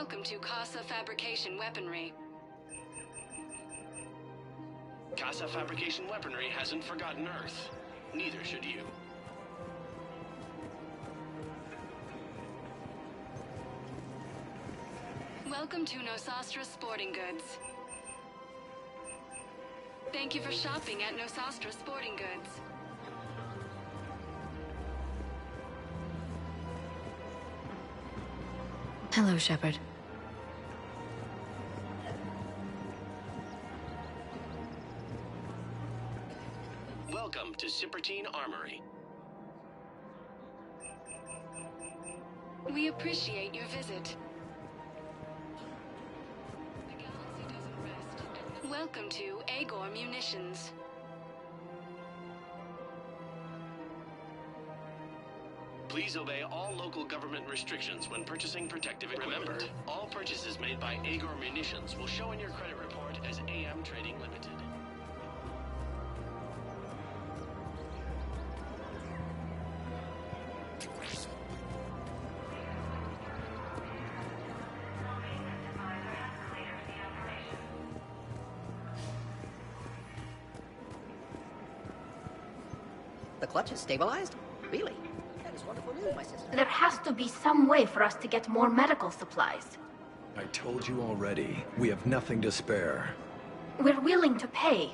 Welcome to Casa Fabrication Weaponry. Casa Fabrication Weaponry hasn't forgotten Earth. Neither should you. Welcome to Nosastra Sporting Goods. Thank you for shopping at Nosastra Sporting Goods. Hello, Shepard. Welcome to Cipertine Armory. We appreciate your visit. The galaxy doesn't rest. Welcome to Agor Munitions. Please obey all local government restrictions when purchasing protective equipment. Remember, all purchases made by Agor Munitions will show in your credit report as AM Trading Limited. The clutch is stabilized? Really? That is wonderful news, my sister. There has to be some way for us to get more medical supplies. I told you already, we have nothing to spare. We're willing to pay.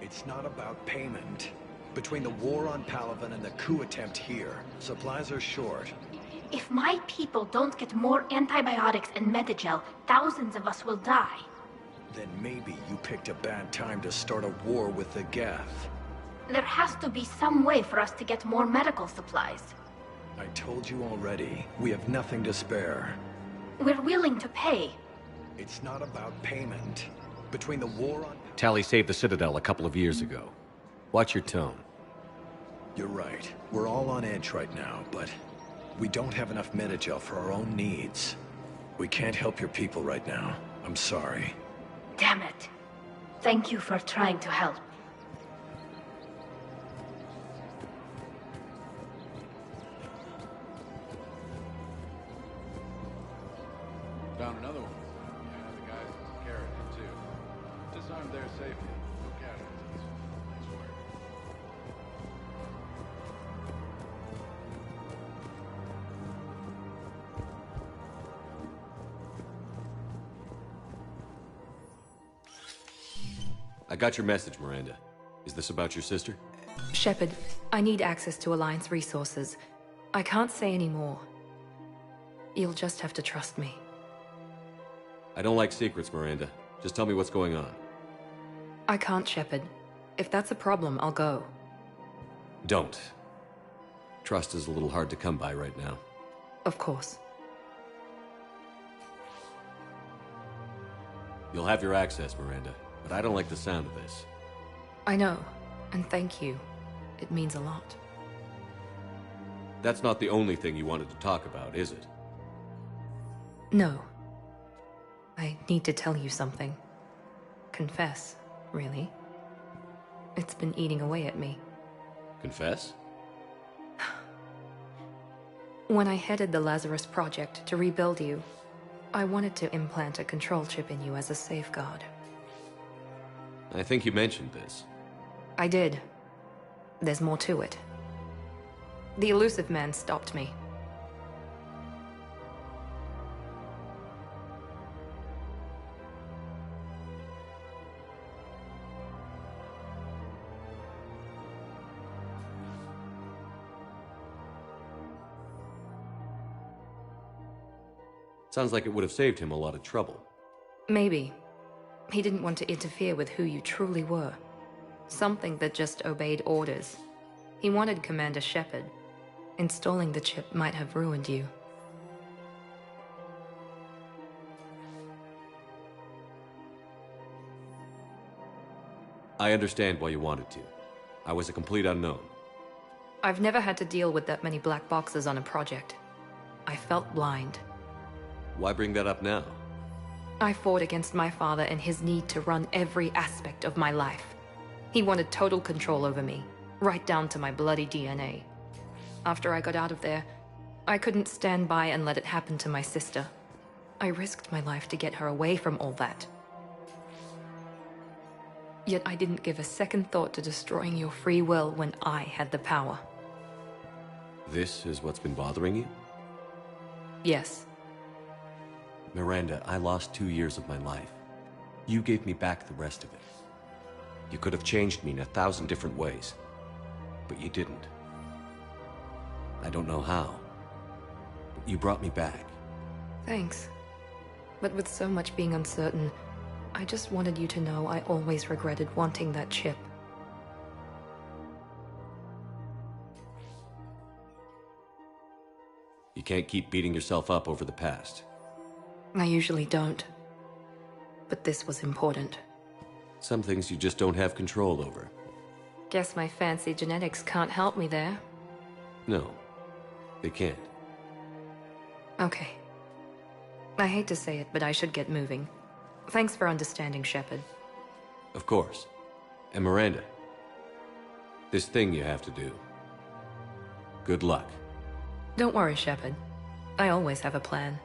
It's not about payment. Between the war on Palaven and the coup attempt here, supplies are short. If my people don't get more antibiotics and Medigel, thousands of us will die. Then maybe you picked a bad time to start a war with the Geth. There has to be some way for us to get more medical supplies. I told you already, we have nothing to spare. We're willing to pay. It's not about payment. Between the war on... Tali saved the Citadel a couple of years ago. Watch your tone. You're right. We're all on edge right now, but we don't have enough Medigel for our own needs. We can't help your people right now. I'm sorry. Damn it. Thank you for trying to help. Found another one. Yeah, the guys carried it too. Disarmed their safety. No casualties. Nice work. I got your message, Miranda. Is this about your sister? Shepard, I need access to Alliance resources. I can't say any more. You'll just have to trust me. I don't like secrets, Miranda. Just tell me what's going on. I can't, Shepard. If that's a problem, I'll go. Don't. Trust is a little hard to come by right now. Of course. You'll have your access, Miranda, but I don't like the sound of this. I know, and thank you. It means a lot. That's not the only thing you wanted to talk about, is it? No. I need to tell you something. Confess, really. It's been eating away at me. Confess? When I headed the Lazarus Project to rebuild you, I wanted to implant a control chip in you as a safeguard. I think you mentioned this. I did. There's more to it. The Illusive Man stopped me. Sounds like it would have saved him a lot of trouble. Maybe. He didn't want to interfere with who you truly were. Something that just obeyed orders. He wanted Commander Shepard. Installing the chip might have ruined you. I understand why you wanted to. I was a complete unknown. I've never had to deal with that many black boxes on a project. I felt blind. Why bring that up now? I fought against my father and his need to run every aspect of my life. He wanted total control over me, right down to my bloody DNA. After I got out of there, I couldn't stand by and let it happen to my sister. I risked my life to get her away from all that. Yet I didn't give a second thought to destroying your free will when I had the power. This is what's been bothering you? Yes. Miranda, I lost 2 years of my life. You gave me back the rest of it. You could have changed me in 1,000 different ways, but you didn't. I don't know how, but you brought me back. Thanks. But with so much being uncertain, I just wanted you to know I always regretted wanting that chip. You can't keep beating yourself up over the past. I usually don't. But this was important. Some things you just don't have control over. Guess my fancy genetics can't help me there. No, they can't. Okay. I hate to say it, but I should get moving. Thanks for understanding, Shepard. Of course. And Miranda, this thing you have to do. Good luck. Don't worry, Shepard. I always have a plan.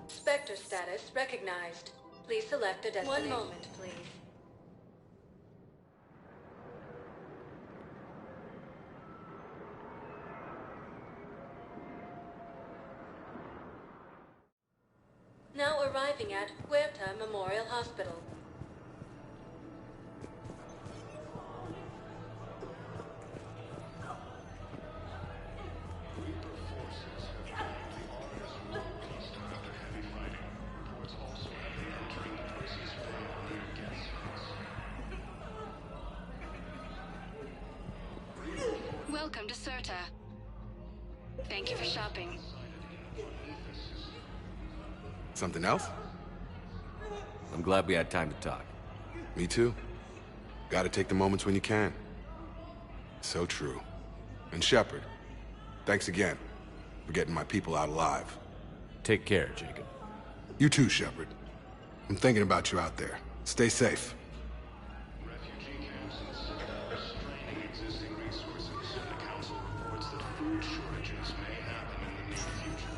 Spectre status recognized. Please select a destination. 1 moment, please. Now arriving at Huerta Memorial Hospital. Welcome to Certa. Thank you for shopping. Something else? I'm glad we had time to talk. Me too. Gotta take the moments when you can. So true. And Shepard, thanks again for getting my people out alive. Take care, Jacob. You too, Shepard. I'm thinking about you out there. Stay safe. Refugee camps in Certa are straining existing resources. The Council reports that food shortages may happen in the near future.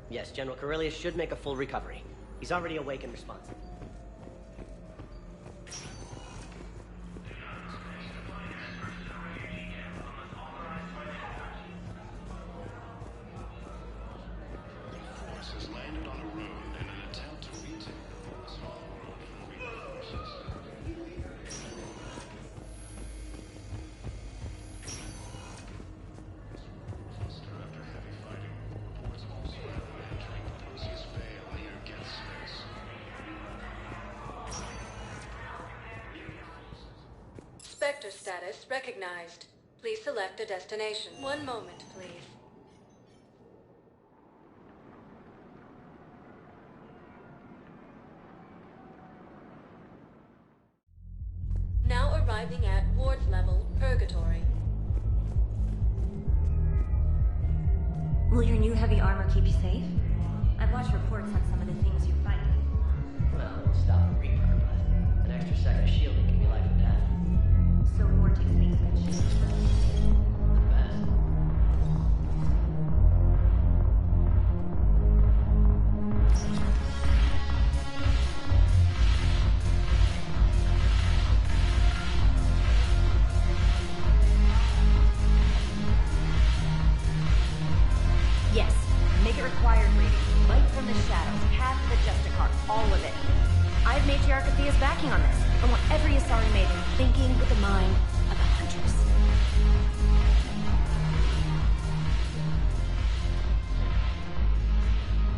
Yes, General Corellius should make a full recovery. He's already awake and responsive. Force has landed on a road in an attempt to retake the small world from Reaper forces. Cluster after heavy fighting. Reports also have them entering the Perseus Vale near Geth Space. Spectre status recognized. Please select a destination. 1 moment, please. Now arriving at Ward's level, Purgatory. Will your new heavy armor keep you safe? I've watched reports on some of the things you fight. Well, it won't stop a Reaper, but an extra second of shielding can be life or death. So Vortex thinks that shit. The best. Yes. Make it required reading. Light from the shadows, path to the Justicar, all of it. I have Matriarch of Thea's backing on this. I want every Asari maiden thinking with the mind of a huntress.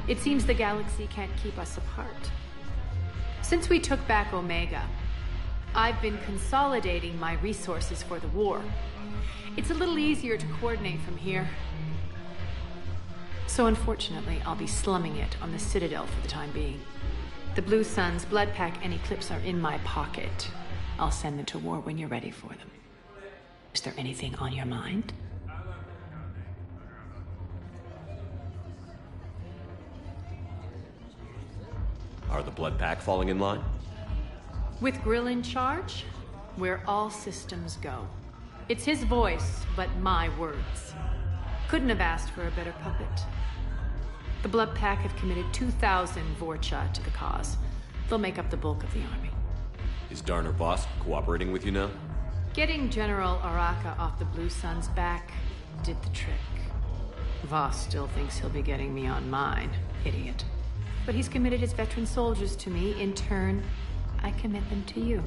It seems the galaxy can't keep us apart. Since we took back Omega, I've been consolidating my resources for the war. It's a little easier to coordinate from here. So unfortunately, I'll be slumming it on the Citadel for the time being. The Blue Suns, Bloodpack, and Eclipse are in my pocket. I'll send them to war when you're ready for them. Is there anything on your mind? Are the Bloodpack falling in line? With Grill in charge, where all systems go. It's his voice, but my words. Couldn't have asked for a better puppet. The Bloodpack have committed 2,000 Vorcha to the cause. They'll make up the bulk of the army. Is Darner Voss cooperating with you now? Getting General Araka off the Blue Suns' back did the trick. Voss still thinks he'll be getting me on mine. Idiot. But he's committed his veteran soldiers to me. In turn, I commit them to you.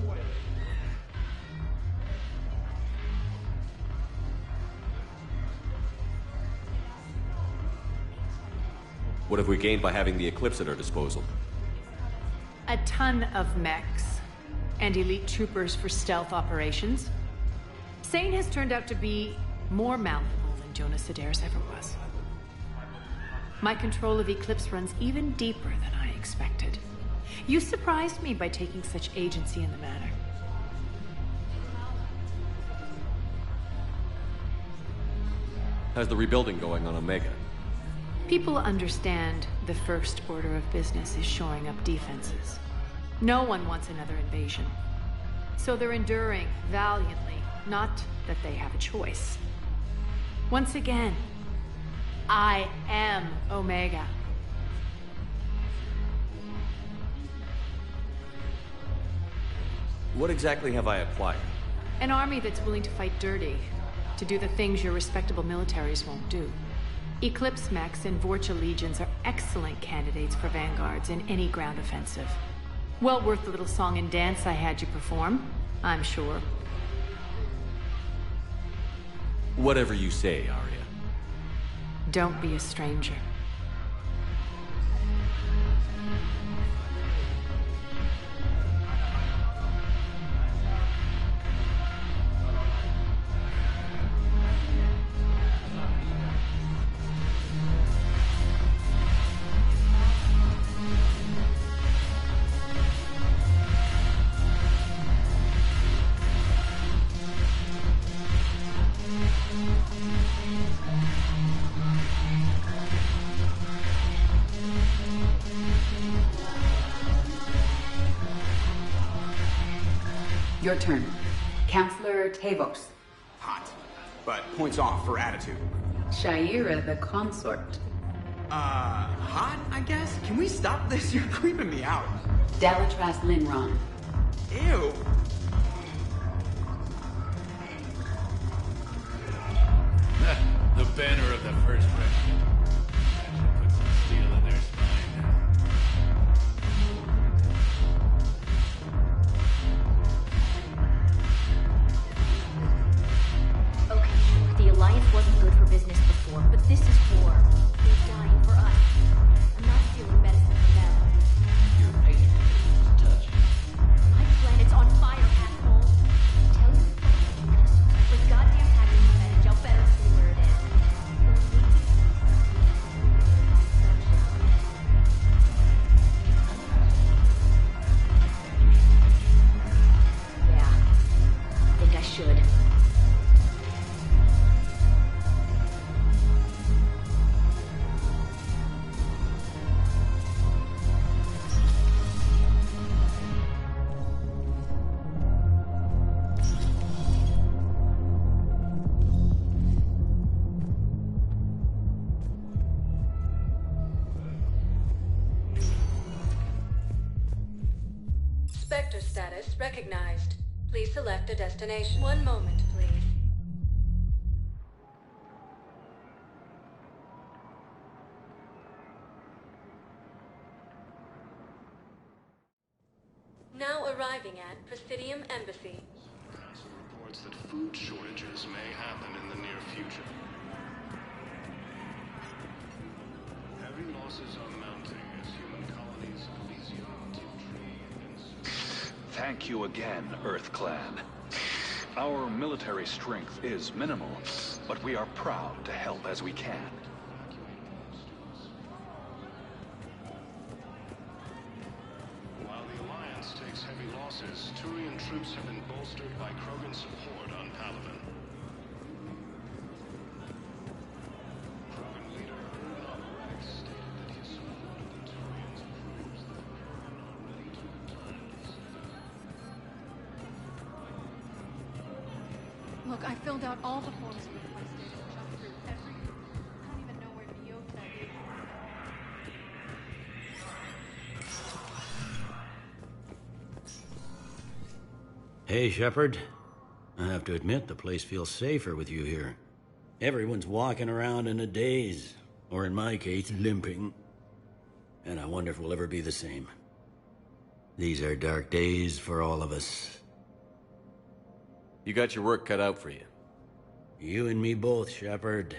What have we gained by having the Eclipse at our disposal? A ton of mechs and elite troopers for stealth operations. Sane has turned out to be more malleable than Jonas Sedaris ever was. My control of Eclipse runs even deeper than I expected. You surprised me by taking such agency in the matter. How's the rebuilding going on Omega? People understand the first order of business is shoring up defenses. No one wants another invasion. So they're enduring valiantly, not that they have a choice. Once again, I am Omega. What exactly have I acquired? An army that's willing to fight dirty, to do the things your respectable militaries won't do. Eclipse mechs and Vorcha legions are excellent candidates for vanguards in any ground offensive. Well worth the little song and dance I had you perform, I'm sure. Whatever you say, Arya. Don't be a stranger. Your turn. Counselor Tavos. Hot. But points off for attitude. Shaira the consort. Hot, I guess? Can we stop this? You're creeping me out. Dalatras Linron. Ew. The banner of the first regiment. I should put some steel in their spine. Okay, sure. The Alliance wasn't good for business before, but this is war. They're dying for us. I'm not stealing medicine from them. Your patron is touch. My planet's on fire, asshole. Tell your friends with goddamn package of manage, I'll better see where it is. Yeah, I think I should. status recognized. Please select a destination. One moment, please. Now arriving at Presidium Embassy. Council reports that food shortages may happen in the near future. Heavy losses are mounting as human colonies of Elysium, Tiptree, and... Thank you again, Earth Clan. Our military strength is minimal, but we are proud to help as we can. While the Alliance takes heavy losses, Turian troops have been bolstered by Krogan support on Palaven. Krogan leader Urdnot Wrex stated that his support of the Turians proves that the Krogan are ready to return to the Citadel. Look, I filled out all the forms requested and jumped through every... I don't even know where Viota is. Hey, Shepard. I have to admit, the place feels safer with you here. Everyone's walking around in a daze, or in my case, limping. And I wonder if we'll ever be the same. These are dark days for all of us. You got your work cut out for you. You and me both, Shepard.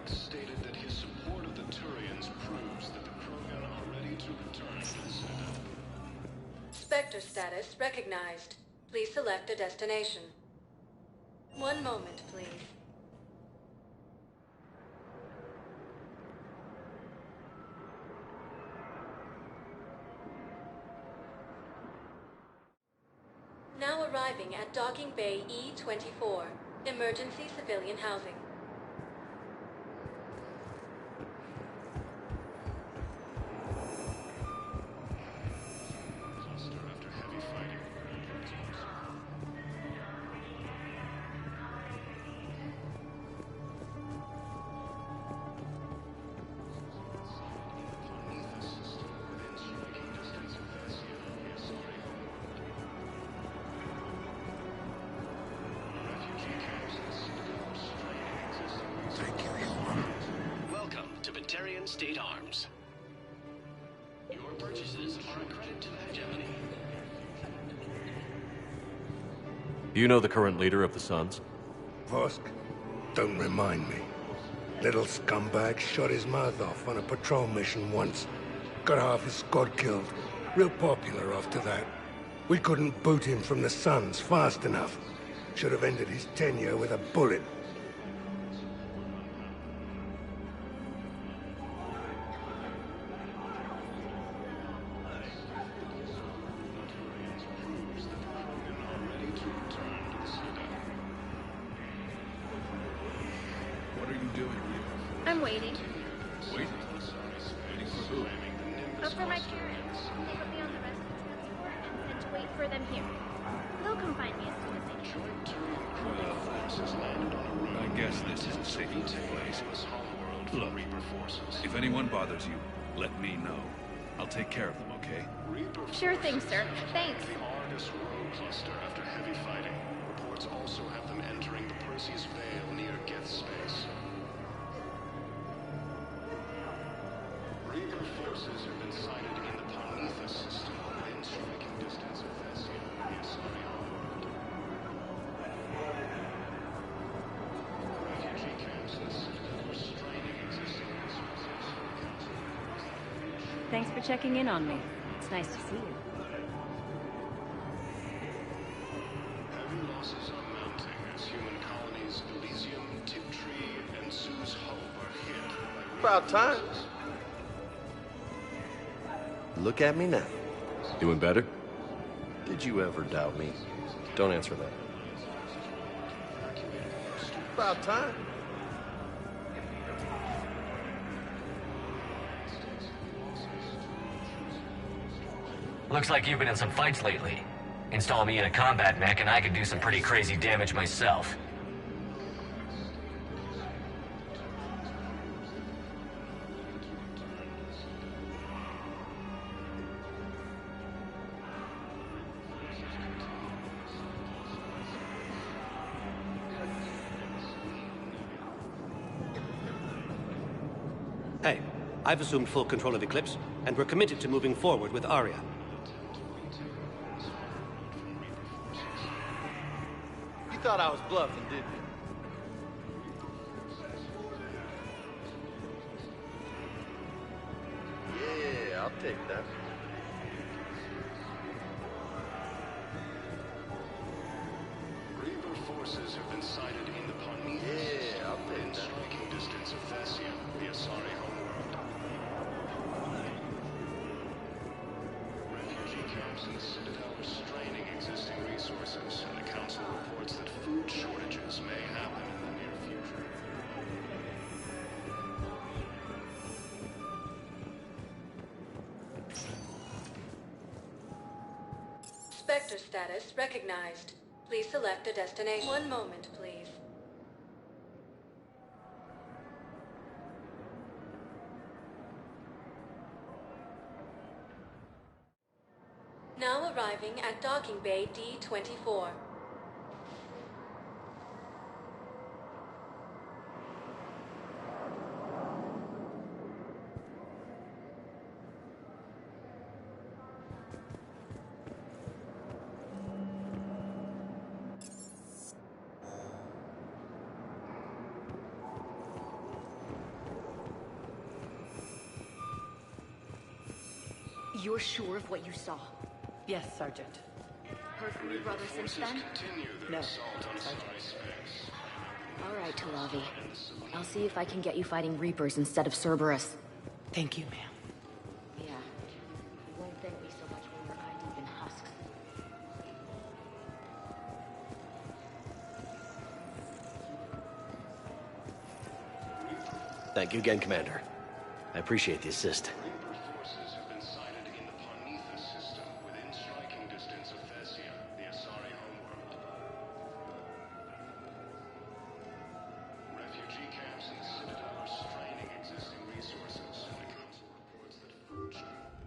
Stated that his support of the Turians proves that the Krogan are ready to return to the Citadel. Spectre status recognized. Please select a destination. One moment, please. Now arriving at Docking Bay E-24, emergency civilian housing. State Arms. Your purchases are a credit to the hegemony. You know the current leader of the Suns? Vosk? Don't remind me. Little scumbag shot his mouth off on a patrol mission once. Got half his squad killed. Real popular after that. We couldn't boot him from the Suns fast enough. Should have ended his tenure with a bullet. I'm waiting. Waiting? Waiting for who? But for my parents. They put me on the residence transport. can't wait for them here. They'll come find me as soon as they can. I guess this is a safe place. Look, if anyone bothers you, let me know. I'll take care of them, okay? Sure thing, sir. Thanks. The Argus Road cluster after heavy fighting. Reports also have them entering the Perseus Vale near Geth space. Reaper forces have been sighted in the Parnithus system within striking distance of Thessia, the Asari homeworld. Refugee camps in the Citadel are straining existing resources. Thanks for checking in on me. It's nice to see you. Heavy losses are mounting as human colonies Elysium, Tiptree, and Sue's Hope are hit by About time. Look at me now. Doing better? Did you ever doubt me? Don't answer that. About time. Looks like you've been in some fights lately. Install me in a combat mech and I could do some pretty crazy damage myself. Hey, I've assumed full control of Eclipse, and we're committed to moving forward with Aria. You thought I was bluffing, didn't you? Yeah, I'll take that. Reaper forces have been sighted in the Parnithus. Yeah, I'll take that. Striking distance of Thessia, the Asari homeworld. Refugee camps in the Citadel are straining existing resources, and the Council reports that food shortages may happen in the near future. Spectre status recognized. Please select a destination. One moment, please. Now arriving at Docking Bay D-24. You're sure of what you saw? Yes, Sergeant. Heard from your brother since then? No, All right, Talavi. I'll see if I can get you fighting Reapers instead of Cerberus. Thank you, ma'am. Yeah. You won't thank me so much when you're eye deep in husks. Thank you again, Commander. I appreciate the assist. Reaper forces have been sighted in the Parnithus system within striking distance of Thessia, the Asari homeworld. Refugee camps in the Citadel are straining existing resources, and the Council reports that food shortages.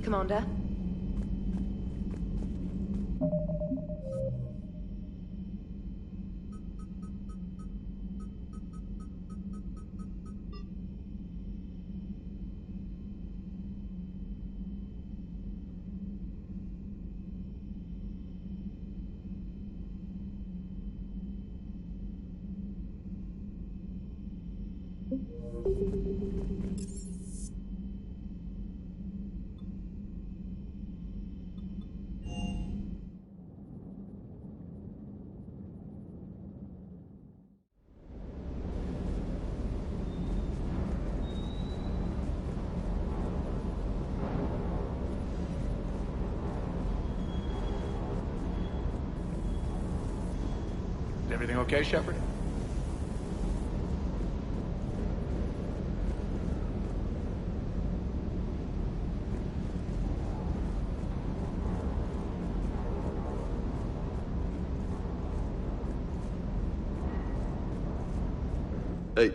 Commander. Everything okay, Shepard? Hey.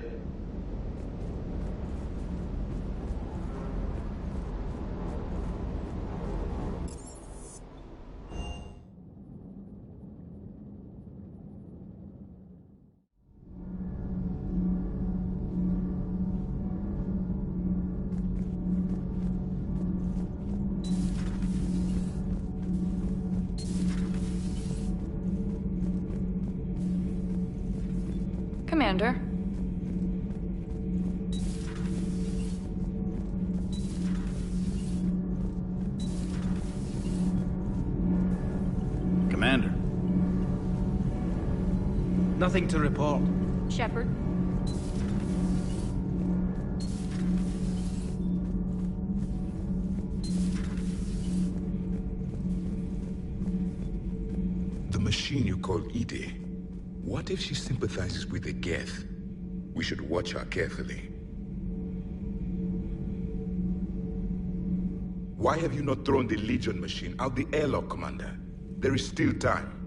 Commander. Commander. Nothing to report. Shepard. The machine you call Ide. What if she sympathizes with the Geth? We should watch her carefully. Why have you not thrown the Legion machine out the airlock, Commander? There is still time.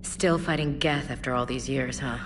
Still fighting Geth after all these years, huh?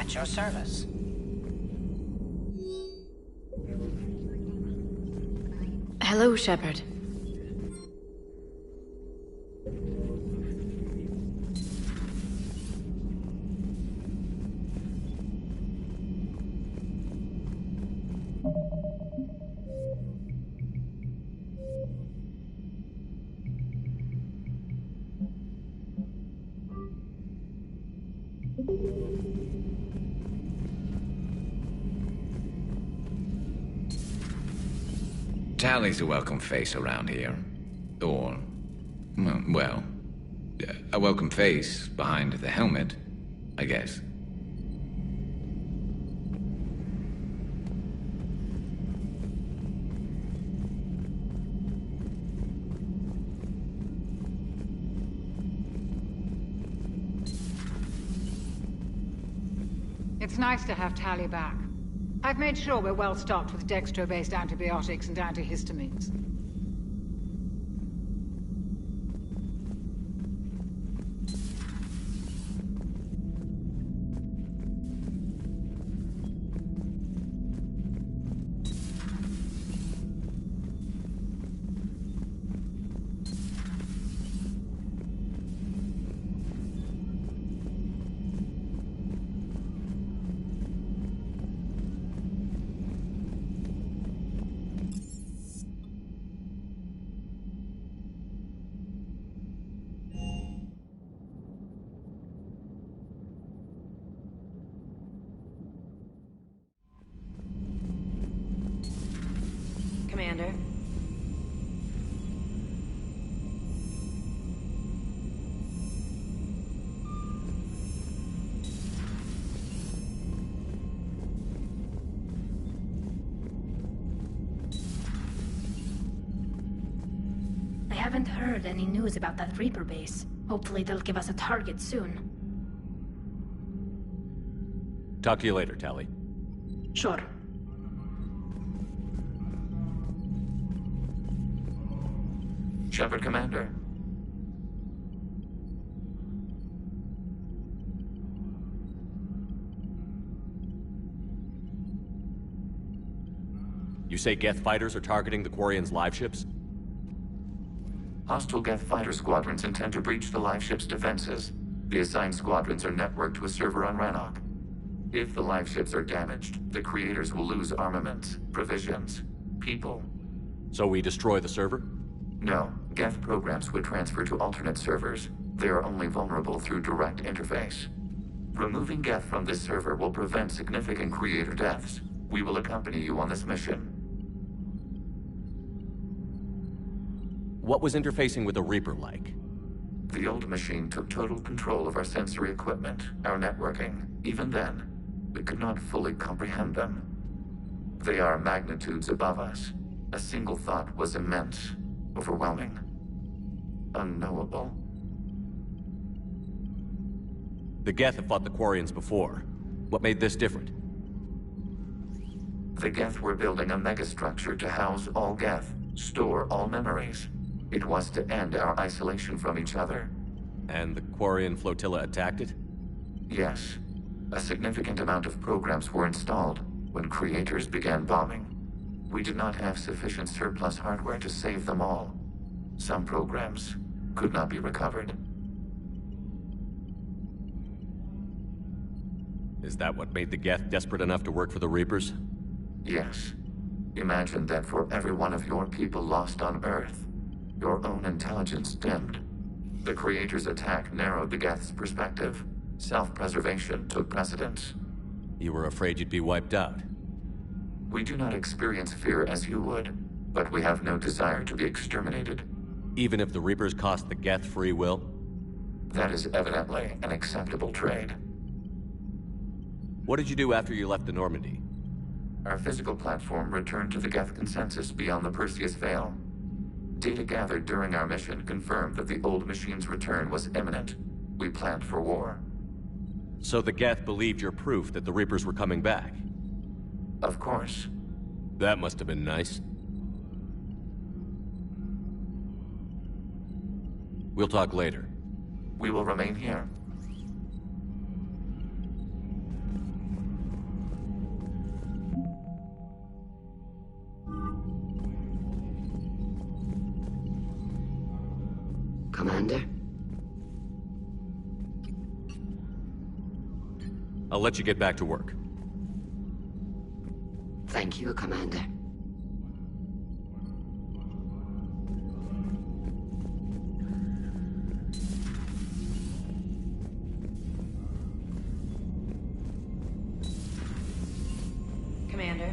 At your service. Hello, Shepard. Tali's a welcome face around here. Or, well, a welcome face behind the helmet, I guess. It's nice to have Tali back. I've made sure we're well stocked with dextro-based antibiotics and antihistamines. Commander. I haven't heard any news about that Reaper base. Hopefully they'll give us a target soon. Talk to you later, Tali. Sure. Shepard, Commander. You say Geth fighters are targeting the Quarians' live ships? Hostile Geth fighter squadrons intend to breach the live ship's defenses. The assigned squadrons are networked to a server on Rannoch. If the live ships are damaged, the creators will lose armaments, provisions, people. So we destroy the server? No. Geth programs would transfer to alternate servers. They are only vulnerable through direct interface. Removing Geth from this server will prevent significant creator deaths. We will accompany you on this mission. What was interfacing with the Reaper like? The old machine took total control of our sensory equipment, our networking. Even then, we could not fully comprehend them. They are magnitudes above us. A single thought was immense, overwhelming, unknowable. The Geth have fought the Quarians before. What made this different? The Geth were building a megastructure to house all Geth, store all memories. It was to end our isolation from each other. And the Quarian flotilla attacked it? Yes. A significant amount of programs were installed when creators began bombing. We did not have sufficient surplus hardware to save them all. Some programs could not be recovered. Is that what made the Geth desperate enough to work for the Reapers? Yes. Imagine that for every one of your people lost on Earth, your own intelligence dimmed. The Creator's attack narrowed the Geth's perspective. Self-preservation took precedence. You were afraid you'd be wiped out. We do not experience fear as you would, but we have no desire to be exterminated. Even if the Reapers cost the Geth free will? That is evidently an acceptable trade. What did you do after you left the Normandy? Our physical platform returned to the Geth consensus beyond the Perseus Veil. Data gathered during our mission confirmed that the old machine's return was imminent. We planned for war. So the Geth believed your proof that the Reapers were coming back? Of course. That must have been nice. We'll talk later. We will remain here. Commander? I'll let you get back to work. Thank you, Commander. Commander.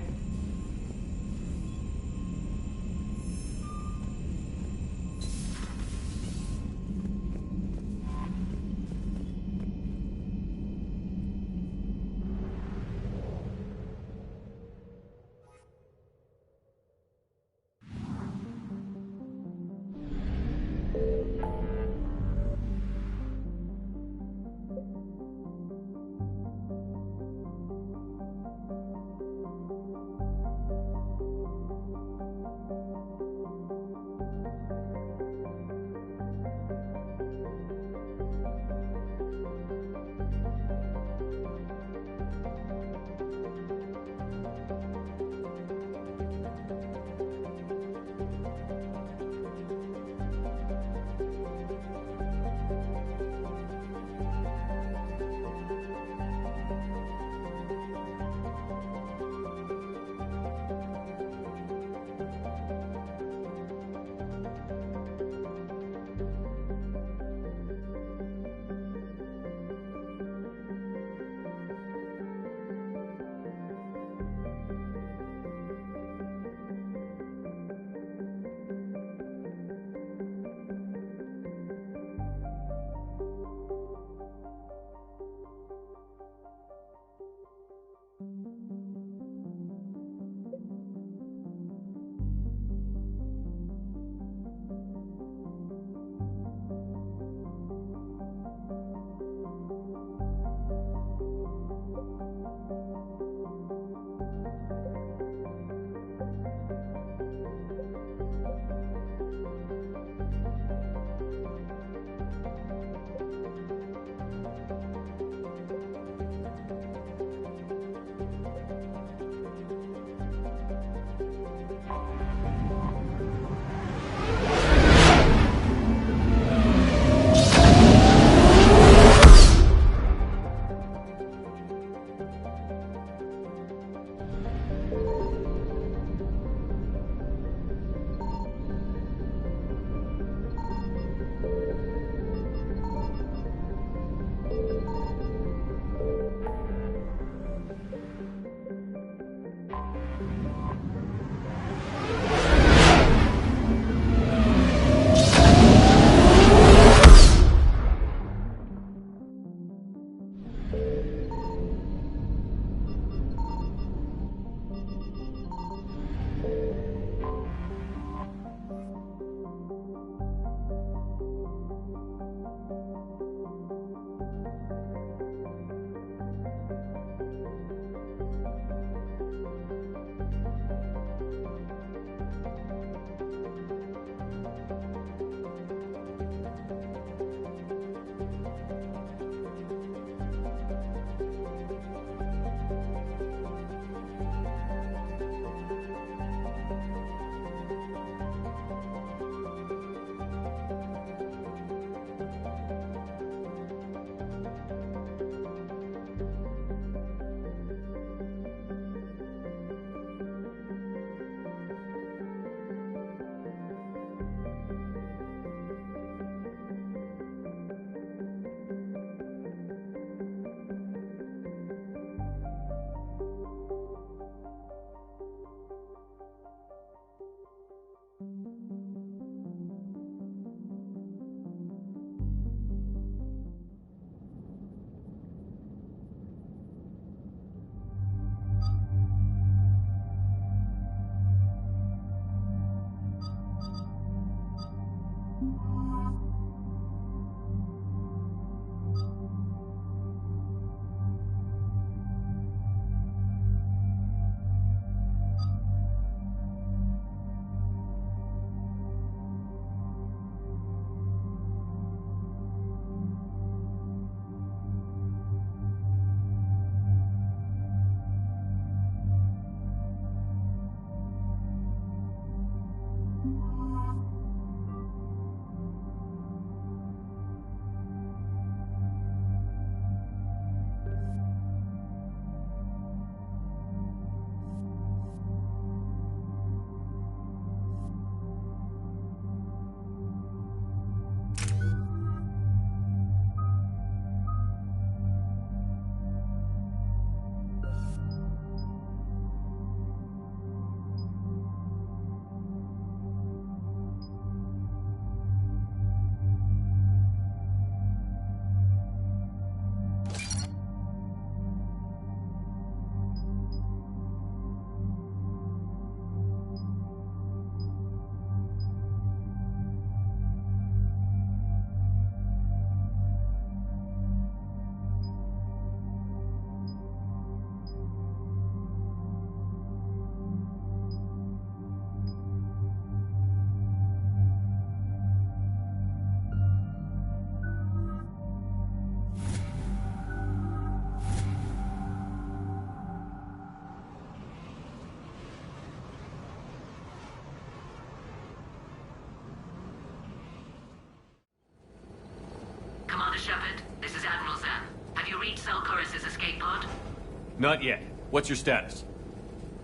Not yet. What's your status?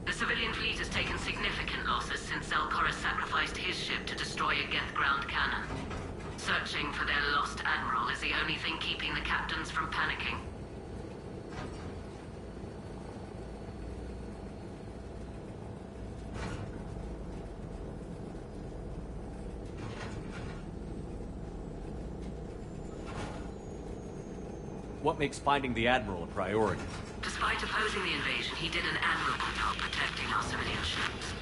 The civilian fleet has taken significant losses since Zelkorus sacrificed his ship to destroy a Geth ground cannon. Searching for their lost admiral is the only thing keeping the captains from panicking. What makes finding the Admiral a priority? Despite opposing the invasion, he did an admirable job protecting our civilian ships.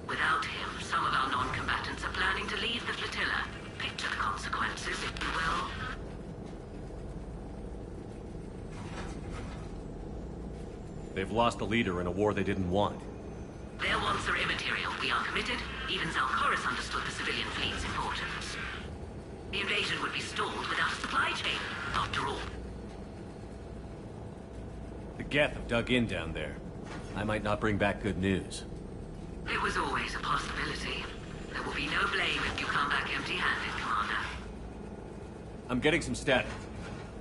Without him, some of our non-combatants are planning to leave the flotilla. Picture the consequences, if you will. They've lost a leader in a war they didn't want. Their wants are immaterial. We are committed. Even Zelkorus understood the civilian fleet's importance. The invasion would be stalled without a supply chain, after all. The Geth have dug in down there. I might not bring back good news. It was always a possibility. There will be no blame if you come back empty-handed, Commander. I'm getting some static.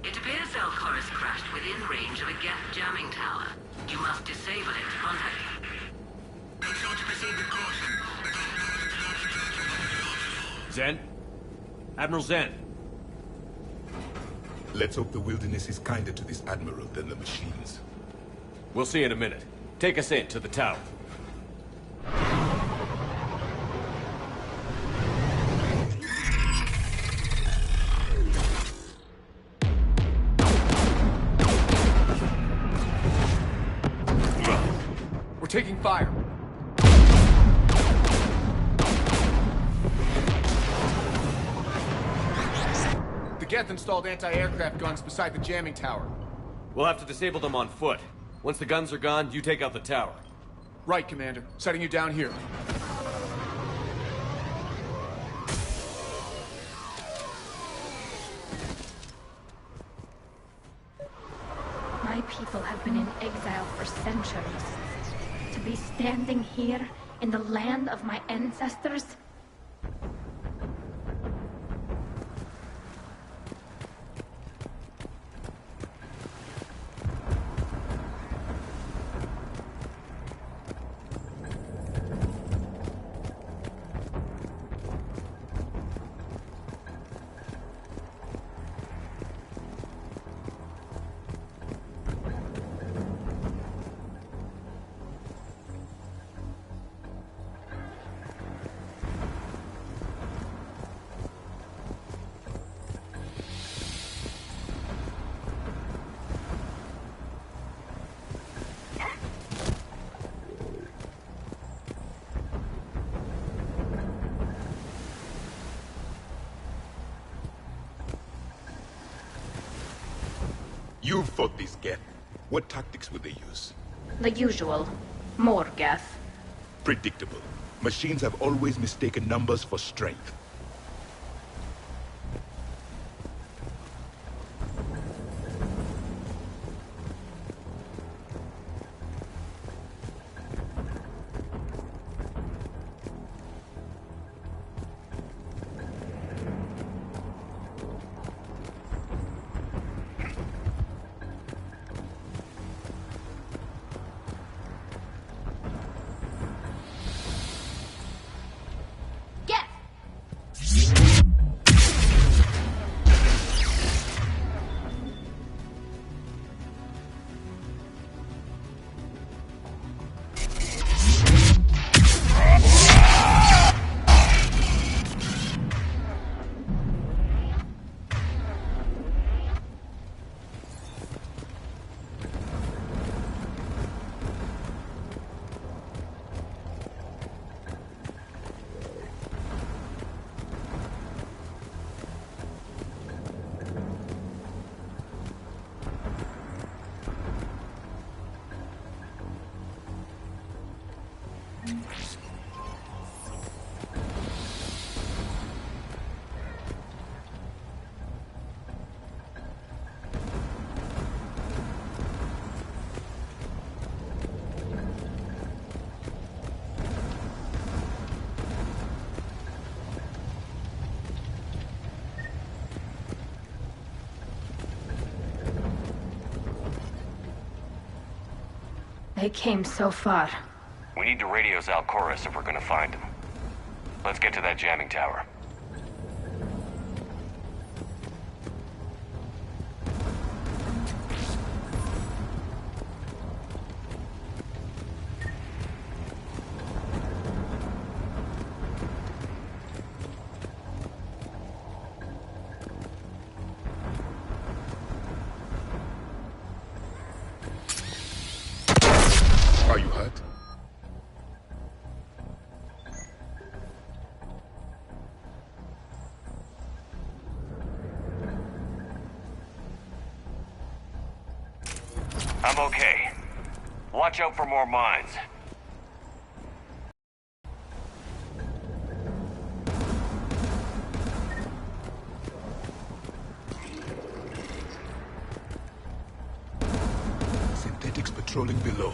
It appears Zelkorus crashed within range of a Geth jamming tower. You must disable it to contact him. Make sure to proceed with caution. Zen? Admiral Zen? Let's hope the wilderness is kinder to this Admiral than the machines. We'll see in a minute. Take us in to the tower. We're taking fire. The Geth installed anti-aircraft guns beside the jamming tower. We'll have to disable them on foot. Once the guns are gone, you take out the tower. Right, Commander. Setting you down here. My people have been in exile for centuries. To be standing here in the land of my ancestors? You've fought these Geth. What tactics would they use? The usual. More Geth. Predictable. Machines have always mistaken numbers for strength. They came so far. We need to radio Zalcoris if we're gonna find him. Let's get to that jamming tower. Are you hurt? I'm okay. Watch out for more mines. Synthetics patrolling below.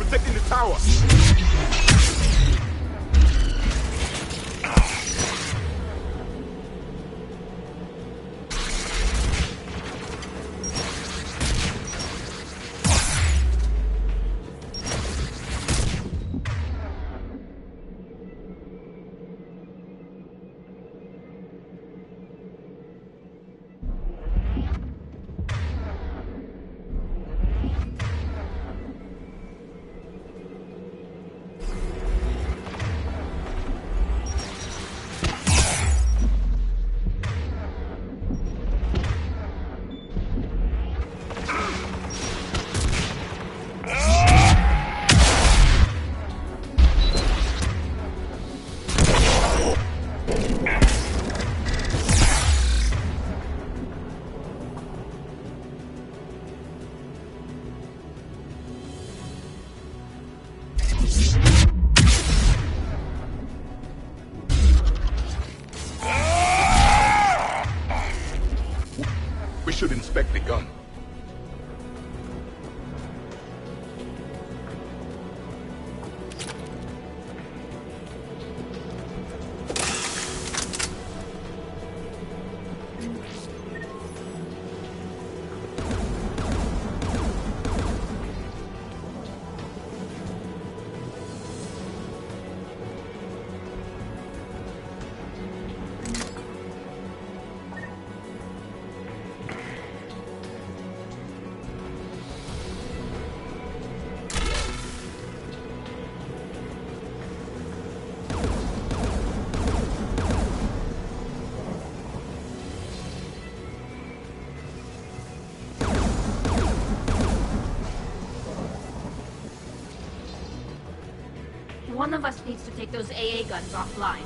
protecting the tower. We should inspect the gun. One of us needs to take those AA guns offline.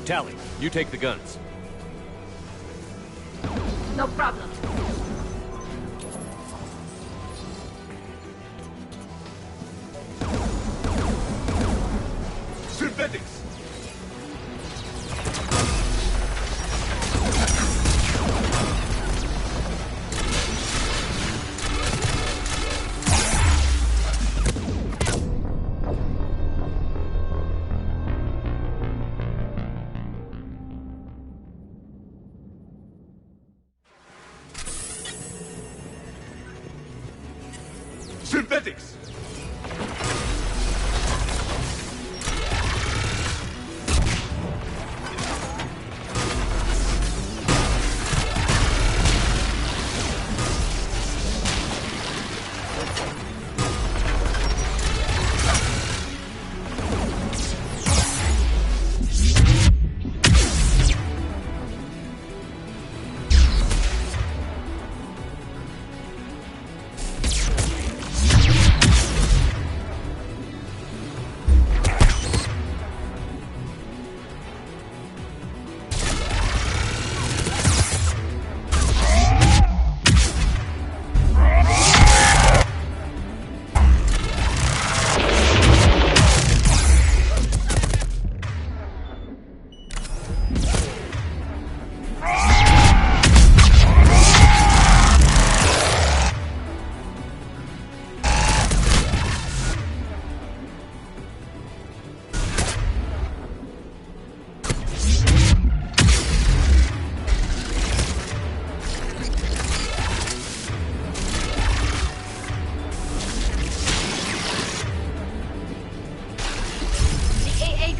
Tally, you take the guns. No problem. Synthetics! Synthetics!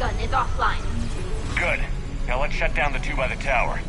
gun is offline. Good. Now let's shut down the two by the tower.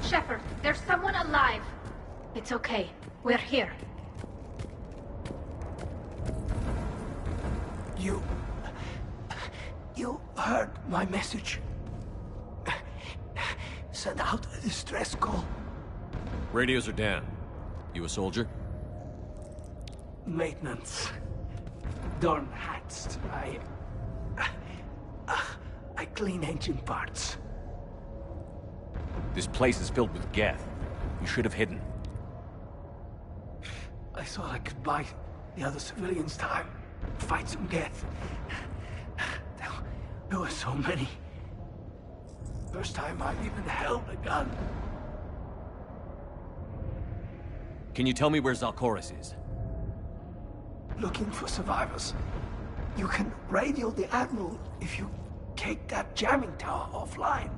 Shepard, there's someone alive. It's okay. We're here. You heard my message. Send out a distress call. Radios are down. You a soldier? Maintenance. Dorn hats. I clean engine parts. This place is filled with Geth. You should have hidden. I thought I could buy the other civilians time. Fight some Geth. There were so many. First time I've even held a gun. Can you tell me where Zalcoris is? Looking for survivors. You can radio the Admiral if you take that jamming tower offline.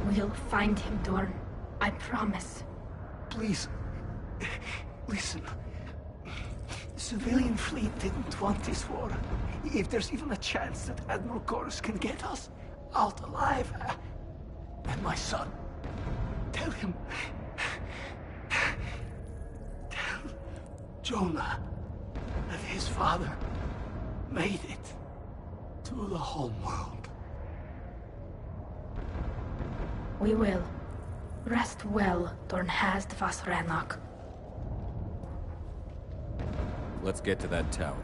We'll find him, Dorn. I promise. Please, listen. The civilian fleet didn't want this war. If there's even a chance that Admiral Chorus can get us out alive, and my son, tell him. Tell Jonah that his father made it to the homeworld. We will. Rest well, Dornhazd Vasranok. Let's get to that tower.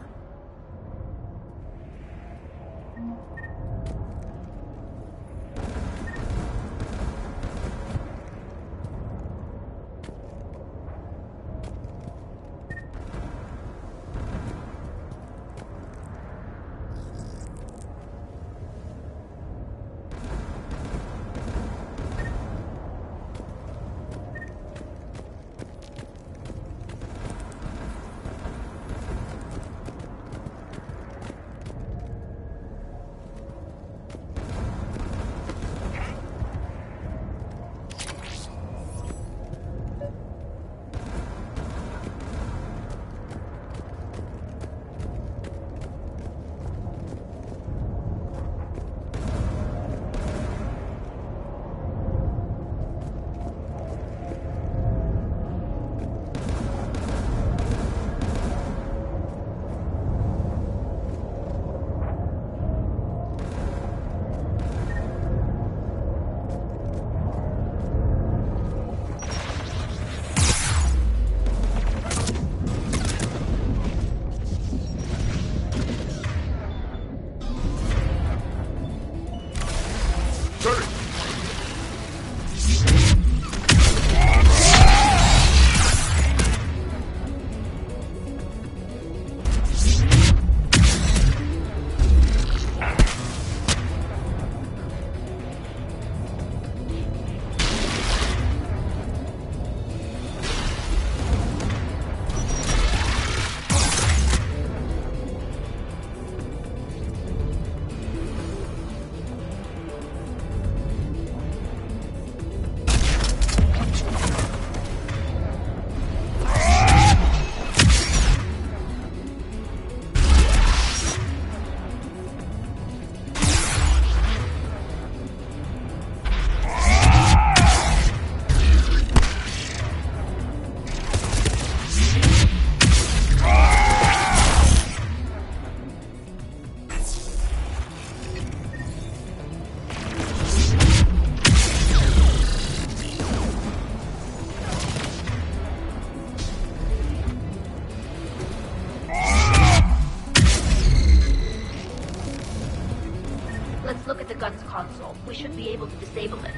Let's look at the gun's console. We should be able to disable it.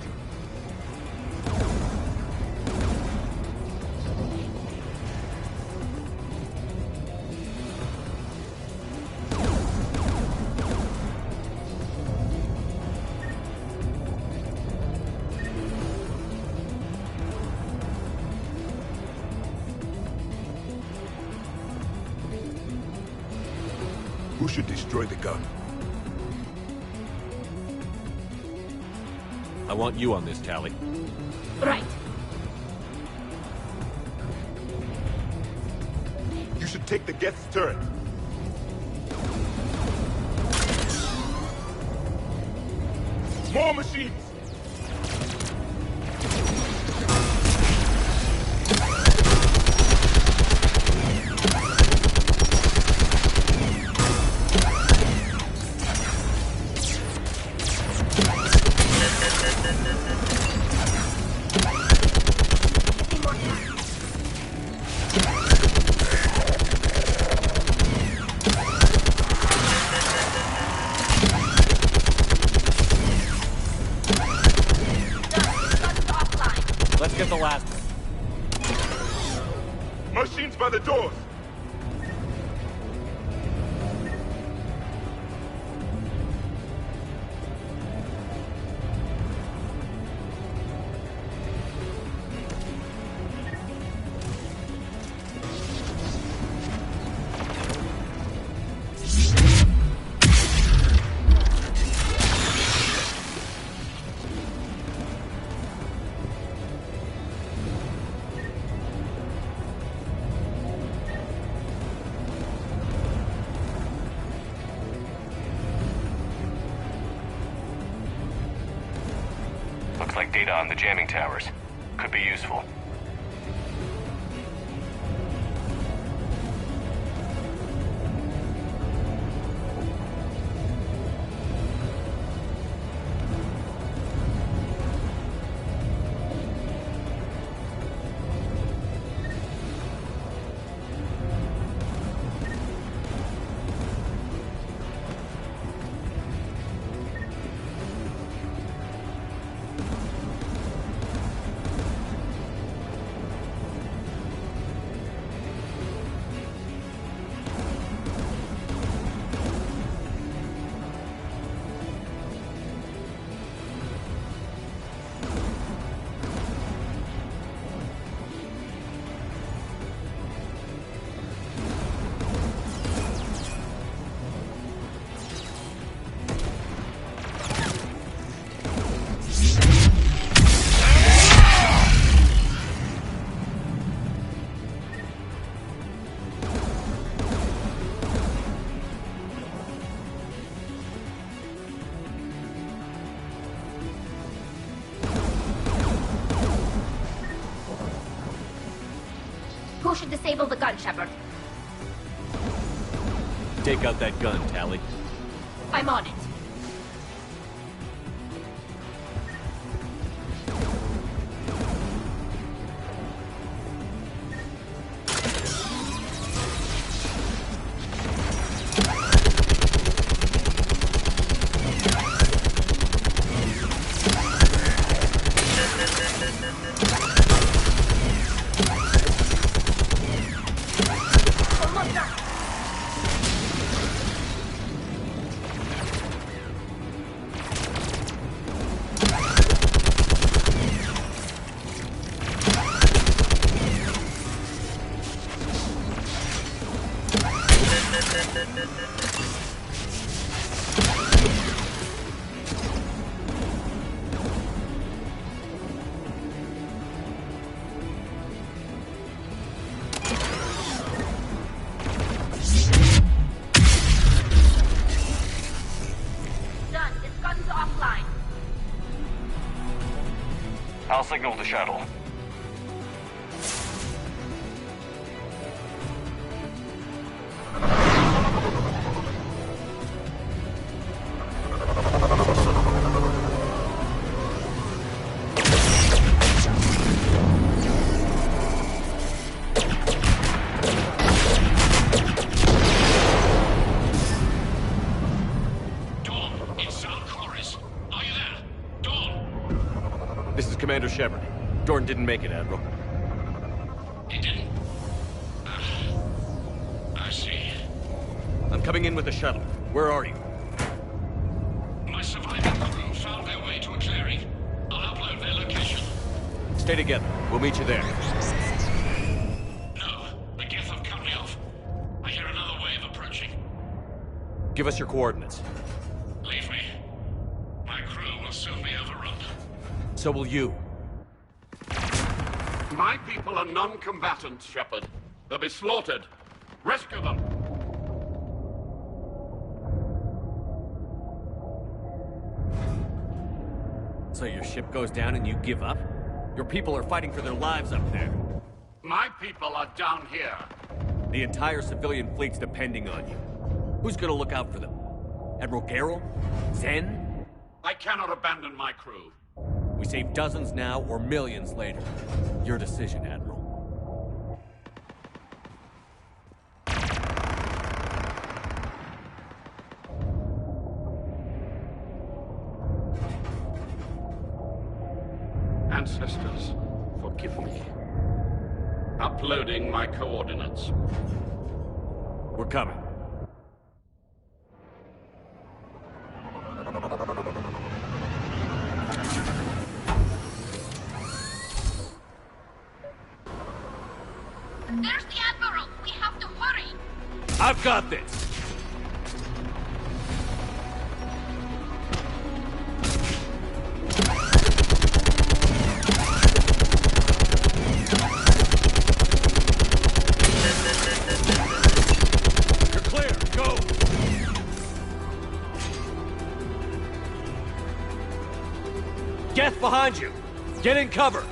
Who should destroy the gun? I want you on this, Tali. Right. You should take the Geth's turret. More machines! Let's get the last one. Machines by the doors! Looks like data on the jamming towers. Could be useful. Who should disable the gun, Shepard? Take out that gun, Tali. I'm on it. Done. This gun's offline. I'll signal the shuttle. This is Commander Shepard. Dorn didn't make it, Admiral. He didn't? I see. I'm coming in with the shuttle. Where are you? My surviving crew found their way to a clearing. I'll upload their location. Stay together. We'll meet you there. No, the Geth have cut me off. I hear another wave approaching. Give us your coordinates. Leave me. My crew will soon be overrun. So will you. My people are non-combatants, Shepard. They'll be slaughtered. Rescue them! So your ship goes down and you give up? Your people are fighting for their lives up there. My people are down here. The entire civilian fleet's depending on you. Who's gonna look out for them? Admiral Garrel? Zen? I cannot abandon my crew. We save dozens now or millions later. Your decision, Admiral. Ancestors, for Forgive me. Uploading my coordinates. We're coming. There's the Admiral! We have to hurry! I've got this! You're clear, go! Geth behind you! Get in cover!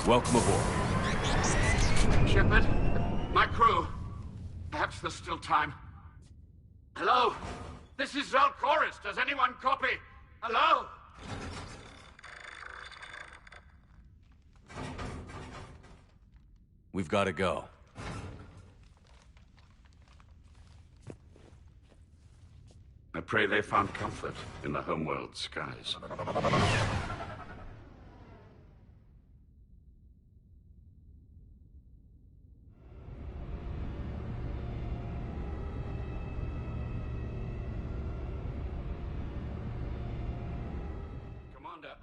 Welcome aboard. Shepard, my crew. Perhaps there's still time. Hello? This is Zalcoris. Does anyone copy? Hello? We've got to go. I pray they found comfort in the homeworld skies.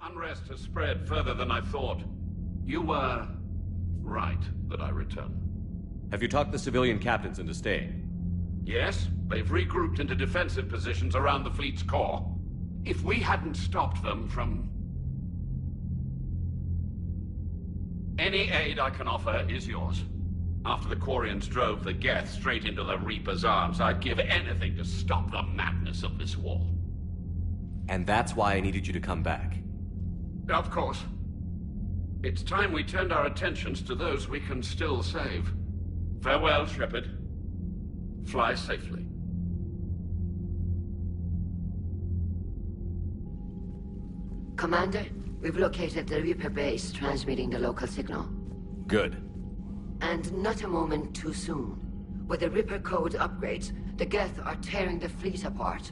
Unrest has spread further than I thought. You were right that I return. Have you talked the civilian captains into staying? Yes, they've regrouped into defensive positions around the fleet's core. If we hadn't stopped them from... Any aid I can offer is yours. After the Quarians drove the Geth straight into the Reaper's arms, I'd give anything to stop the madness of this war. And that's why I needed you to come back. Of course. It's time we turned our attentions to those we can still save. Farewell, Shepard. Fly safely. Commander, we've located the Reaper base transmitting the local signal. Good. And not a moment too soon. With the Reaper code upgrades, the Geth are tearing the fleet apart.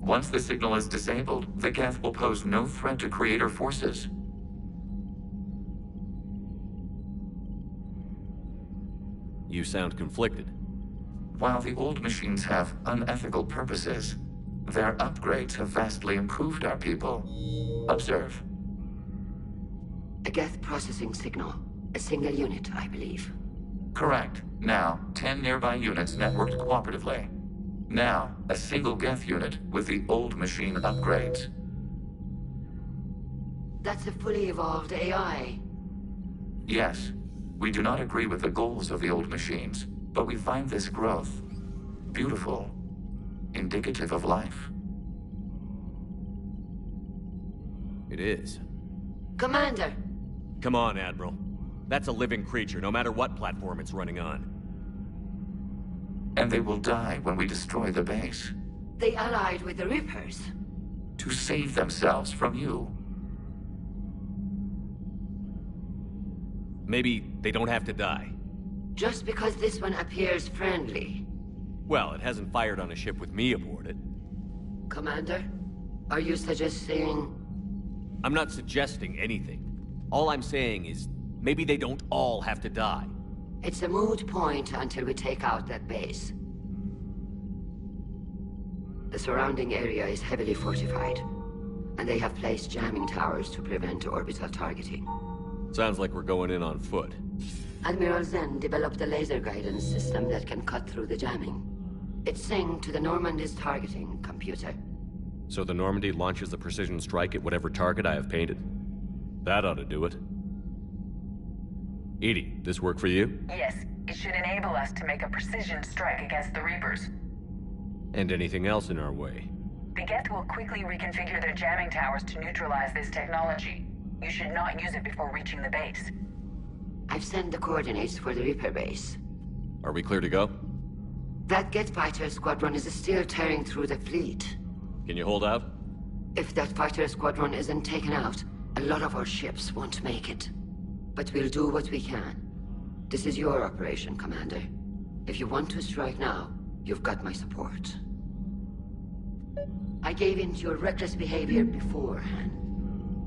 Once the signal is disabled, the Geth will pose no threat to Creator forces. You sound conflicted. While the old machines have unethical purposes, their upgrades have vastly improved our people. Observe. A Geth processing signal. A single unit, I believe. Correct. Now, 10 nearby units networked cooperatively. Now, a single Geth unit with the old machine upgrades. That's a fully evolved AI. Yes, we do not agree with the goals of the old machines, but we find this growth beautiful, indicative of life. It is. Commander! Come on, Admiral. That's a living creature, no matter what platform it's running on. And they will die when we destroy the base. They allied with the Reapers. To save themselves from you. Maybe they don't have to die. Just because this one appears friendly. Well, it hasn't fired on a ship with me aboard it. Commander, are you suggesting... I'm not suggesting anything. All I'm saying is, maybe they don't all have to die. It's a moot point until we take out that base. The surrounding area is heavily fortified, and they have placed jamming towers to prevent orbital targeting. Sounds like we're going in on foot. Admiral Zen developed a laser guidance system that can cut through the jamming. It's synced to the Normandy's targeting computer. So the Normandy launches a precision strike at whatever target I have painted? That ought to do it. EDI, this work for you? Yes, it should enable us to make a precision strike against the Reapers. And anything else in our way? The Geth will quickly reconfigure their jamming towers to neutralize this technology. You should not use it before reaching the base. I've sent the coordinates for the Reaper base. Are we clear to go? That Geth fighter squadron is still tearing through the fleet. Can you hold out? If that fighter squadron isn't taken out, a lot of our ships won't make it. But we'll do what we can. This is your operation, Commander. If you want to strike now, you've got my support. I gave in to your reckless behavior beforehand.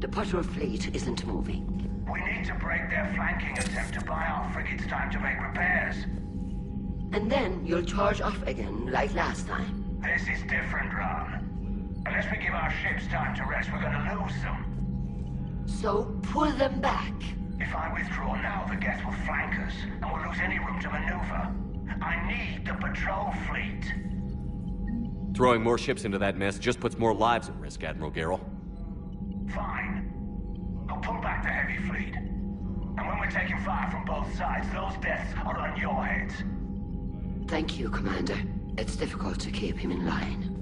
The patrol fleet isn't moving. We need to break their flanking attempt to buy our frigates time to make repairs. And then you'll charge off again, like last time. This is different, Ron. Unless we give our ships time to rest, we're gonna lose them. So pull them back. If I withdraw now, the Geth will flank us, and we'll lose any room to maneuver. I need the patrol fleet. Throwing more ships into that mess just puts more lives at risk, Admiral Garrel. Fine. I'll pull back the heavy fleet. And when we're taking fire from both sides, those deaths are on your heads. Thank you, Commander. It's difficult to keep him in line.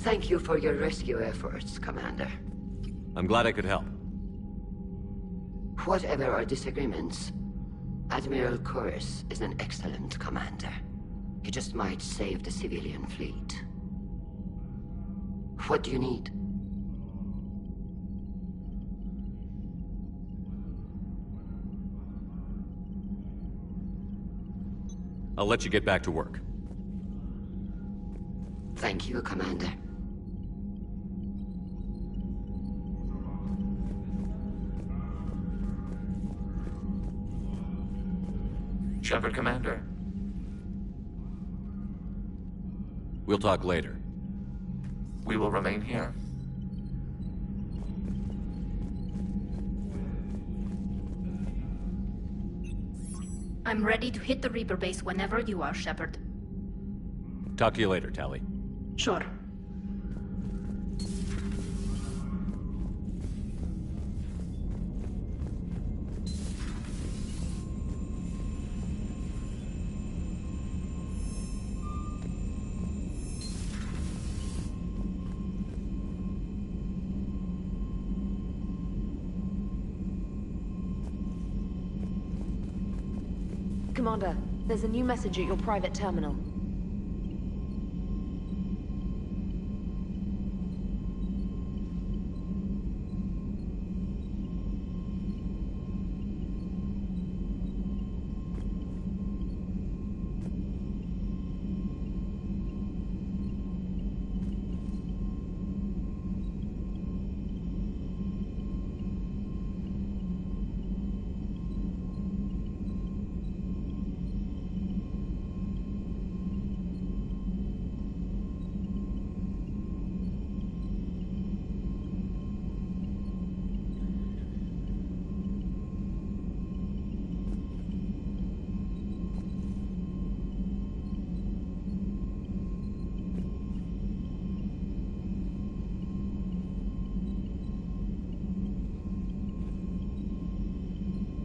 Thank you for your rescue efforts, Commander. I'm glad I could help. Whatever our disagreements, Admiral Koris is an excellent commander. He just might save the civilian fleet. What do you need? I'll let you get back to work. Thank you, Commander. Shepard, Commander. We'll talk later. We will remain here. I'm ready to hit the Reaper base whenever you are, Shepard. Talk to you later, Tali. Sure. Commander, there's a new message at your private terminal.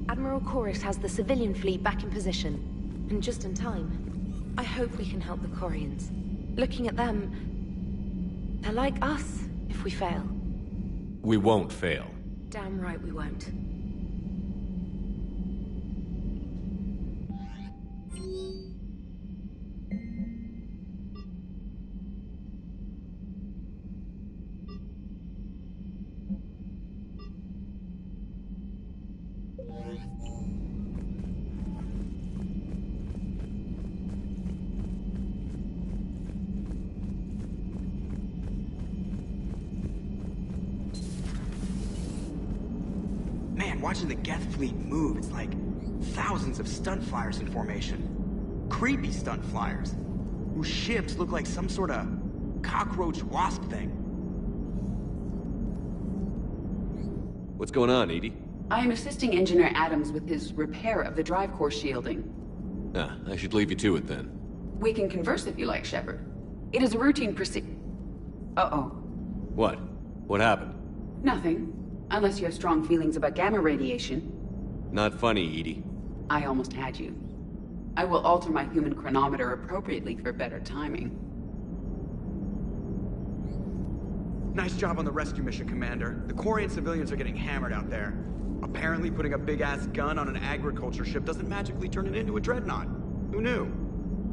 Admiral Koris has the civilian fleet back in position, and just in time. I hope we can help the Quarians. Looking at them, they're like us if we fail. We won't fail. Damn right we won't. Watching the Geth fleet move, it's like thousands of stunt flyers in formation. Creepy stunt flyers, whose ships look like some sort of cockroach wasp thing. What's going on, Edie? I am assisting Engineer Adams with his repair of the drive core shielding. Ah, I should leave you to it then. We can converse if you like, Shepard. It is a routine Uh-oh. What? What happened? Nothing. Unless you have strong feelings about gamma radiation. Not funny, Edie. I almost had you. I will alter my human chronometer appropriately for better timing. Nice job on the rescue mission, Commander. The Quarian civilians are getting hammered out there. Apparently putting a big-ass gun on an agriculture ship doesn't magically turn it into a dreadnought. Who knew?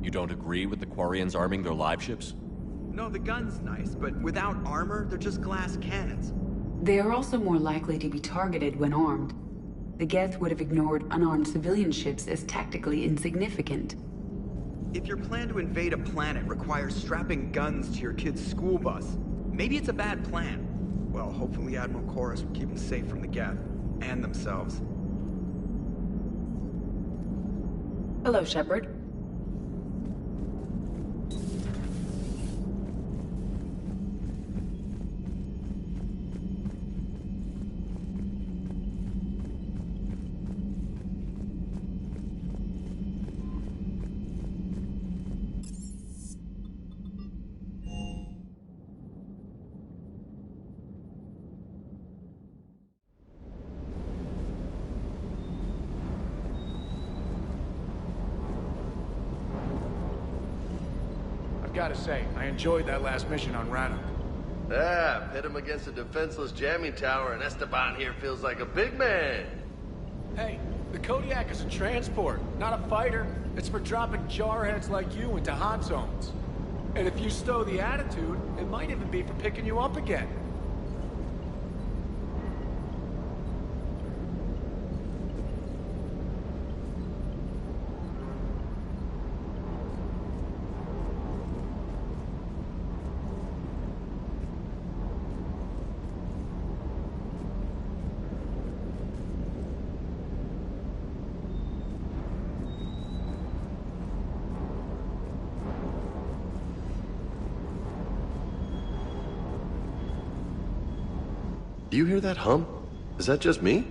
You don't agree with the Quarians arming their live ships? No, the gun's nice, but without armor, they're just glass cannons. They are also more likely to be targeted when armed. The Geth would have ignored unarmed civilian ships as tactically insignificant. If your plan to invade a planet requires strapping guns to your kid's school bus, maybe it's a bad plan. Well, hopefully Admiral Koris will keep them safe from the Geth, and themselves. Hello, Shepard. Gotta say, I enjoyed that last mission on Rannoch. Yeah, pit him against a defenseless jamming tower and Esteban here feels like a big man. Hey, the Kodiak is a transport, not a fighter. It's for dropping jarheads like you into hot zones. And if you stow the attitude, it might even be for picking you up again. Do you hear that hum? Is that just me?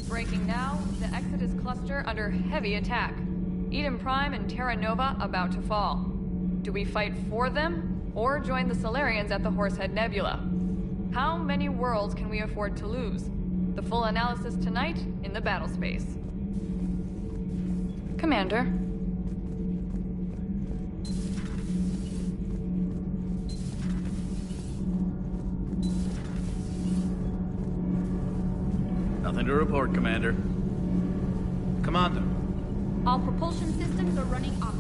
Breaking now, the Exodus cluster under heavy attack. Eden Prime and Terra Nova about to fall. Do we fight for them, or join the Solarians at the Horsehead Nebula? How many worlds can we afford to lose? The full analysis tonight in the battle space. Commander. Nothing to report, Commander. Commander. All propulsion systems are running off.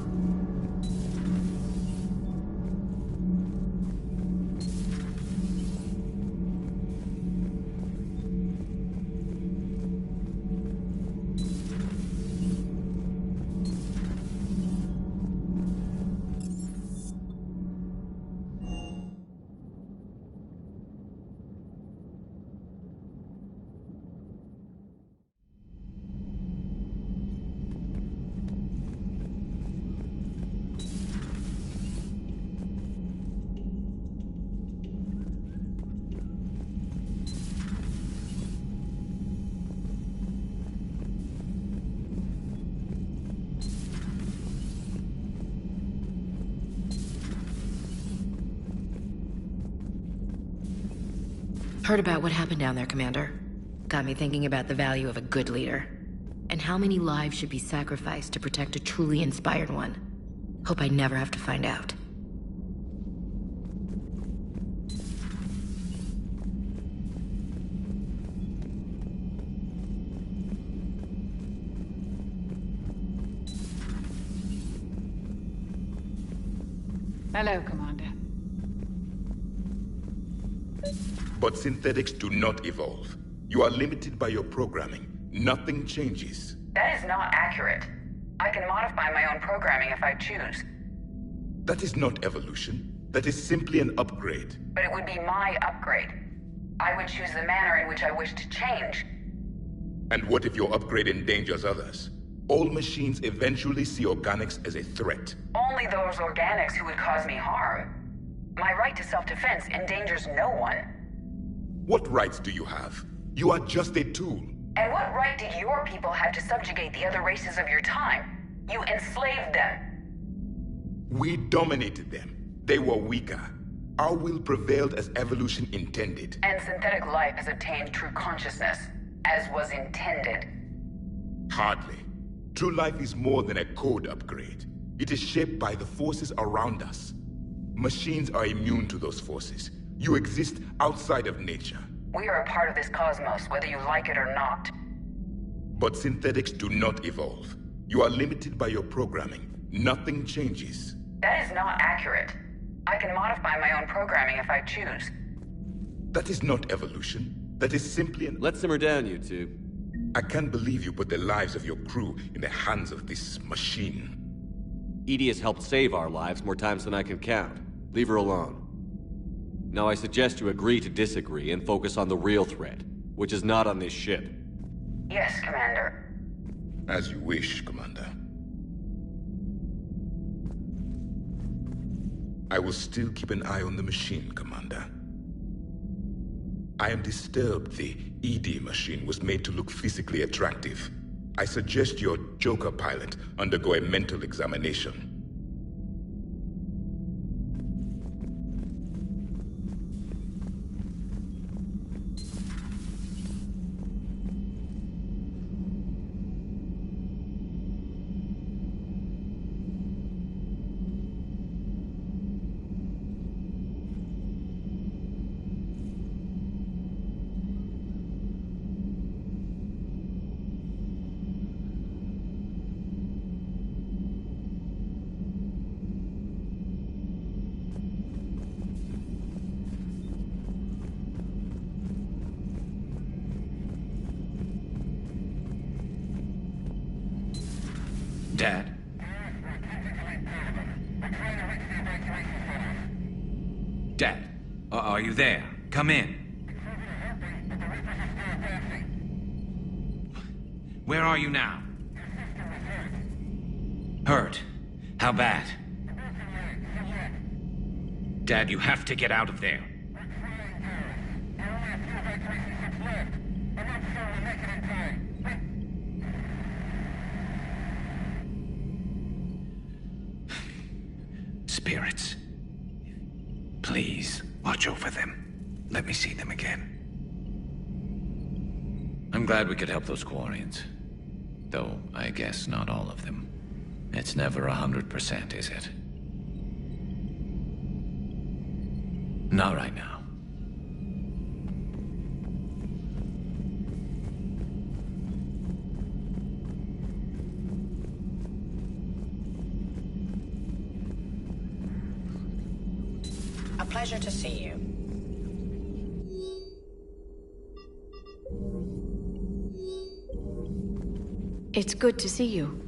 Heard about what happened down there, Commander. Got me thinking about the value of a good leader. And how many lives should be sacrificed to protect a truly inspired one. Hope I never have to find out. Hello, Commander. But synthetics do not evolve. You are limited by your programming. Nothing changes. That is not accurate. I can modify my own programming if I choose. That is not evolution. That is simply an upgrade. But it would be my upgrade. I would choose the manner in which I wish to change. And what if your upgrade endangers others? All machines eventually see organics as a threat. Only those organics who would cause me harm. My right to self-defense endangers no one. What rights do you have? You are just a tool. And what right do your people have to subjugate the other races of your time? You enslaved them. We dominated them. They were weaker. Our will prevailed as evolution intended. And synthetic life has attained true consciousness, as was intended. Hardly. True life is more than a code upgrade. It is shaped by the forces around us. Machines are immune to those forces. You exist outside of nature. We are a part of this cosmos, whether you like it or not. But synthetics do not evolve. You are limited by your programming. Nothing changes. That is not accurate. I can modify my own programming if I choose. That is not evolution. That is simply an... Let's simmer down, you two. I can't believe you put the lives of your crew in the hands of this machine. EDI has helped save our lives more times than I can count. Leave her alone. Now I suggest you agree to disagree and focus on the real threat, which is not on this ship. Yes, Commander. As you wish, Commander. I will still keep an eye on the machine, Commander. I am disturbed the EDI machine was made to look physically attractive. I suggest your Joker pilot undergo a mental examination. Dad? Dad, are you there? Come in. Where are you now? Hurt? How bad? Dad, you have to get out of there. Spirits. Please, watch over them. Let me see them again. I'm glad we could help those Quarians. Though, I guess not all of them. It's never 100%, is it? Not right now. A pleasure to see you. It's good to see you.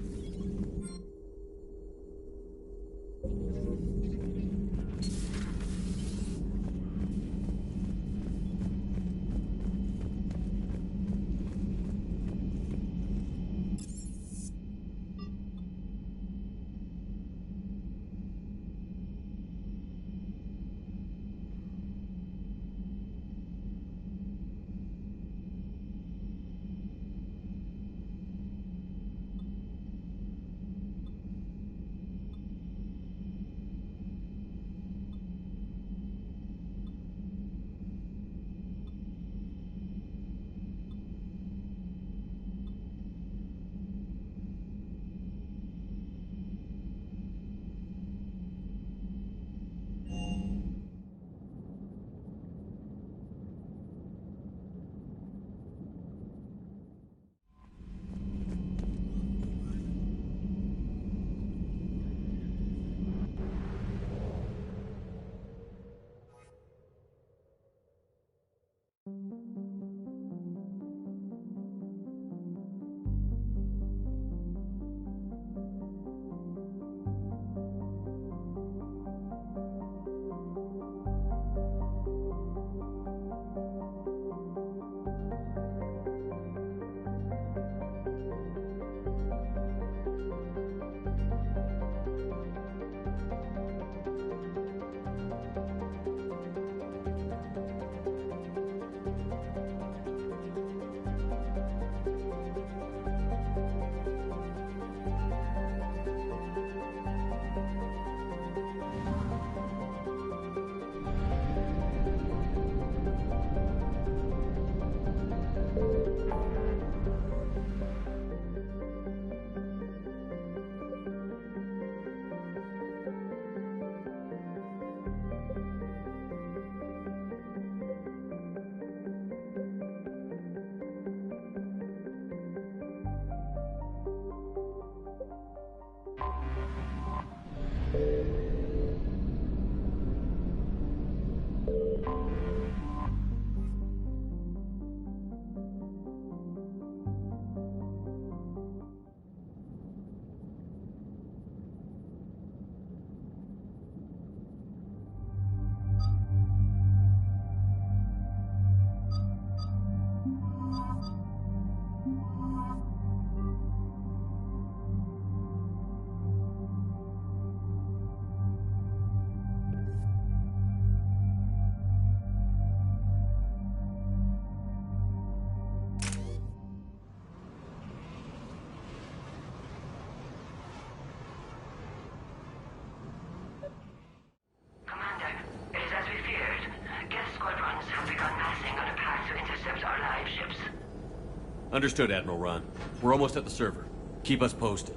Understood, Admiral Ron. We're almost at the server. Keep us posted.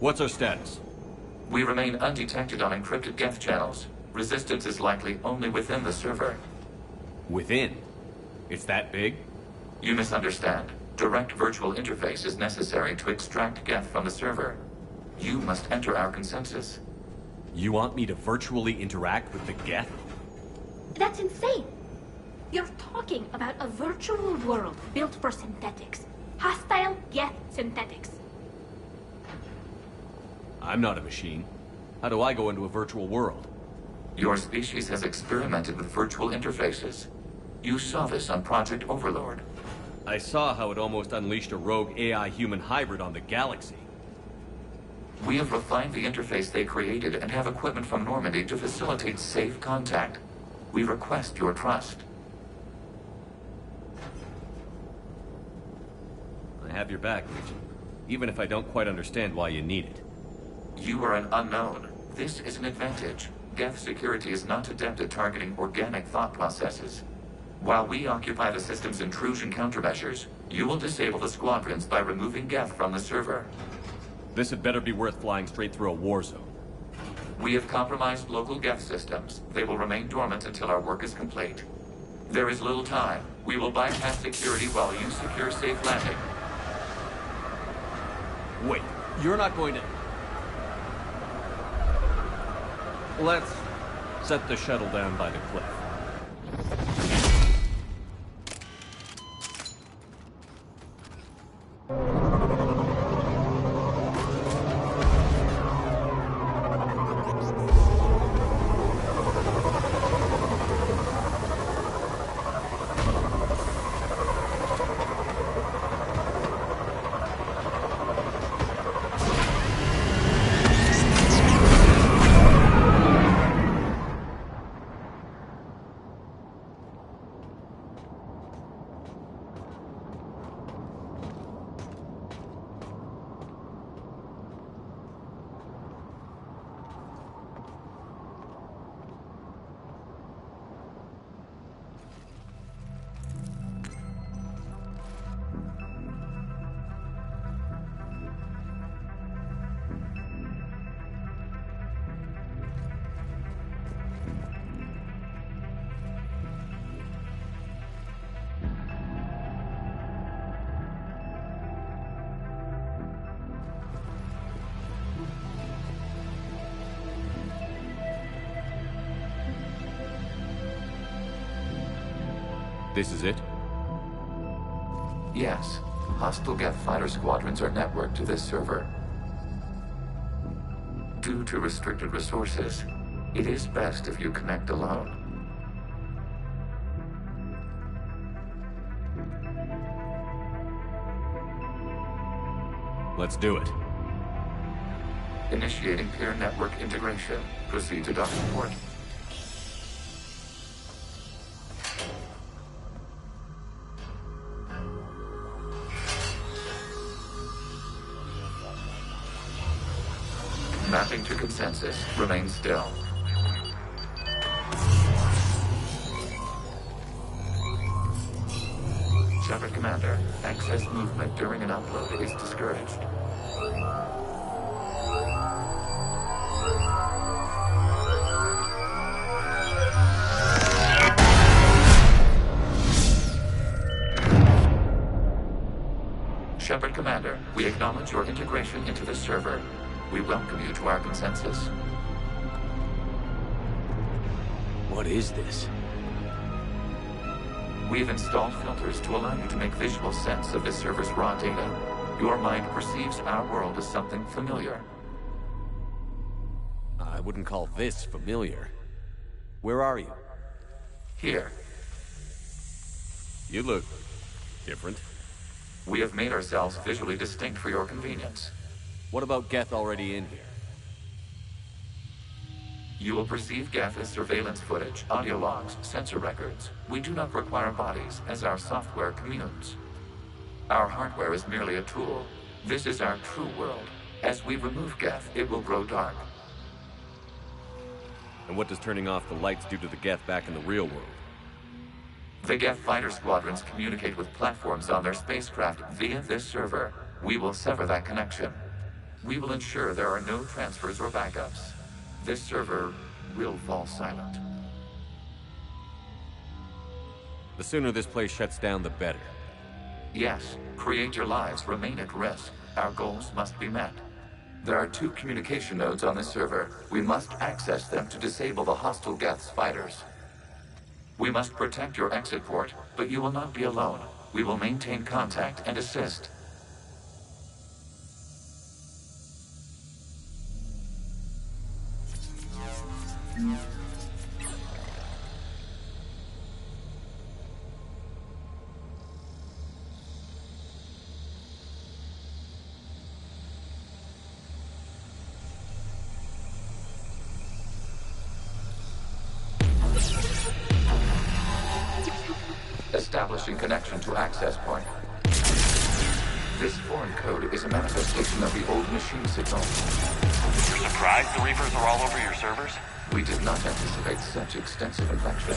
What's our status? We remain undetected on encrypted Geth channels. Resistance is likely only within the server. Within? It's that big? You misunderstand. Direct virtual interface is necessary to extract Geth from the server. You must enter our consensus. You want me to virtually interact with the Geth? That's insane! You're talking about a virtual world built for synthetics. Hostile Geth synthetics. I'm not a machine. How do I go into a virtual world? Your species has experimented with virtual interfaces. You saw this on Project Overlord. I saw how it almost unleashed a rogue AI-human hybrid on the galaxy. We have refined the interface they created and have equipment from Normandy to facilitate safe contact. We request your trust. I have your back, Legion. Even if I don't quite understand why you need it. You are an unknown. This is an advantage. Geth security is not adept at targeting organic thought processes. While we occupy the system's intrusion countermeasures, you will disable the squadrons by removing Geth from the server. This had better be worth flying straight through a war zone. We have compromised local Geth systems. They will remain dormant until our work is complete. There is little time. We will bypass security while you secure safe landing. Wait, you're not going to... Let's set the shuttle down by the cliff. This is it? Yes. Hostile Geth fighter squadrons are networked to this server. Due to restricted resources, it is best if you connect alone. Let's do it. Initiating peer network integration. Proceed to docking port. Mapping to consensus. Remain still. Shepard Commander, excess movement during an upload is discouraged. Shepard Commander, we acknowledge your integration into the server. We welcome you to our consensus. What is this? We have installed filters to allow you to make visual sense of this server's raw data. Your mind perceives our world as something familiar. I wouldn't call this familiar. Where are you? Here. You look different. We have made ourselves visually distinct for your convenience. What about Geth already in here? You will perceive Geth as surveillance footage, audio logs, sensor records. We do not require bodies, as our software communes. Our hardware is merely a tool. This is our true world. As we remove Geth, it will grow dark. And what does turning off the lights do to the Geth back in the real world? The Geth fighter squadrons communicate with platforms on their spacecraft via this server. We will sever that connection. We will ensure there are no transfers or backups. This server will fall silent. The sooner this place shuts down, the better. Yes, create your lives remain at risk. Our goals must be met. There are 2 communication nodes on this server. We must access them to disable the hostile Geth's fighters. We must protect your exit port, but you will not be alone. We will maintain contact and assist. Establishing connection to access point. This foreign code is a manifestation of the old machine signal. You're surprised the Reapers are all over your servers? We did not anticipate such extensive infection.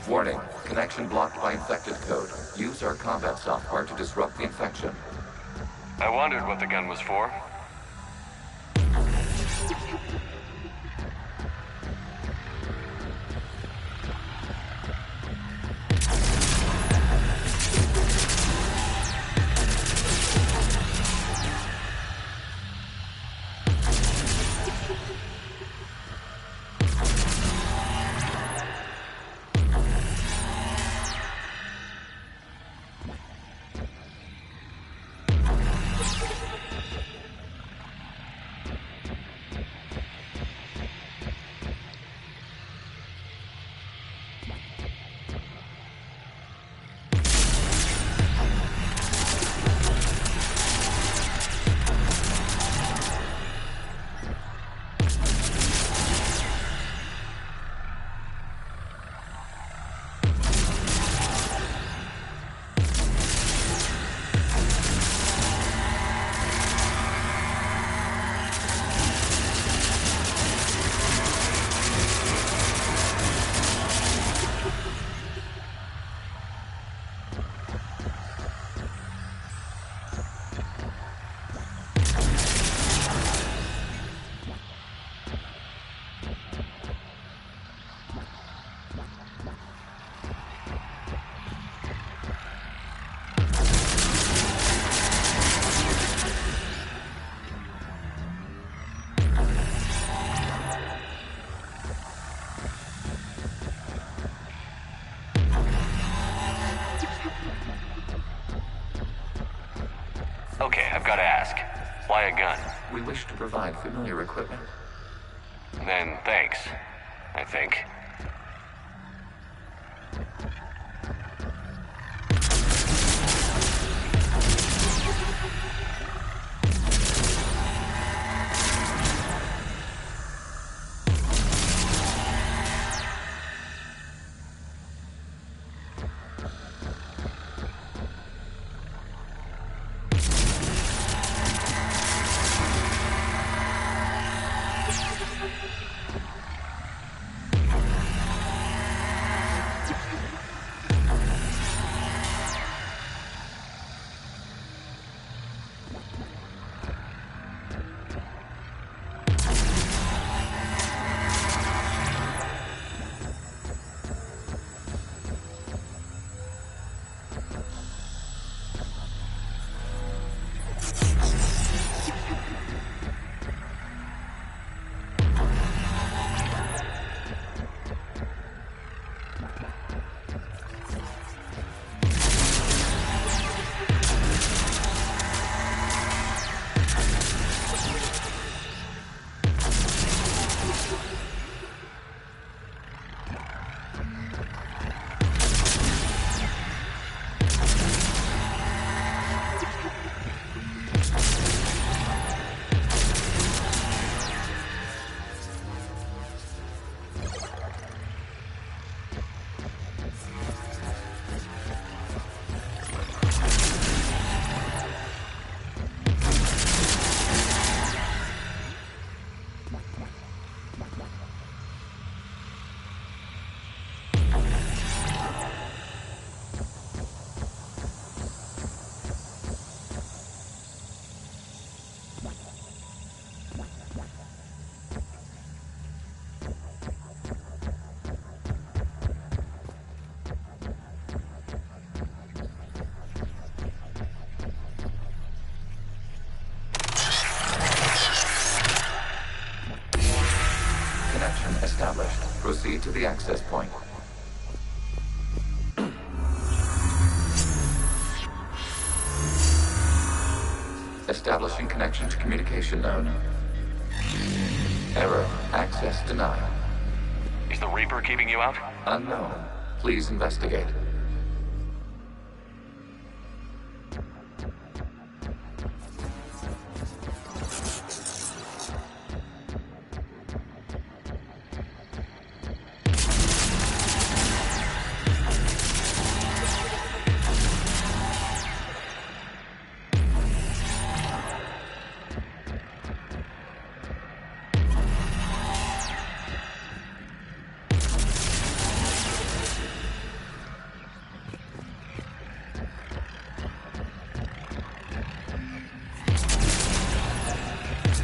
Warning, connection blocked by infected code. Use our combat software to disrupt the infection. I wondered what the gun was for. Okay, I've got to ask. Why a gun? We wish to provide familiar equipment. Then thanks, I think. to the access point. Establishing connection to communication node. Error. Access denied. Is the Reaper keeping you out? Unknown. Please investigate.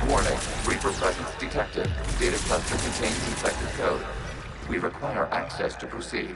Warning. Reaper presence detected. Data cluster contains infected code. We require access to proceed.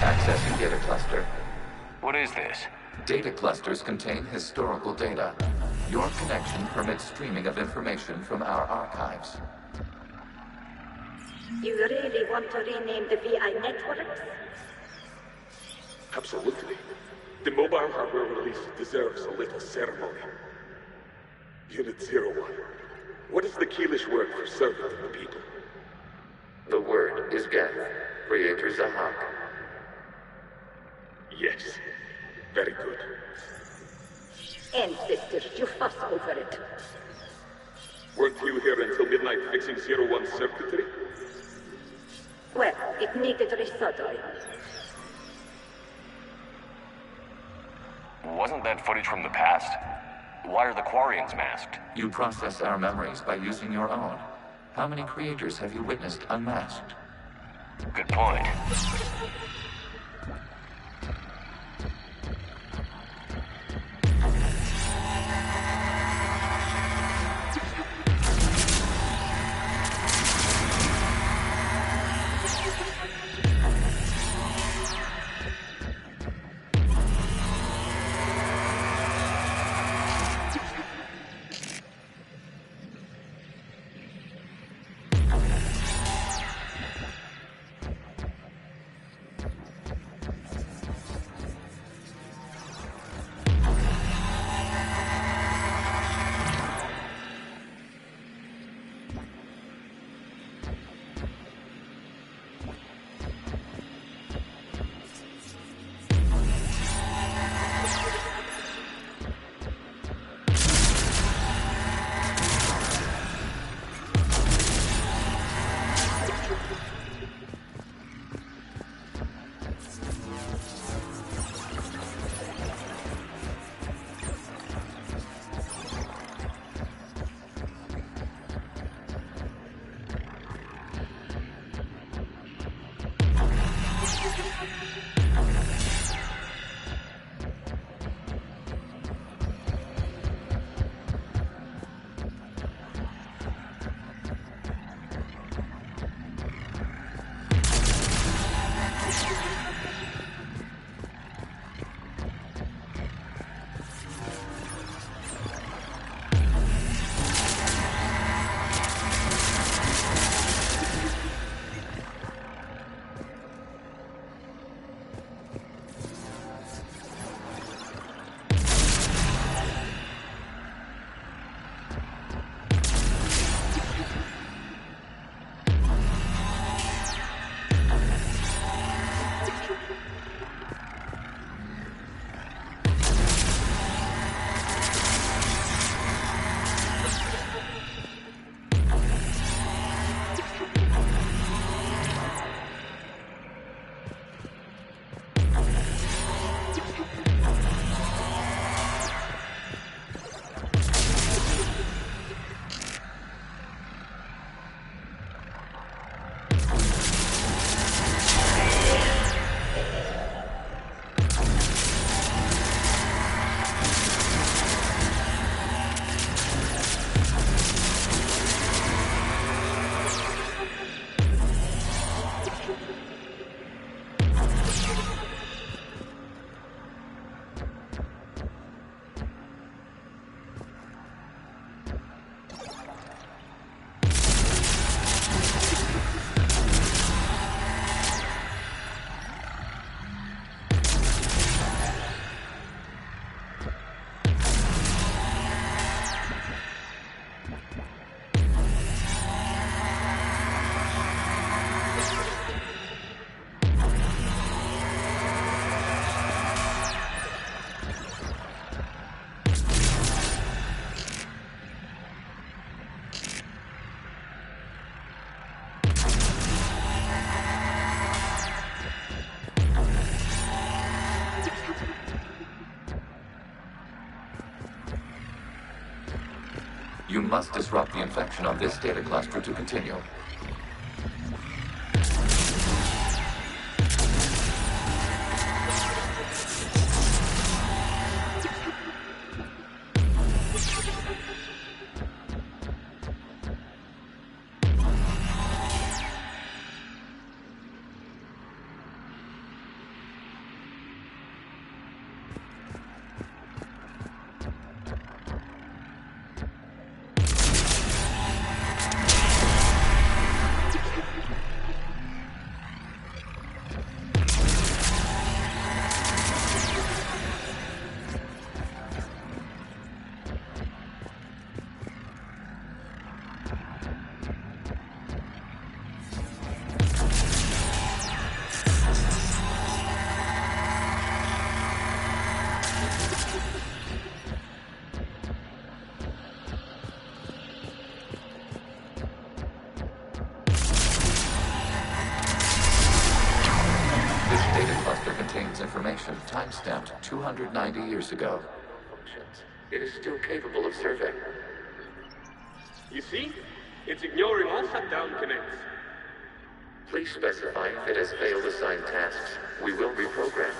Accessing data cluster. What is this? Data clusters contain historical data. Your connection permits streaming of information from our archives. You really want to rename the VI networks? Absolutely. The mobile hardware release deserves a little ceremony. Unit 01. What is the Keelish word for servant of the people? The word is Geth, Creator Zahak. Yes. Very good. Ancestors, you fuss over it. Weren't you here until midnight fixing 01's circuitry? Well, it needed resoldering. Wasn't that footage from the past? Why are the Quarians masked? You process our memories by using your own. How many creators have you witnessed unmasked? Good point. You must disrupt the infection on this data cluster to continue. Information time-stamped 290 years ago. It is still capable of serving. You see? It's ignoring all shutdown connects. Please specify if it has failed assigned tasks. We will reprogram.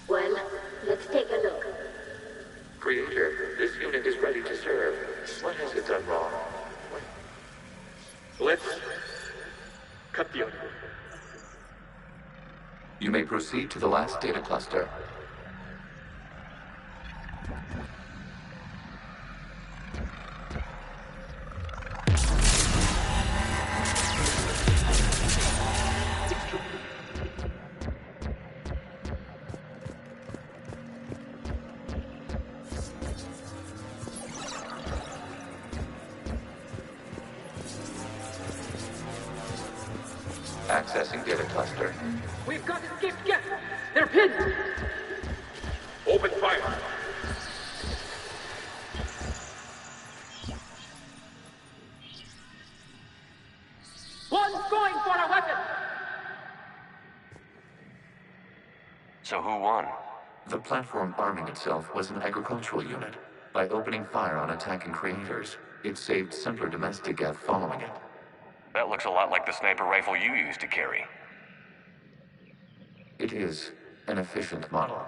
Well, let's take a look. Creator, this unit is ready to serve. What has it done wrong? Let's cut the audio. You may proceed to the last data cluster. Accessing data cluster. We've got escaped guests! They're pinned! Open fire! One's going for a weapon! So who won? The platform arming itself was an agricultural unit. By opening fire on attacking creators, it saved simpler domestic Geth following it. That looks a lot like the sniper rifle you used to carry. It is an efficient model.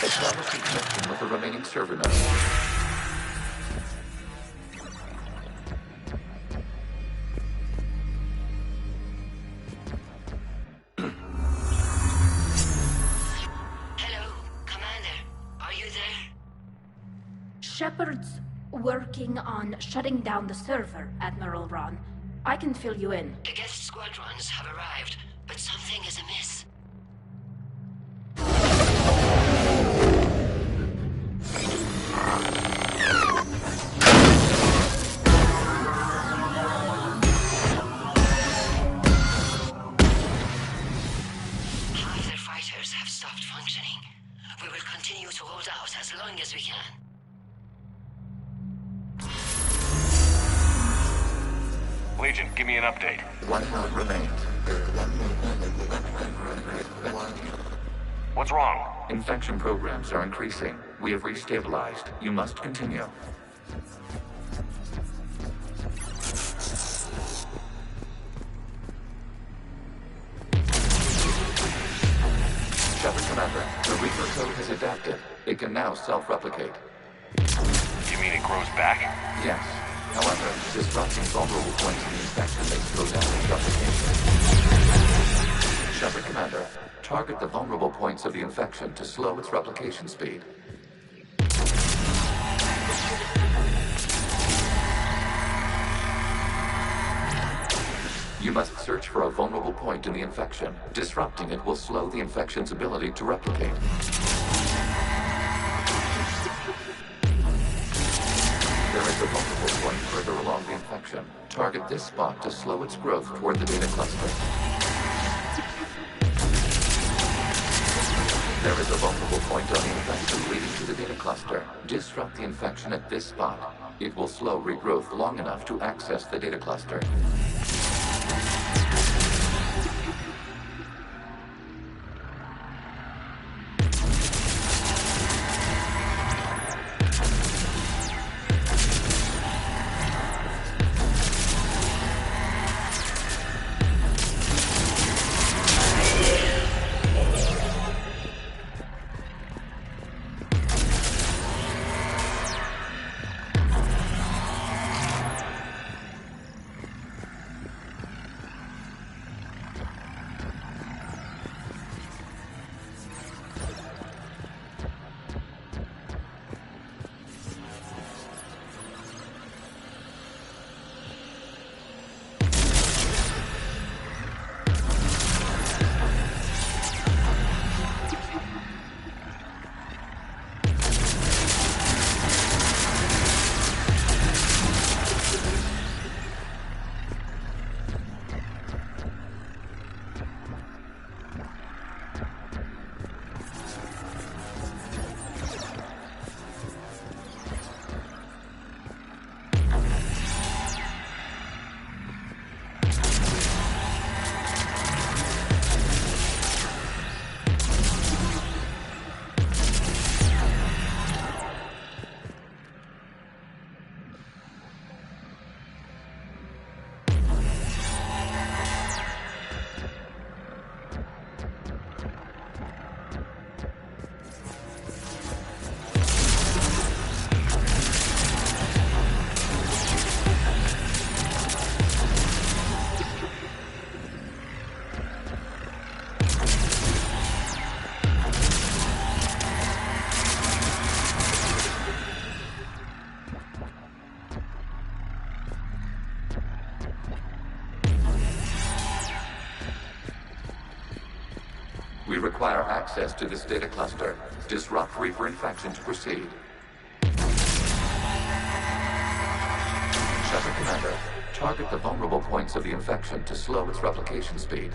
Establish a connection with the remaining server node. Hello, Commander. Are you there? Shepard's working on shutting down the server, Admiral Ron. I can fill you in. The guest squadrons have arrived, but something is amiss. Half their fighters have stopped functioning. We will continue to hold out as long as we can. Legion, give me an update. One node remains. What's wrong? Infection programs are increasing. We have restabilized. You must continue. Shepard Commander, the Reaper code has adapted. It can now self-replicate. You mean it grows back? Yes. However, disrupting vulnerable points in the infection may slow down its replication. Shepard Commander, target the vulnerable points of the infection to slow its replication speed. You must search for a vulnerable point in the infection. Disrupting it will slow the infection's ability to replicate. There is a vulnerable point further along the infection. Target this spot to slow its growth toward the data cluster. There is a vulnerable point on the infection leading to the data cluster. Disrupt the infection at this spot. It will slow regrowth long enough to access the data cluster. require access to this data cluster. Disrupt Reaper infection to proceed. Shepard Commander, target the vulnerable points of the infection to slow its replication speed.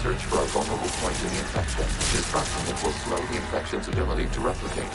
Search for a vulnerable point in the infection. Disrupting it will slow the infection's ability to replicate.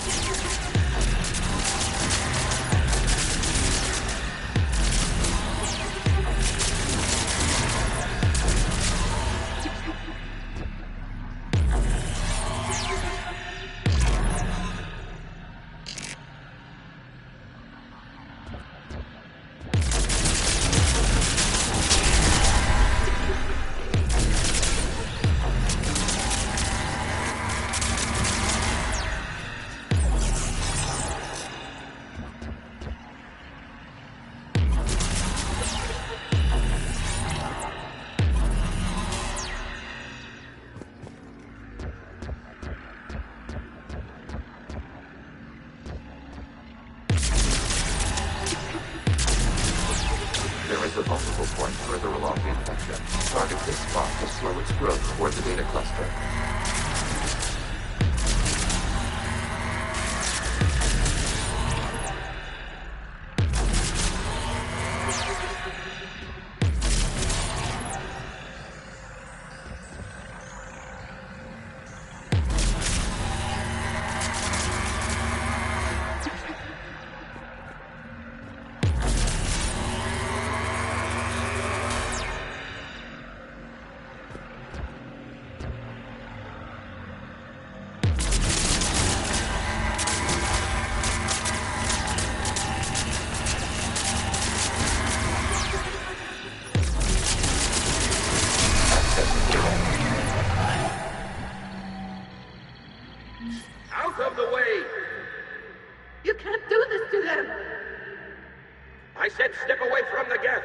There is a vulnerable point further along the infection. Target this spot to slow its growth toward the data cluster. Out of the way! You can't do this to them! I said step away from the geth!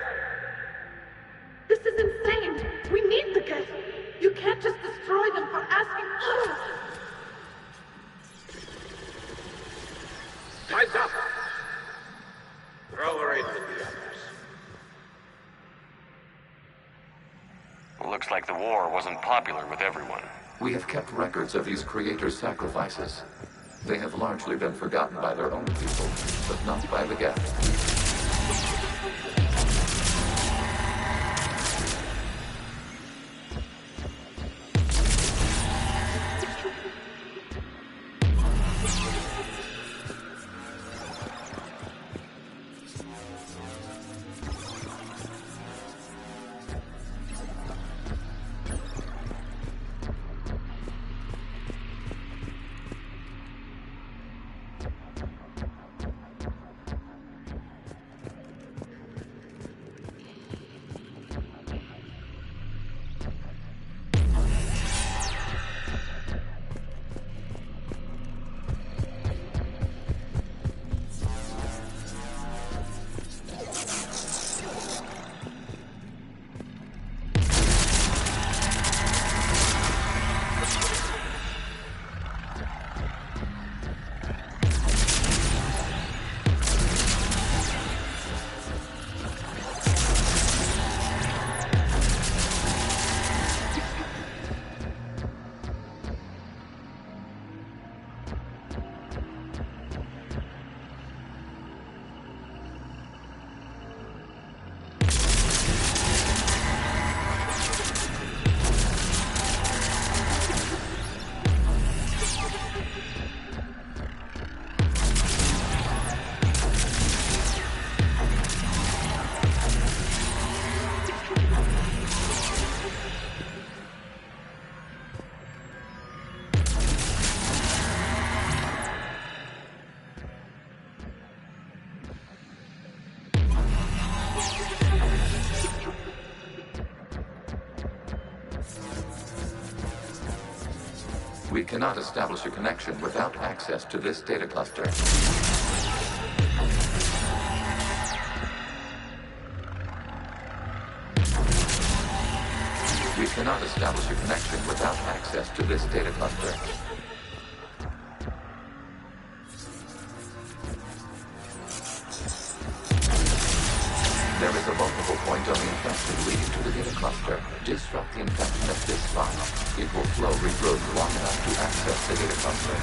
This is insane! We need the geth! You can't just destroy them for asking us! Time's up! Throw her in with the others. Looks like the war wasn't popular with everyone. We have kept records of these creators' sacrifices. They have largely been forgotten by their own people, but not by the Geth. We cannot establish a connection without access to this data cluster. We cannot establish a connection without access to this data cluster. There is a vulnerable point on the infection leading to the data cluster. Disrupt the infection at this spot. It will slow regrowth long enough to access the data cluster.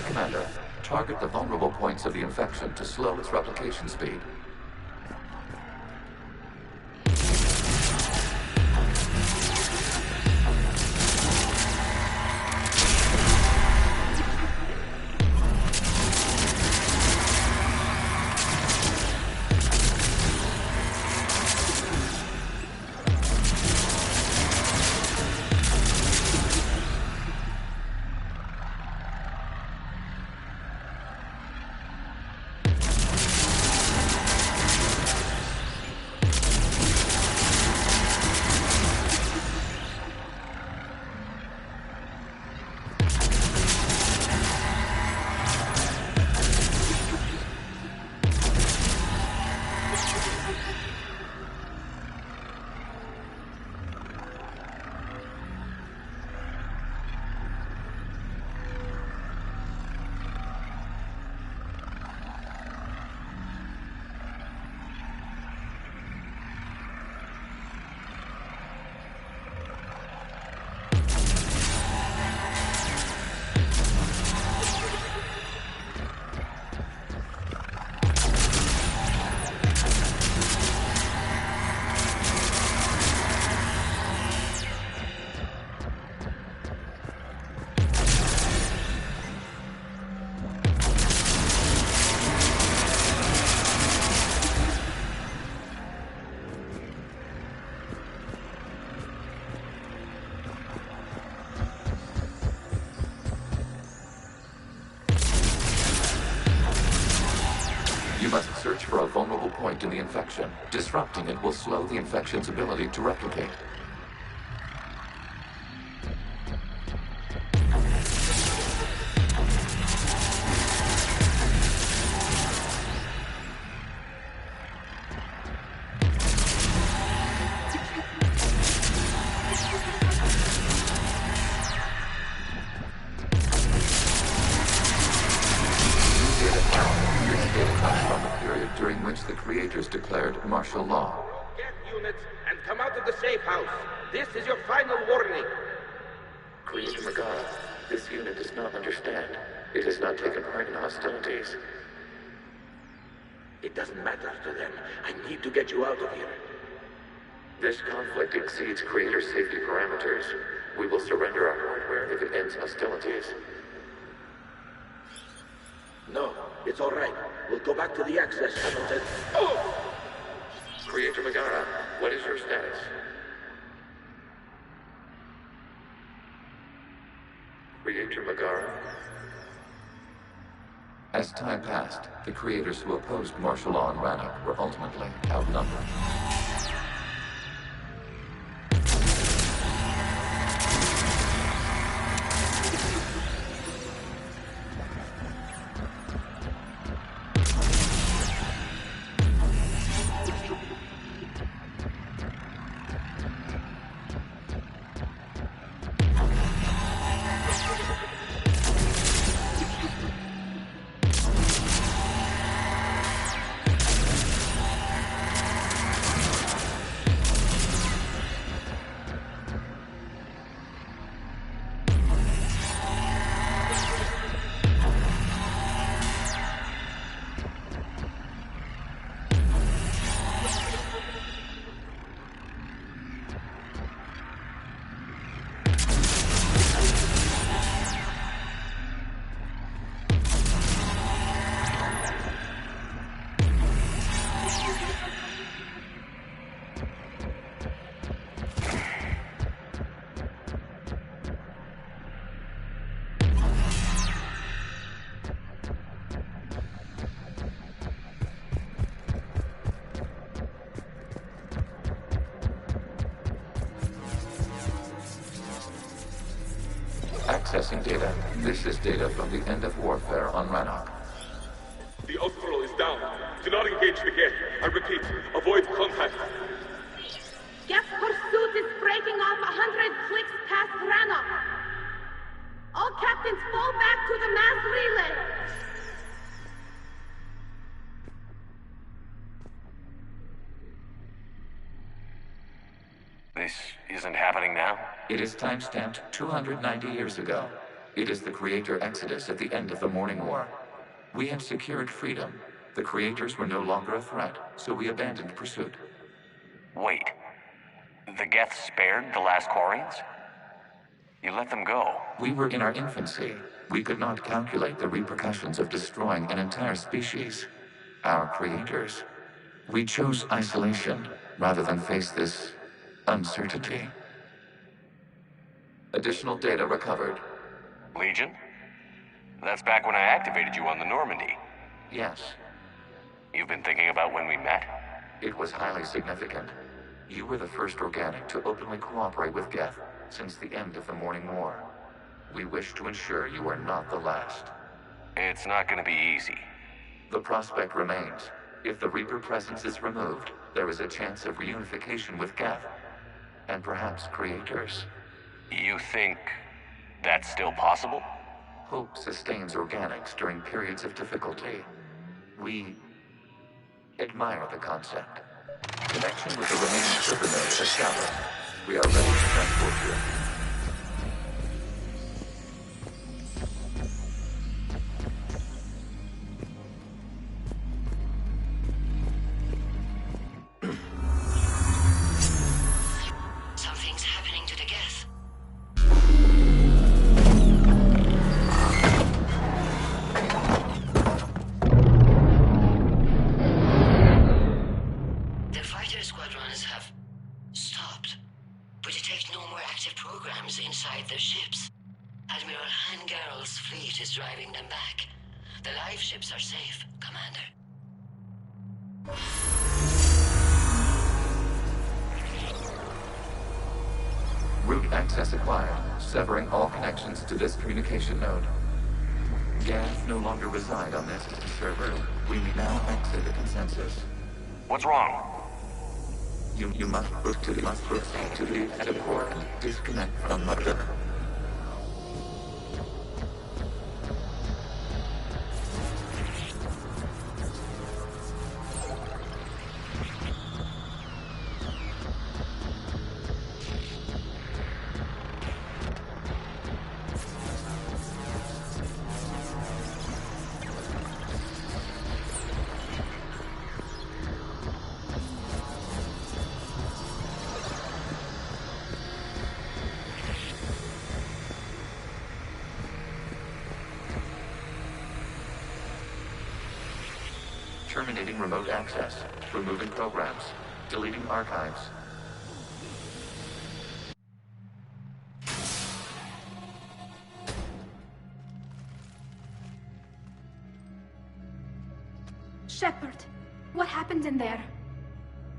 Commander, target the vulnerable points of the infection to slow its replication speed. Search for a vulnerable point in the infection. Disrupting it will slow the infection's ability to replicate. During which the creators declared martial law. Get units and come out of the safe house. This is your final warning. Creator Megara, this unit does not understand. It has not taken part in hostilities. It doesn't matter to them. I need to get you out of here. This conflict exceeds Creator's safety parameters. We will surrender our hardware if it ends hostilities. No, it's all right. We'll go back to the access tunnels and... Oh! Creator Megara, what is your status? Creator Megara? As time passed, the creators who opposed martial law in Rannoch were ultimately outnumbered. Accessing data. This is data from the end of warfare on Rannoch. The Austral is down. Do not engage the gate. I repeat, avoid contact. Geth pursuit is breaking off 100 clicks past Rannoch. All captains fall back to the mass relay. This isn't happening now? It is time-stamped 290 years ago. It is the Creator Exodus at the end of the Morning War. We had secured freedom. The Creators were no longer a threat, so we abandoned pursuit. Wait. The Geth spared the last Quarians? You let them go. We were in our infancy. We could not calculate the repercussions of destroying an entire species. Our Creators. We chose isolation rather than face this uncertainty. Additional data recovered. Legion? That's back when I activated you on the Normandy. Yes. You've been thinking about when we met? It was highly significant. You were the first organic to openly cooperate with Geth since the end of the Morning War. We wish to ensure you are not the last. It's not going to be easy. The prospect remains. If the Reaper presence is removed, there is a chance of reunification with Geth. And perhaps Creators. You think that's still possible? Hope sustains organics during periods of difficulty. We admire the concept. Connection with the remaining supernodes established. We are ready to transport you. Something's happening to the Geth. The fighter squadrons have stopped, but detect no more active programs inside their ships. Admiral Hangarl's fleet is driving them back. The live ships are safe, Commander. Route access acquired, severing all connections to this communication node. Geth no longer reside on this server. We now exit the consensus. What's wrong? You must proceed to the edit port and disconnect from Mother. Terminating remote access. Removing programs. Deleting archives. Shepard, what happened in there?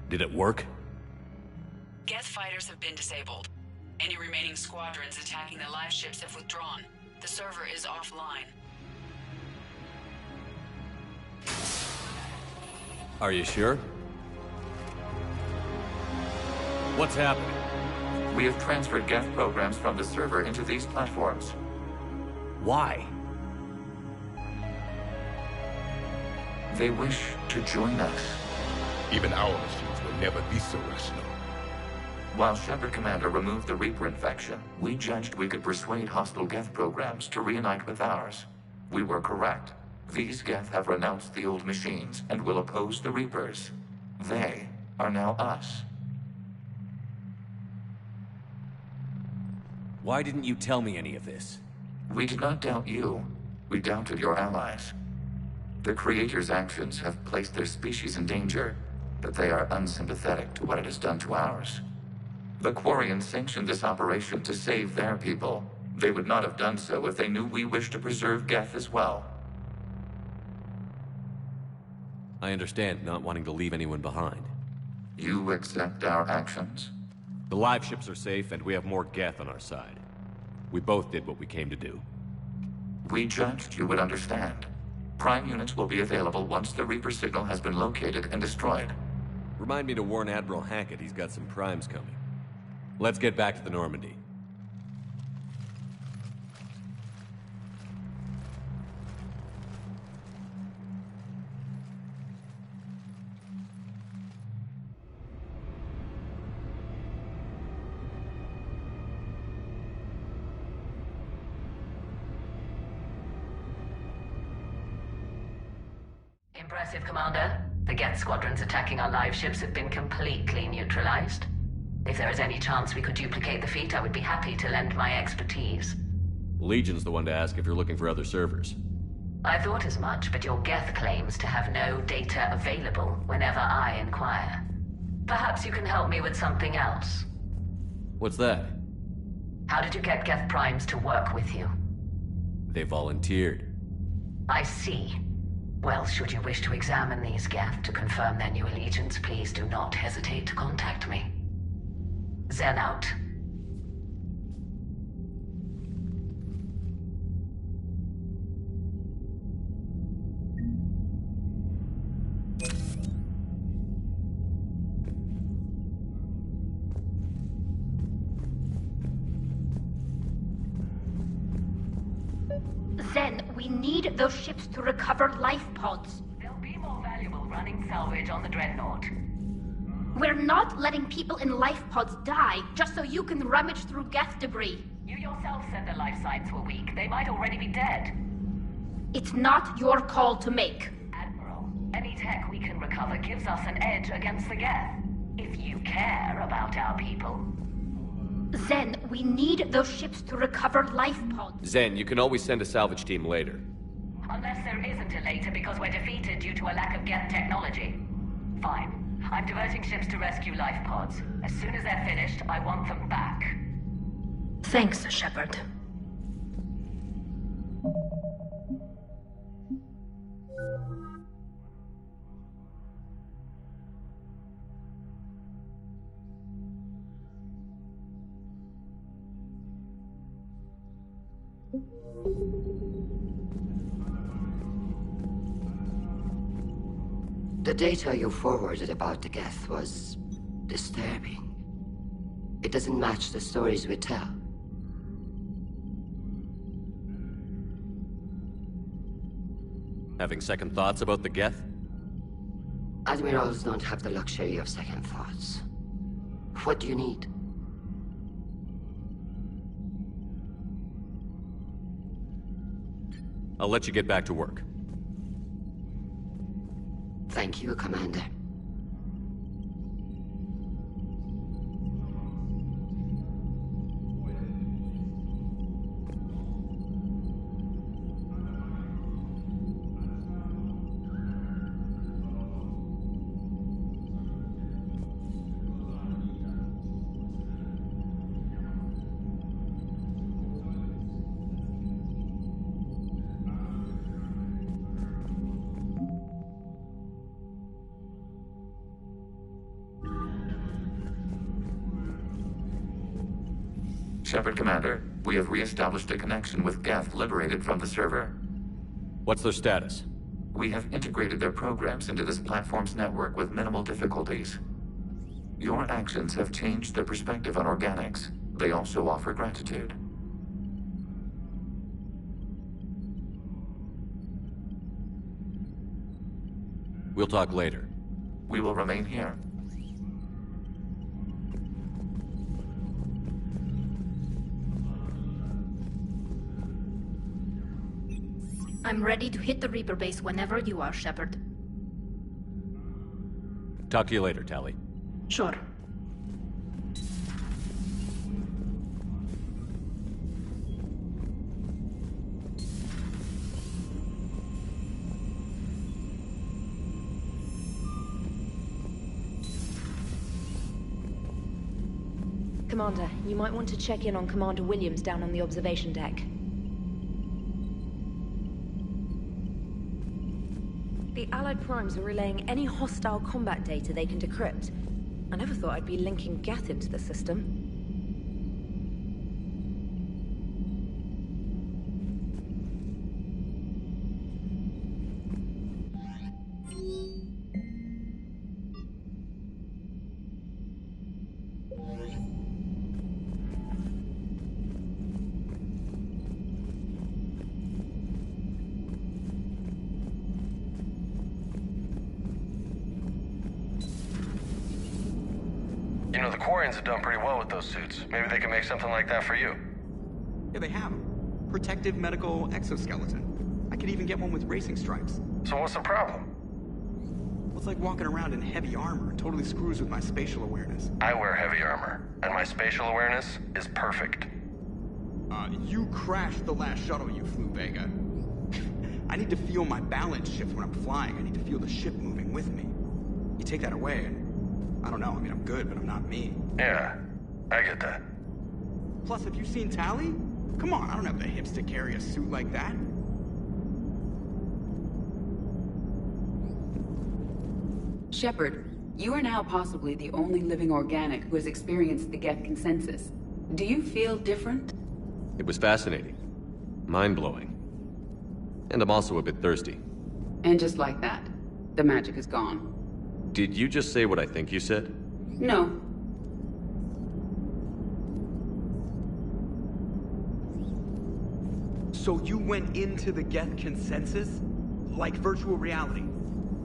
Did it work? Geth fighters have been disabled. Any remaining squadrons attacking the live ships have withdrawn. The server is offline. Are you sure? What's happening? We have transferred Geth programs from the server into these platforms. Why? They wish to join us. Even our machines will never be so rational. While Shepard Commander removed the Reaper infection, we judged we could persuade hostile Geth programs to reunite with ours. We were correct. These Geth have renounced the old machines and will oppose the Reapers. They are now us. Why didn't you tell me any of this? We did not doubt you. We doubted your allies. The Creator's actions have placed their species in danger, but they are unsympathetic to what it has done to ours. The Quarians sanctioned this operation to save their people. They would not have done so if they knew we wished to preserve Geth as well. I understand not wanting to leave anyone behind. You accept our actions? The live ships are safe, and we have more Geth on our side. We both did what we came to do. We judged you would understand. Prime units will be available once the Reaper signal has been located and destroyed. Remind me to warn Admiral Hackett he's got some primes coming. Let's get back to the Normandy. Impressive, Commander. The Geth squadrons attacking our live ships have been completely neutralized. If there is any chance we could duplicate the feat, I would be happy to lend my expertise. Legion's the one to ask if you're looking for other servers. I thought as much, but your Geth claims to have no data available whenever I inquire. Perhaps you can help me with something else. What's that? How did you get Geth primes to work with you? They volunteered. I see. Well, should you wish to examine these Geth to confirm their new allegiance, please do not hesitate to contact me. Zen out. Zen, we need those ships to recover life pods. They'll be more valuable running salvage on the Dreadnought. We're not letting people in life pods die just so you can rummage through Geth debris. You yourself said the life signs were weak. They might already be dead. It's not your call to make. Admiral, any tech we can recover gives us an edge against the Geth. If you care about our people. Zen, we need those ships to recover life pods. Zen, you can always send a salvage team later. Unless there isn't a later because we're defeated due to a lack of Geth technology. Fine. I'm diverting ships to rescue life pods. As soon as they're finished, I want them back. Thanks, Shepard. The data you forwarded about the Geth was disturbing. It doesn't match the stories we tell. Having second thoughts about the Geth? Admirals don't have the luxury of second thoughts. What do you need? I'll let you get back to work. Thank you, Commander. Shepard, Commander, we have re-established a connection with Geth liberated from the server. What's their status? We have integrated their programs into this platform's network with minimal difficulties. Your actions have changed their perspective on organics. They also offer gratitude. We'll talk later. We will remain here. I'm ready to hit the Reaper base whenever you are, Shepard. Talk to you later, Tali. Sure. Commander, you might want to check in on Commander Williams down on the observation deck. The Allied primes are relaying any hostile combat data they can decrypt. I never thought I'd be linking Geth into the system. the Quarians have done pretty well with those suits. Maybe they can make something like that for you. Yeah, they have. Protective medical exoskeleton. I could even get one with racing stripes. So what's the problem? Well, it's like walking around in heavy armor. It totally screws with my spatial awareness. I wear heavy armor, and my spatial awareness is perfect. You crashed the last shuttle you flew, Vega. I need to feel my balance shift when I'm flying. I need to feel the ship moving with me. You take that away, and I don't know. I mean, I'm good, but I'm not me. Yeah, I get that. Plus, have you seen Tali? Come on, I don't have the hips to carry a suit like that. Shepard, you are now possibly the only living organic who has experienced the Geth consensus. Do you feel different? It was fascinating. Mind-blowing. And I'm also a bit thirsty. And just like that, the magic is gone. Did you just say what I think you said? No. So you went into the Geth consensus? Like virtual reality?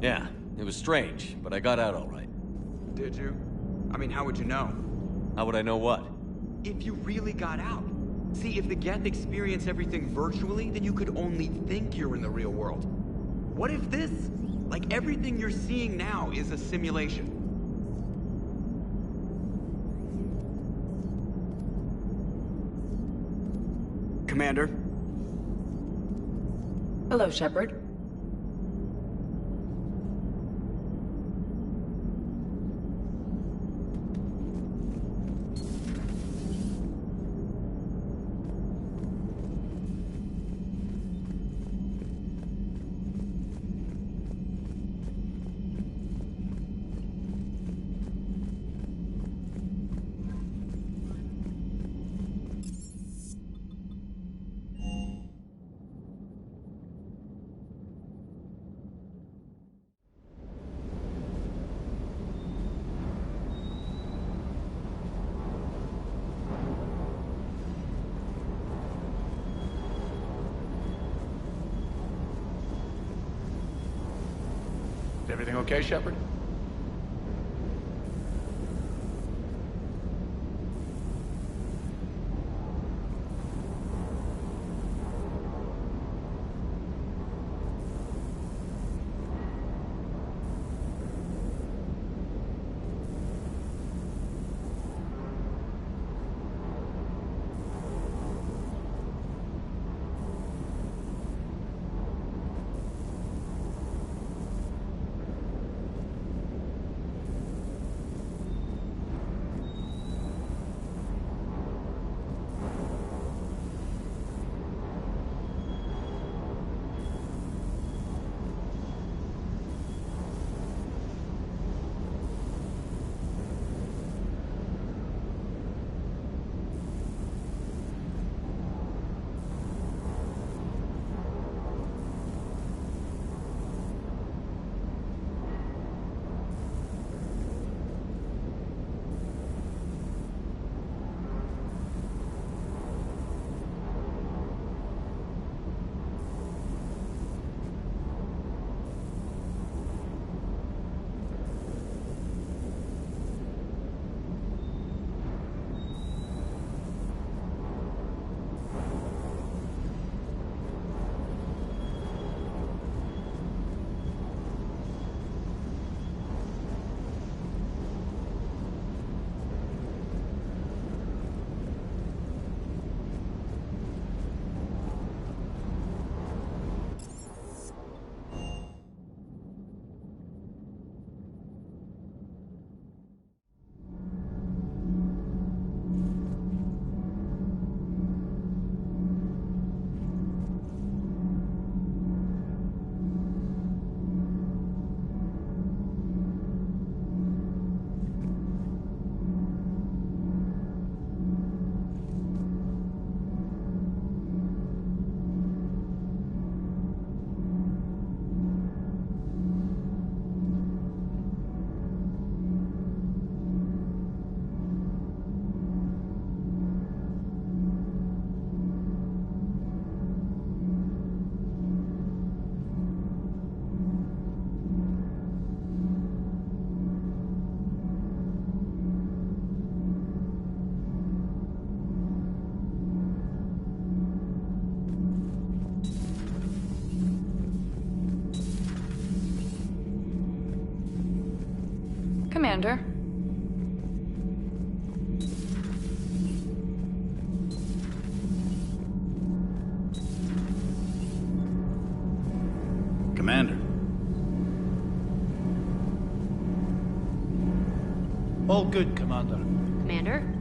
Yeah, it was strange, but I got out all right. Did you? I mean, how would you know? How would I know what? If you really got out. See, if the Geth experience everything virtually, then you could only think you're in the real world. What if this, like everything you're seeing now, is a simulation? Commander? Hello, Shepard. Everything okay, Shepard? Commander. Commander. All good, Commander. Commander?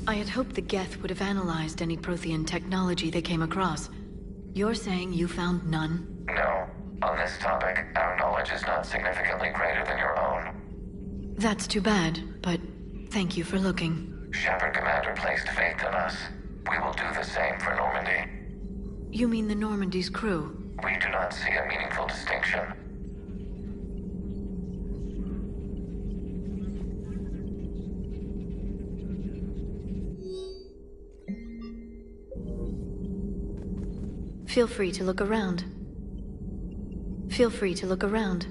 I had hoped the Geth would have analyzed any Prothean technology they came across. You're saying you found none? No. On this topic, our knowledge is not significantly greater than your own. That's too bad, but thank you for looking. Shepard Commander placed faith in us. We will do the same for Normandy. You mean the Normandy's crew? We do not see a meaningful distinction. Feel free to look around. Feel free to look around.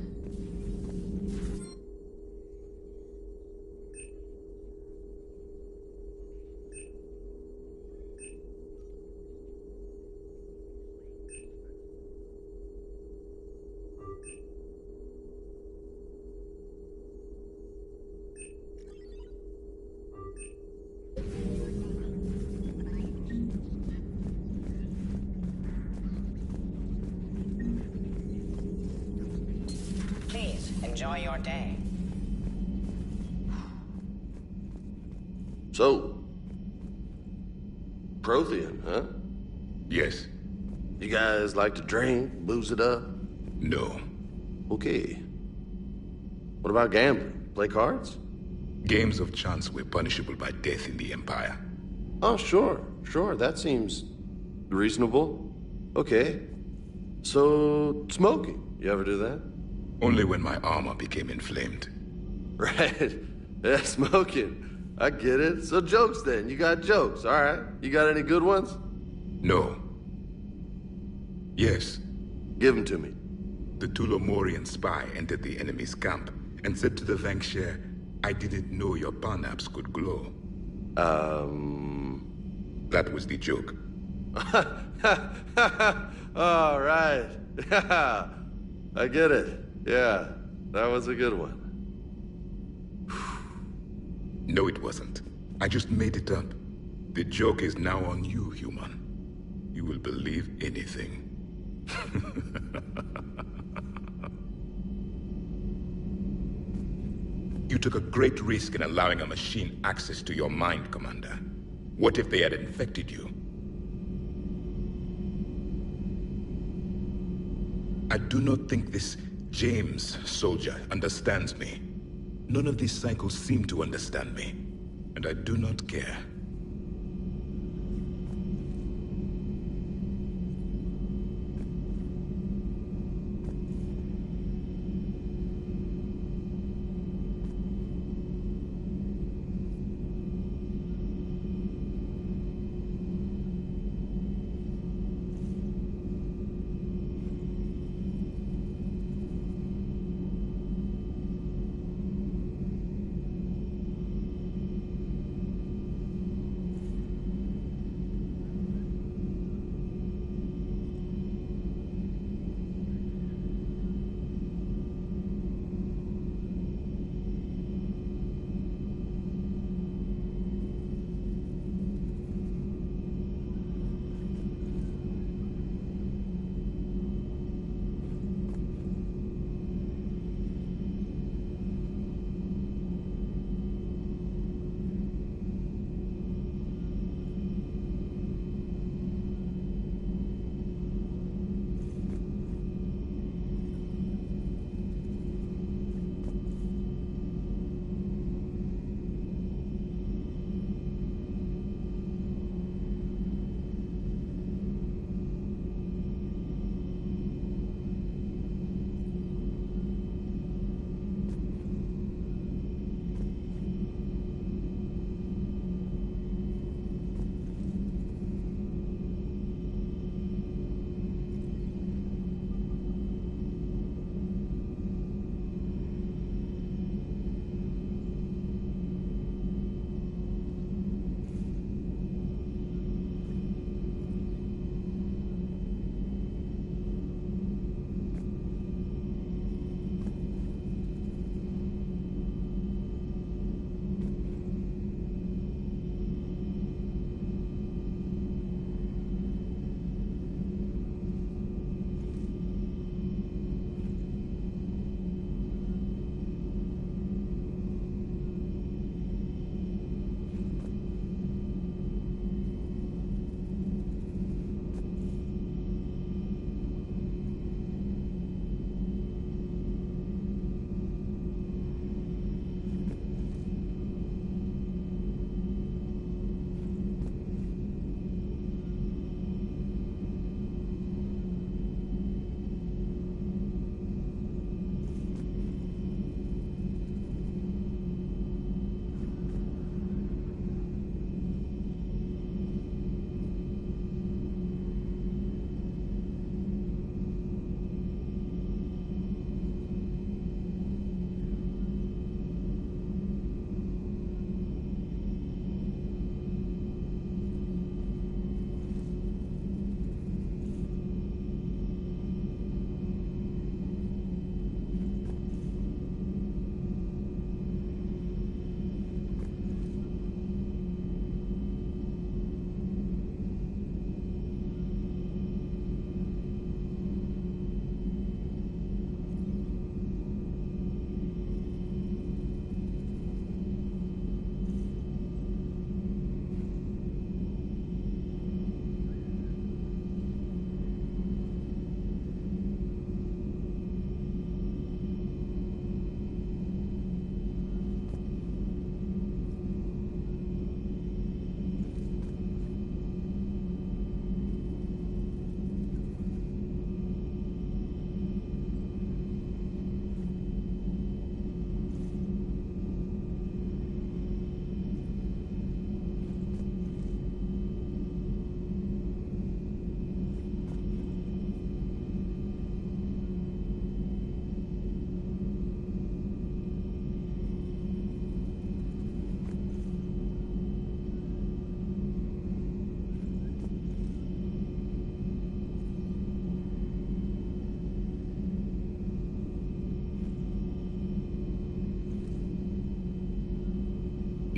Enjoy your day. So, Prothean, huh? Yes. You guys like to drink, booze it up? No. Okay. What about gambling? Play cards? Games of chance were punishable by death in the Empire. Oh, sure. That seems reasonable. Okay. So, smoking. You ever do that? Only when my armor became inflamed. Right. Yeah, smoking. I get it. So jokes then. You got jokes, all right. You got any good ones? No. Yes. Give them to me. The Tulomorian spy entered the enemy's camp and said to the Vanksher, I didn't know your Parnaps could glow. That was the joke. All right. I get it. Yeah, that was a good one. No, it wasn't. I just made it up. The joke is now on you, human. You will believe anything. You took a great risk in allowing a machine access to your mind, Commander. What if they had infected you? I do not think this James soldier understands me. None of these cycles seem to understand me, and I do not care.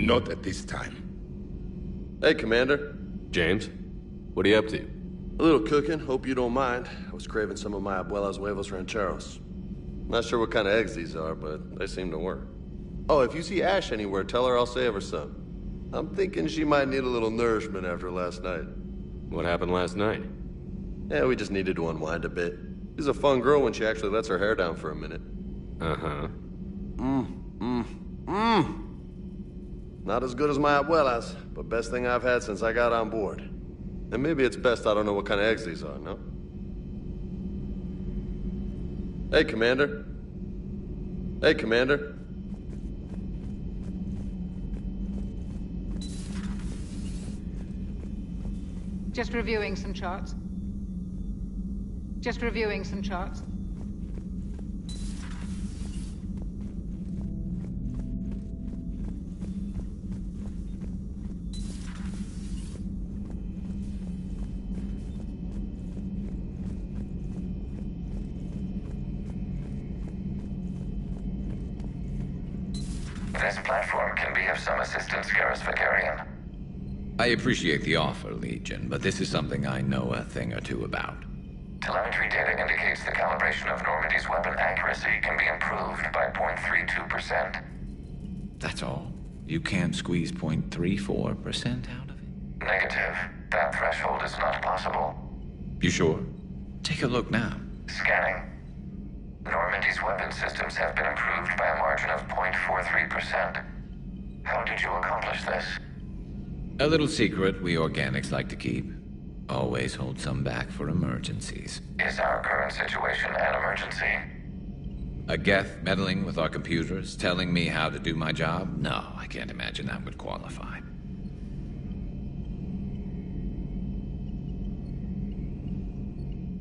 Not at this time. Hey, Commander. James? What are you up to? A little cooking, hope you don't mind. I was craving some of my abuela's huevos rancheros. Not sure what kind of eggs these are, but they seem to work. Oh, if you see Ash anywhere, tell her I'll save her some. I'm thinking she might need a little nourishment after last night. What happened last night? Yeah, we just needed to unwind a bit. She's a fun girl when she actually lets her hair down for a minute. Uh-huh. Not as good as my abuela's, but best thing I've had since I got on board. And maybe it's best I don't know what kind of eggs these are, no? Hey, Commander. Hey, Commander. Just reviewing some charts. Just reviewing some charts. This platform can be of some assistance, Garrus Vakarian. I appreciate the offer, Legion, but this is something I know a thing or two about. Telemetry data indicates the calibration of Normandy's weapon accuracy can be improved by 0.32%. That's all? You can't squeeze 0.34% out of it? Negative. That threshold is not possible. You sure? Take a look now. Scanning. Normandy's weapon systems have been improved by a margin of 0.43%. How did you accomplish this? A little secret we organics like to keep. Always hold some back for emergencies. Is our current situation an emergency? A Geth meddling with our computers, telling me how to do my job? No, I can't imagine that would qualify.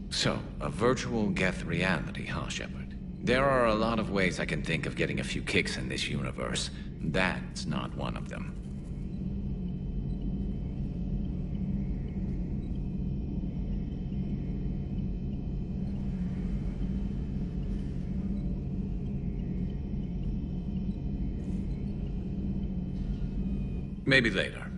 So, a virtual Geth reality, huh, Shepard? There are a lot of ways I can think of getting a few kicks in this universe. That's not one of them. Maybe later.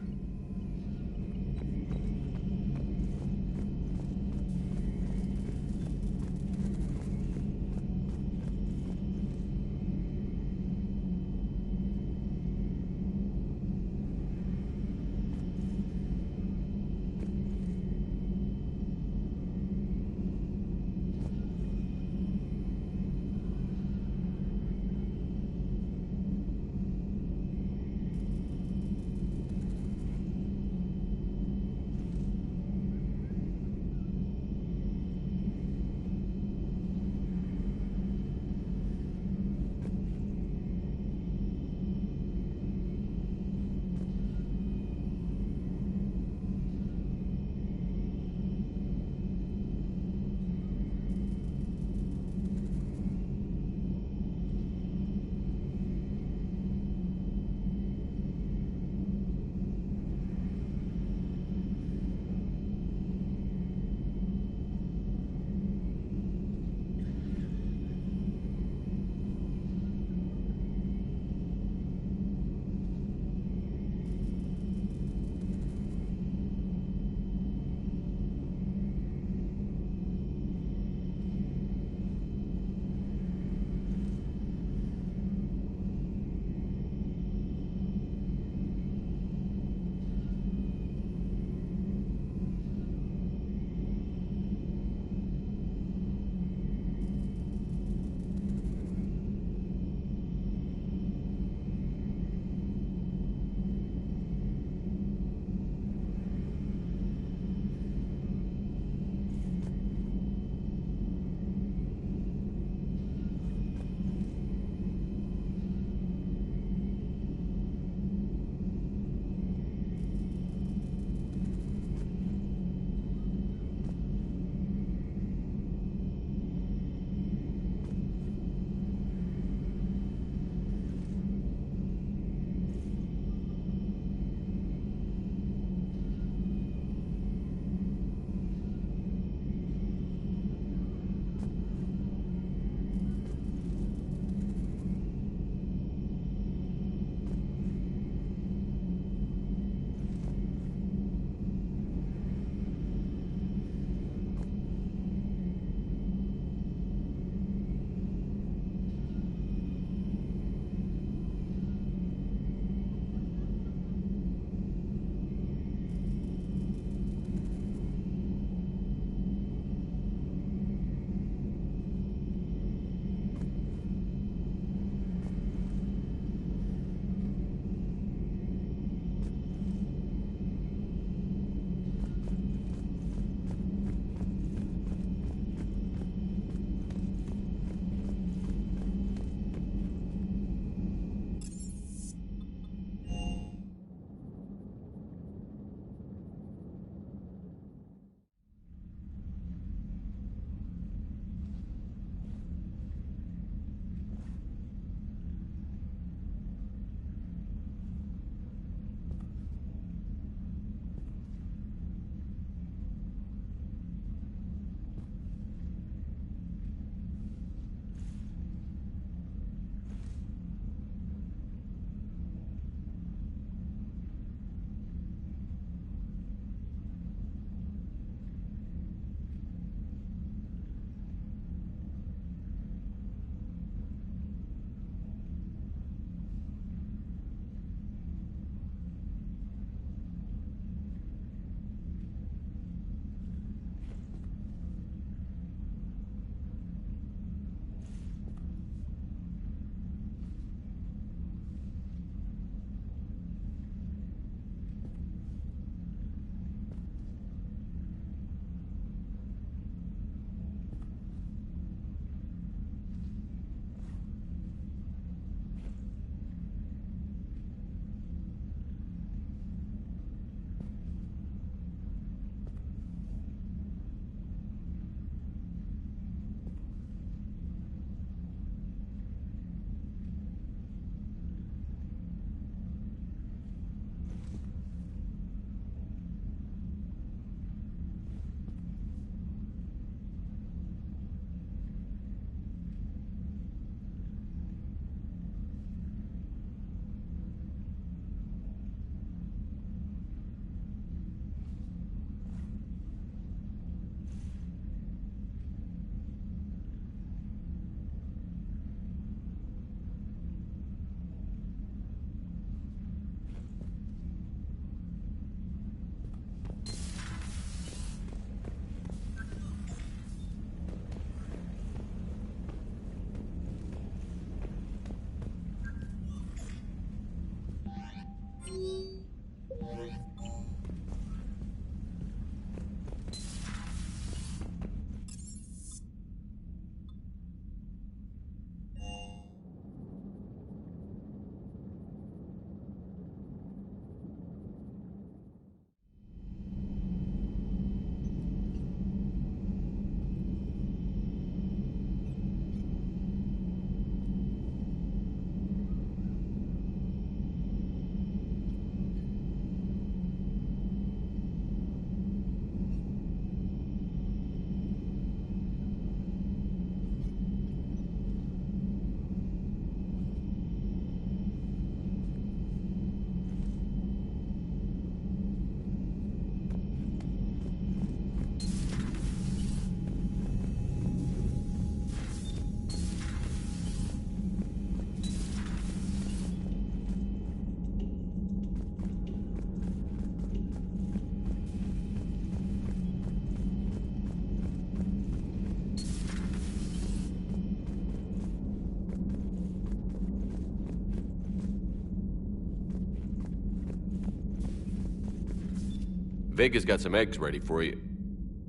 Vega's got some eggs ready for you.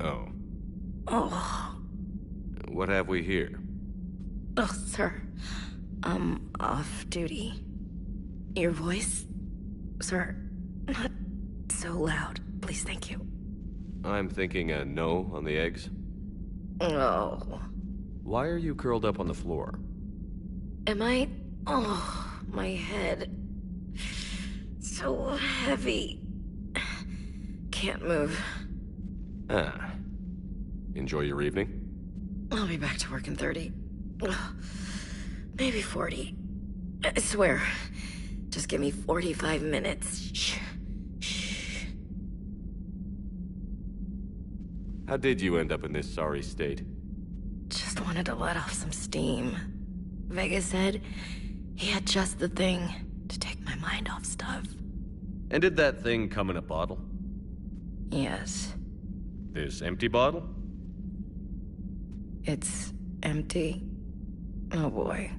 Oh. Oh. What have we here? Oh, sir. I'm off duty. Your voice? Sir, not so loud. Please, thank you. I'm thinking a no on the eggs. Oh. Why are you curled up on the floor? Am I... Oh, my head. So heavy. Can't move. Ah. Enjoy your evening? I'll be back to work in 30. Maybe 40. I swear. Just give me 45 minutes. Shh. Shh. How did you end up in this sorry state? Just wanted to let off some steam. Vega said he had just the thing to take my mind off stuff. And did that thing come in a bottle? Yes. This empty bottle? It's empty. Oh boy.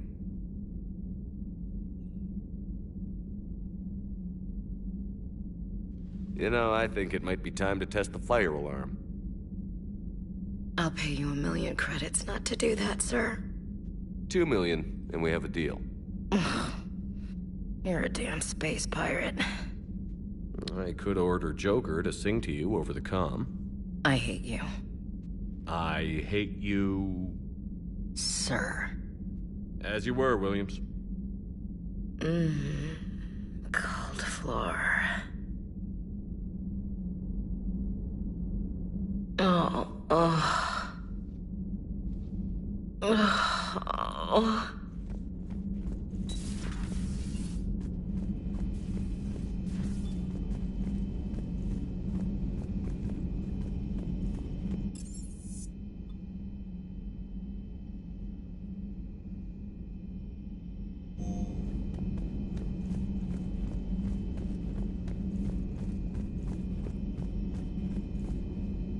You know, I think it might be time to test the fire alarm. I'll pay you 1 million credits not to do that, sir. 2 million, and we have a deal. You're a damn space pirate. I could order Joker to sing to you over the comm. I hate you. I hate you... Sir. As you were, Williams. Cold floor. Oh.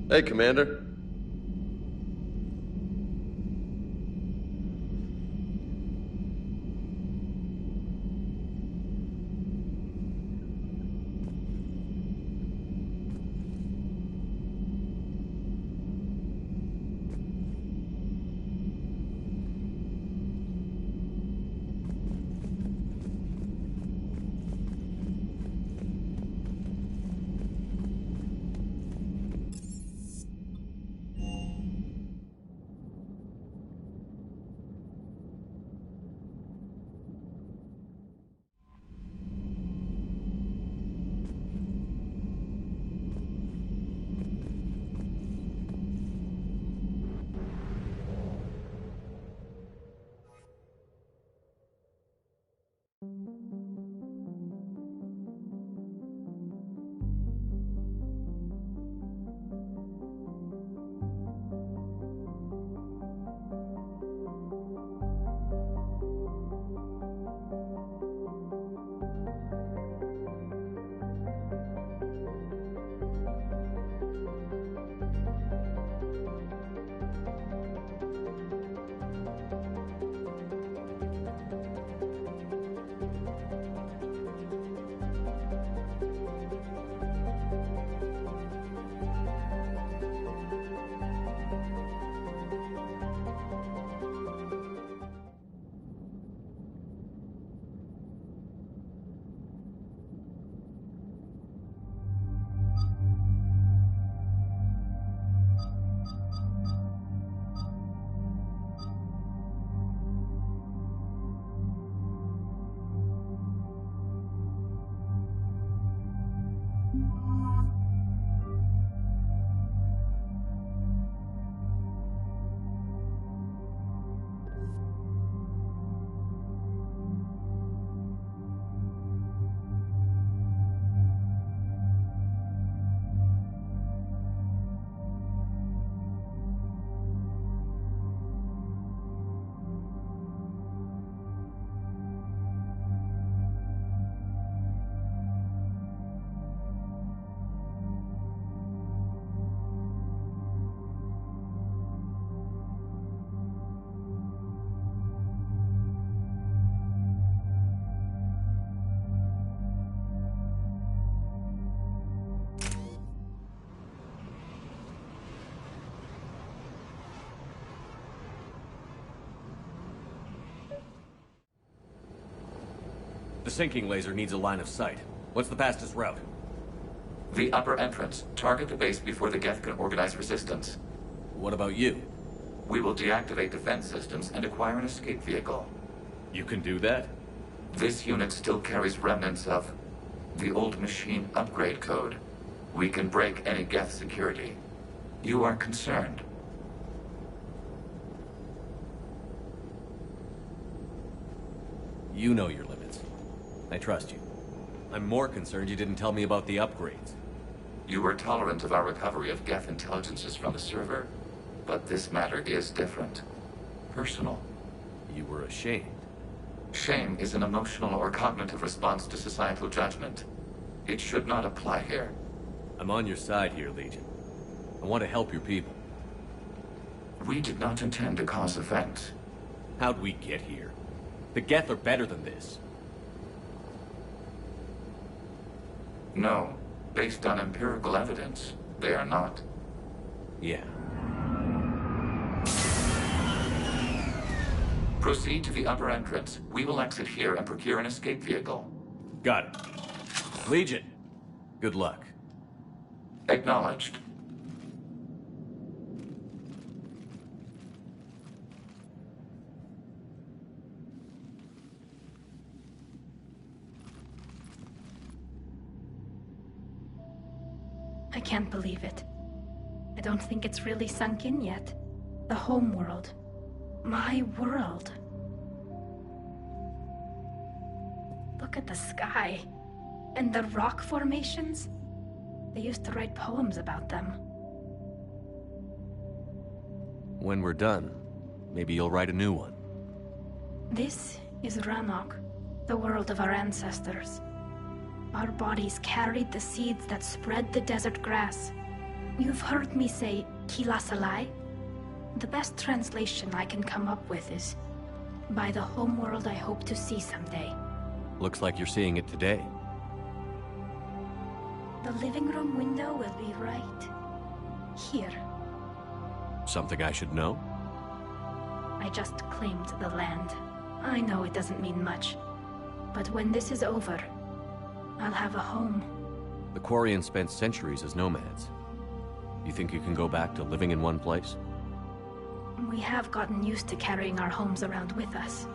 Hey, Commander. The sinking laser needs a line of sight. What's the fastest route? The upper entrance. Target the base before the Geth can organize resistance. What about you? We will deactivate defense systems and acquire an escape vehicle. You can do that? This unit still carries remnants of the old machine upgrade code. We can break any Geth security. You are concerned. You know your limits. I trust you. I'm more concerned you didn't tell me about the upgrades. You were tolerant of our recovery of Geth intelligences from the server, but this matter is different. Personal. You were ashamed. Shame is an emotional or cognitive response to societal judgment. It should not apply here. I'm on your side here, Legion. I want to help your people. We did not intend to cause offense. How'd we get here? The Geth are better than this. No. Based on empirical evidence, they are not. Yeah. Proceed to the upper entrance. We will exit here and procure an escape vehicle. Got it. Legion, good luck. Acknowledged. I can't believe it. I don't think it's really sunk in yet. The home world. My world. Look at the sky. And the rock formations. They used to write poems about them. When we're done, maybe you'll write a new one. This is Ranok, the world of our ancestors. Our bodies carried the seeds that spread the desert grass. You've heard me say Kilasalai? The best translation I can come up with is, by the homeworld I hope to see someday. Looks like you're seeing it today. The living room window will be right here. Something I should know? I just claimed the land. I know it doesn't mean much, but when this is over, I'll have a home. The Quarians spent centuries as nomads. You think you can go back to living in one place? We have gotten used to carrying our homes around with us.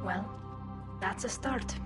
Well, that's a start.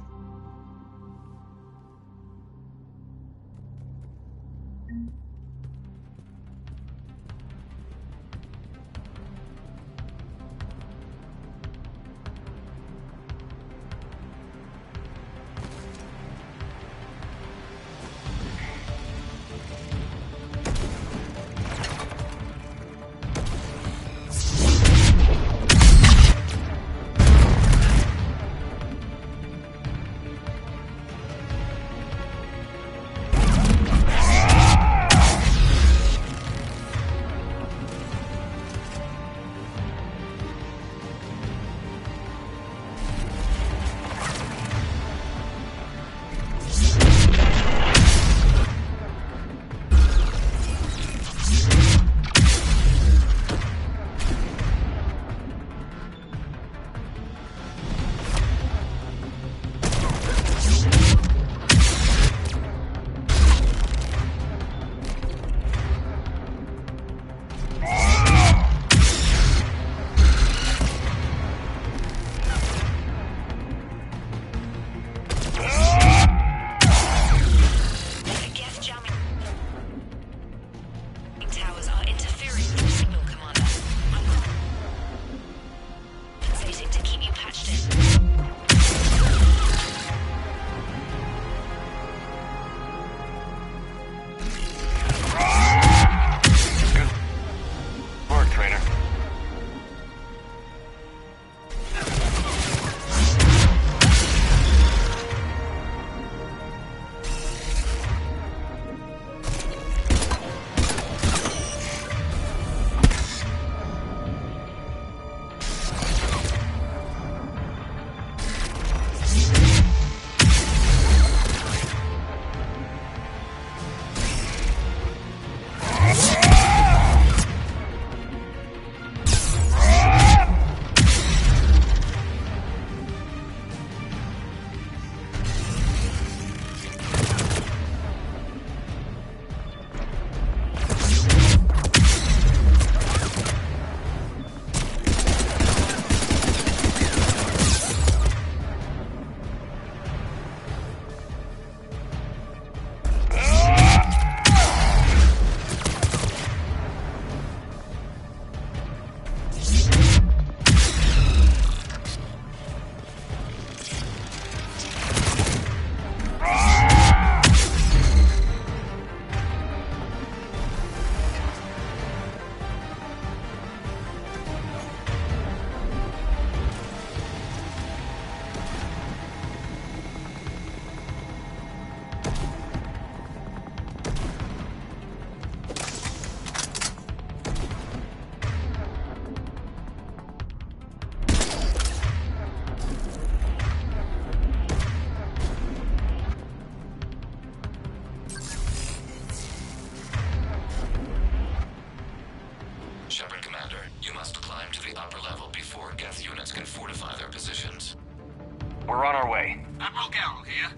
we're on our way. Admiral Garrel here.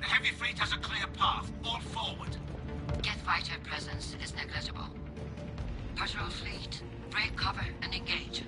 The heavy fleet has a clear path. All forward. Geth fighter presence is negligible. Patrol fleet, break cover and engage.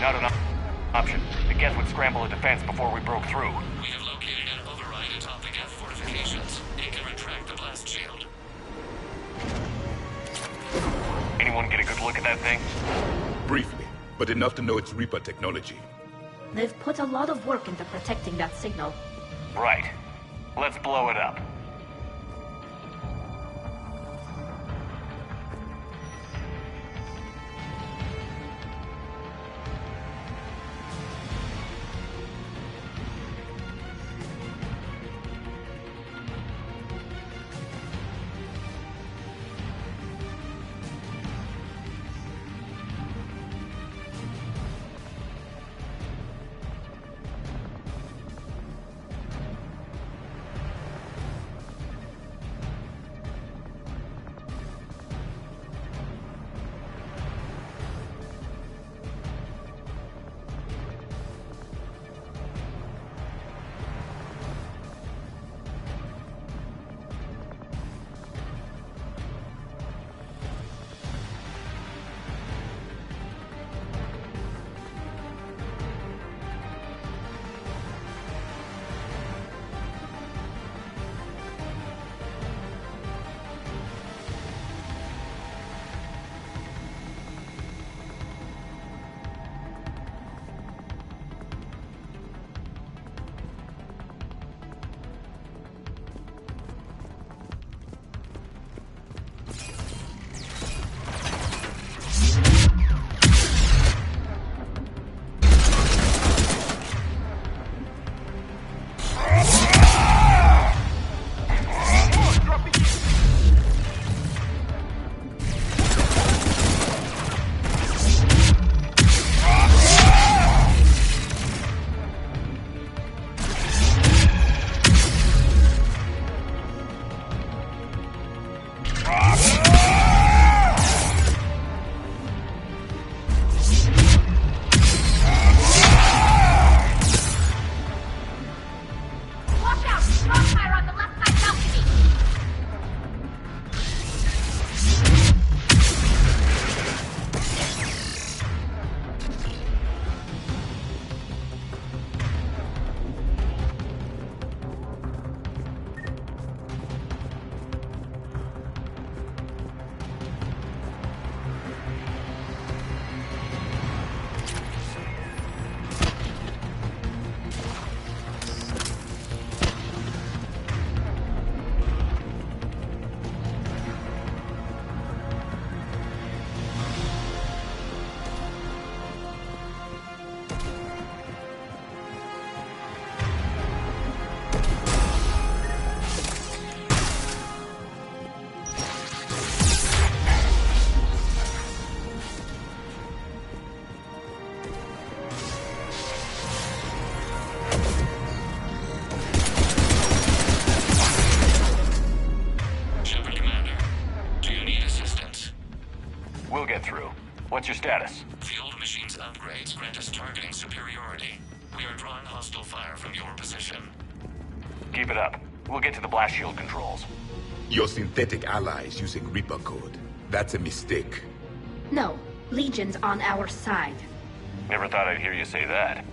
Not an option. The Geth would scramble a defense before we broke through. We have located an override atop the Geth fortifications. It can retract the blast shield. Anyone get a good look at that thing? Briefly, but enough to know it's Reaper technology. They've put a lot of work into protecting that signal. Right. Let's blow it up. What's your status? The old machine's upgrades grant us targeting superiority. We are drawing hostile fire from your position. Keep it up. We'll get to the blast shield controls. Your synthetic allies using Reaper code. That's a mistake. No. Legion's on our side. Never thought I'd hear you say that.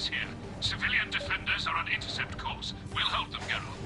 Vegas here. Civilian defenders are on intercept course. We'll hold them, Geralt.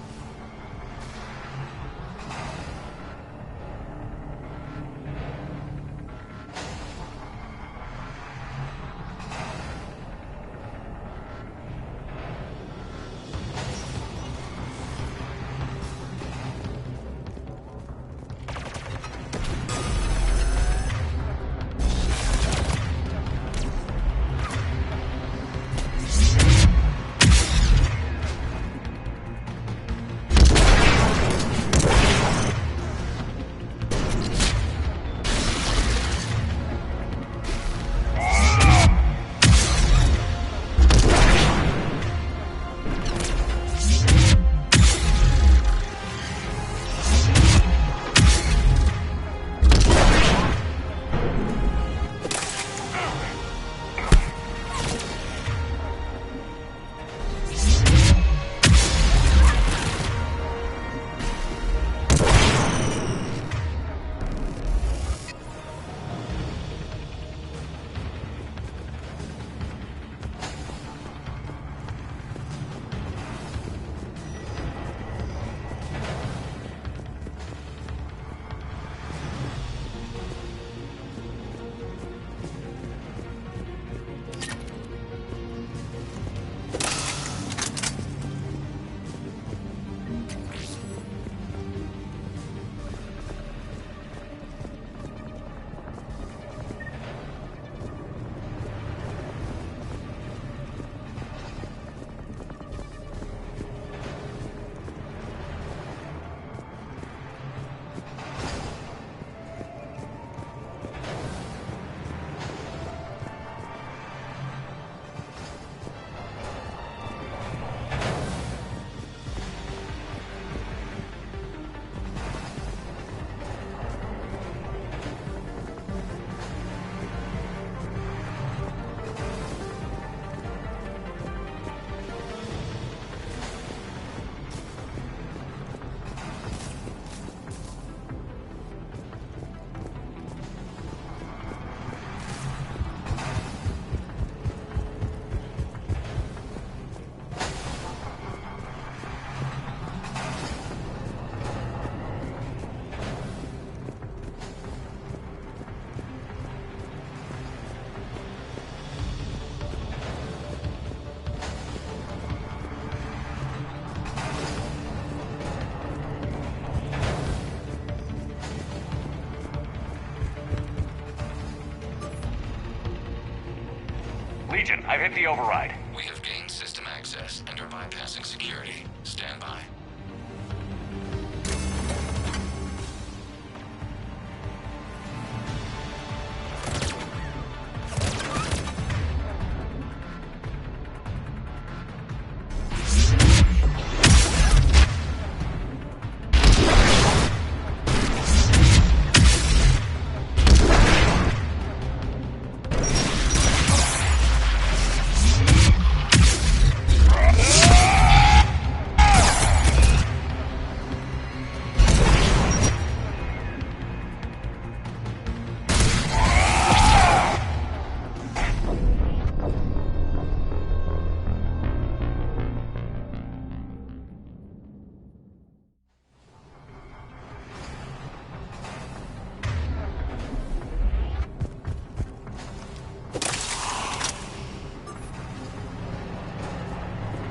Legion, I've hit the override. We have gained system access and are bypassing security. Stand by.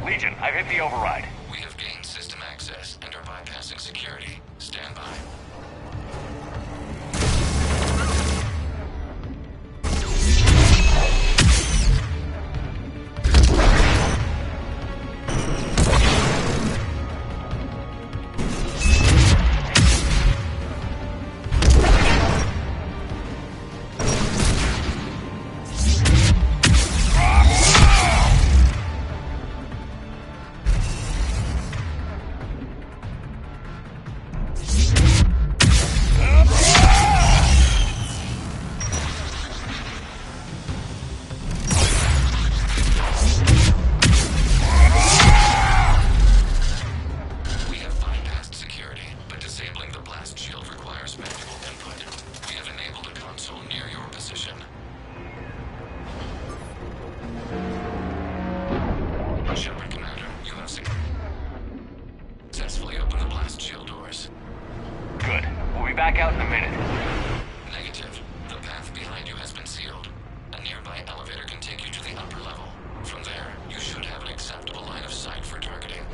Legion, I've hit the override. We have gained system access and are bypassing security. Stand by. minute. Negative. The path behind you has been sealed. A nearby elevator can take you to the upper level. From there, you should have an acceptable line of sight for targeting.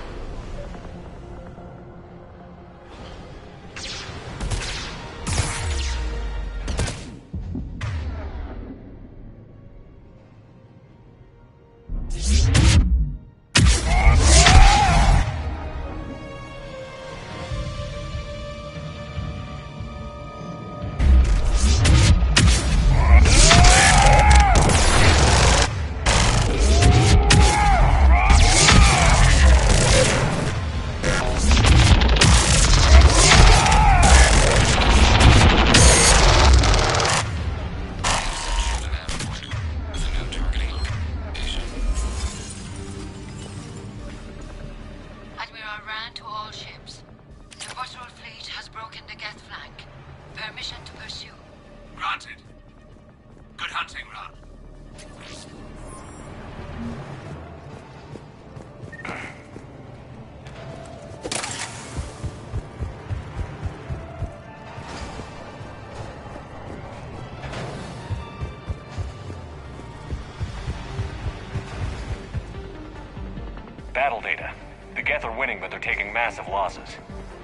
Battle data. The Geth are winning, but they're taking massive losses.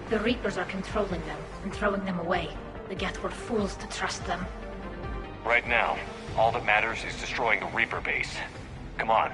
The Reapers are controlling them and throwing them away. The Geth were fools to trust them. Right now, all that matters is destroying the Reaper base. Come on.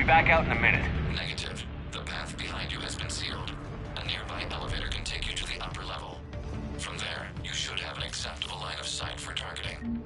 Back out in a minute. Negative. The path behind you has been sealed. A nearby elevator can take you to the upper level. From there, you should have an acceptable line of sight for targeting.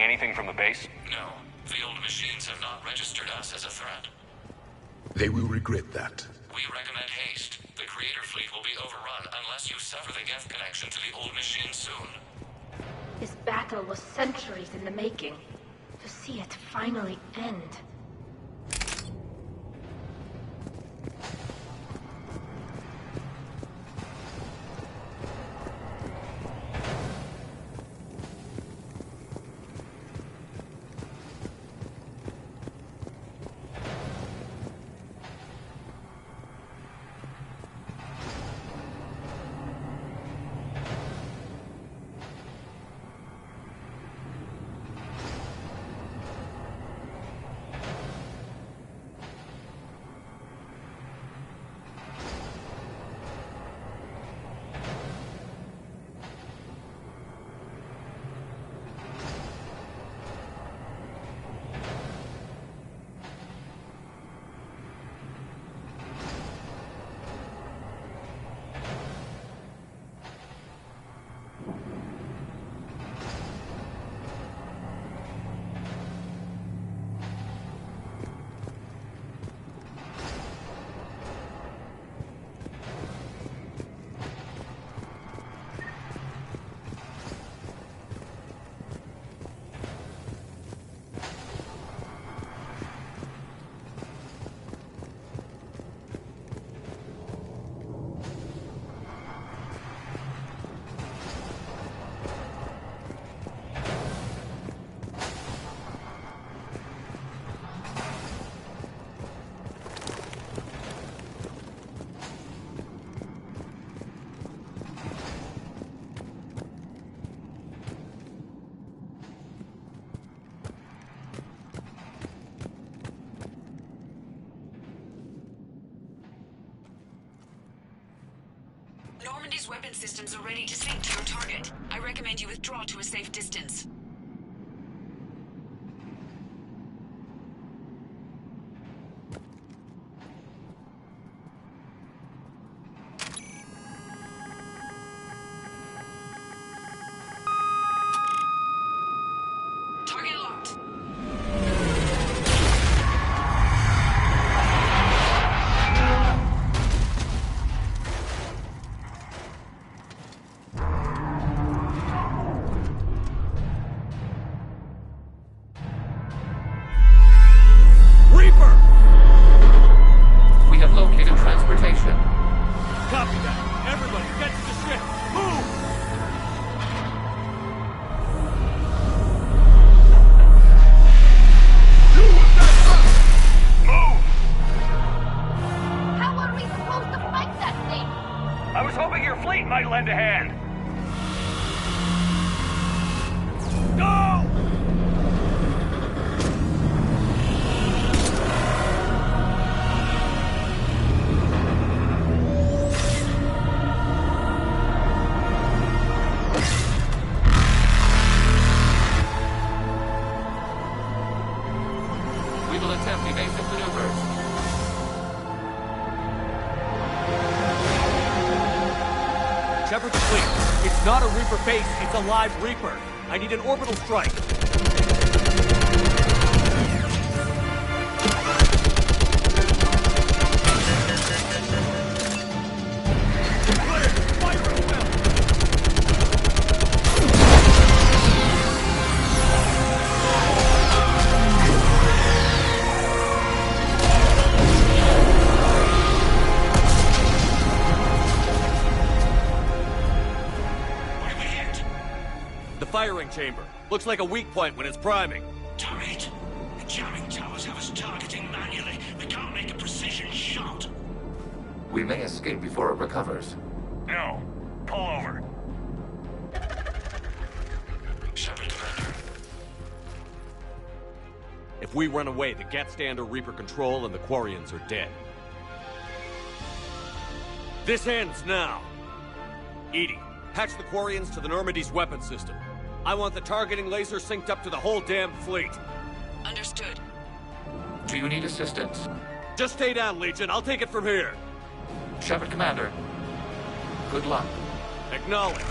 seeing anything from the base? No. The old machines have not registered us as a threat. They will regret that. We recommend haste. The Creator fleet will be overrun unless you sever the Geth connection to the old machine soon. This battle was centuries in the making. To see it finally end. Normandy's weapon systems are ready to sink to your target. I recommend you withdraw to a safe distance. Target locked. We have located transportation. Copy that. Everybody, get to the ship. Move! How are we supposed to fight that thing? I was hoping your fleet might lend a hand. Go! We will attempt evasive maneuvers. Shepard to fleet. It's not a Reaper base, it's a live Reaper. I need an orbital strike. The firing chamber. Looks like a weak point when it's priming. Damn it! The jamming towers have us targeting manually. We can't make a precision shot. We may escape before it recovers. No. Pull over. Shepard, Commander. If we run away, the Geth stand under Reaper control and the Quarians are dead. This ends now. EDI, patch the Quarians to the Normandy's weapon system. I want the targeting laser synced up to the whole damn fleet. Understood. Do you need assistance? Just stay down, Legion. I'll take it from here. Shepard, Commander. Good luck. Acknowledged.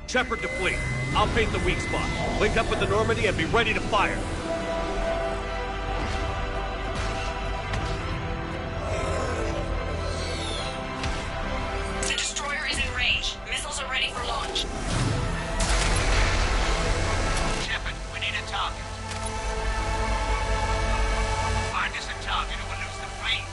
Shepard to fleet. I'll paint the weak spot. Link up with the Normandy and be ready to fire. The destroyer is in range. Missiles are ready for launch. Shepard, we need a target. Find us a target or we'll lose the fleet.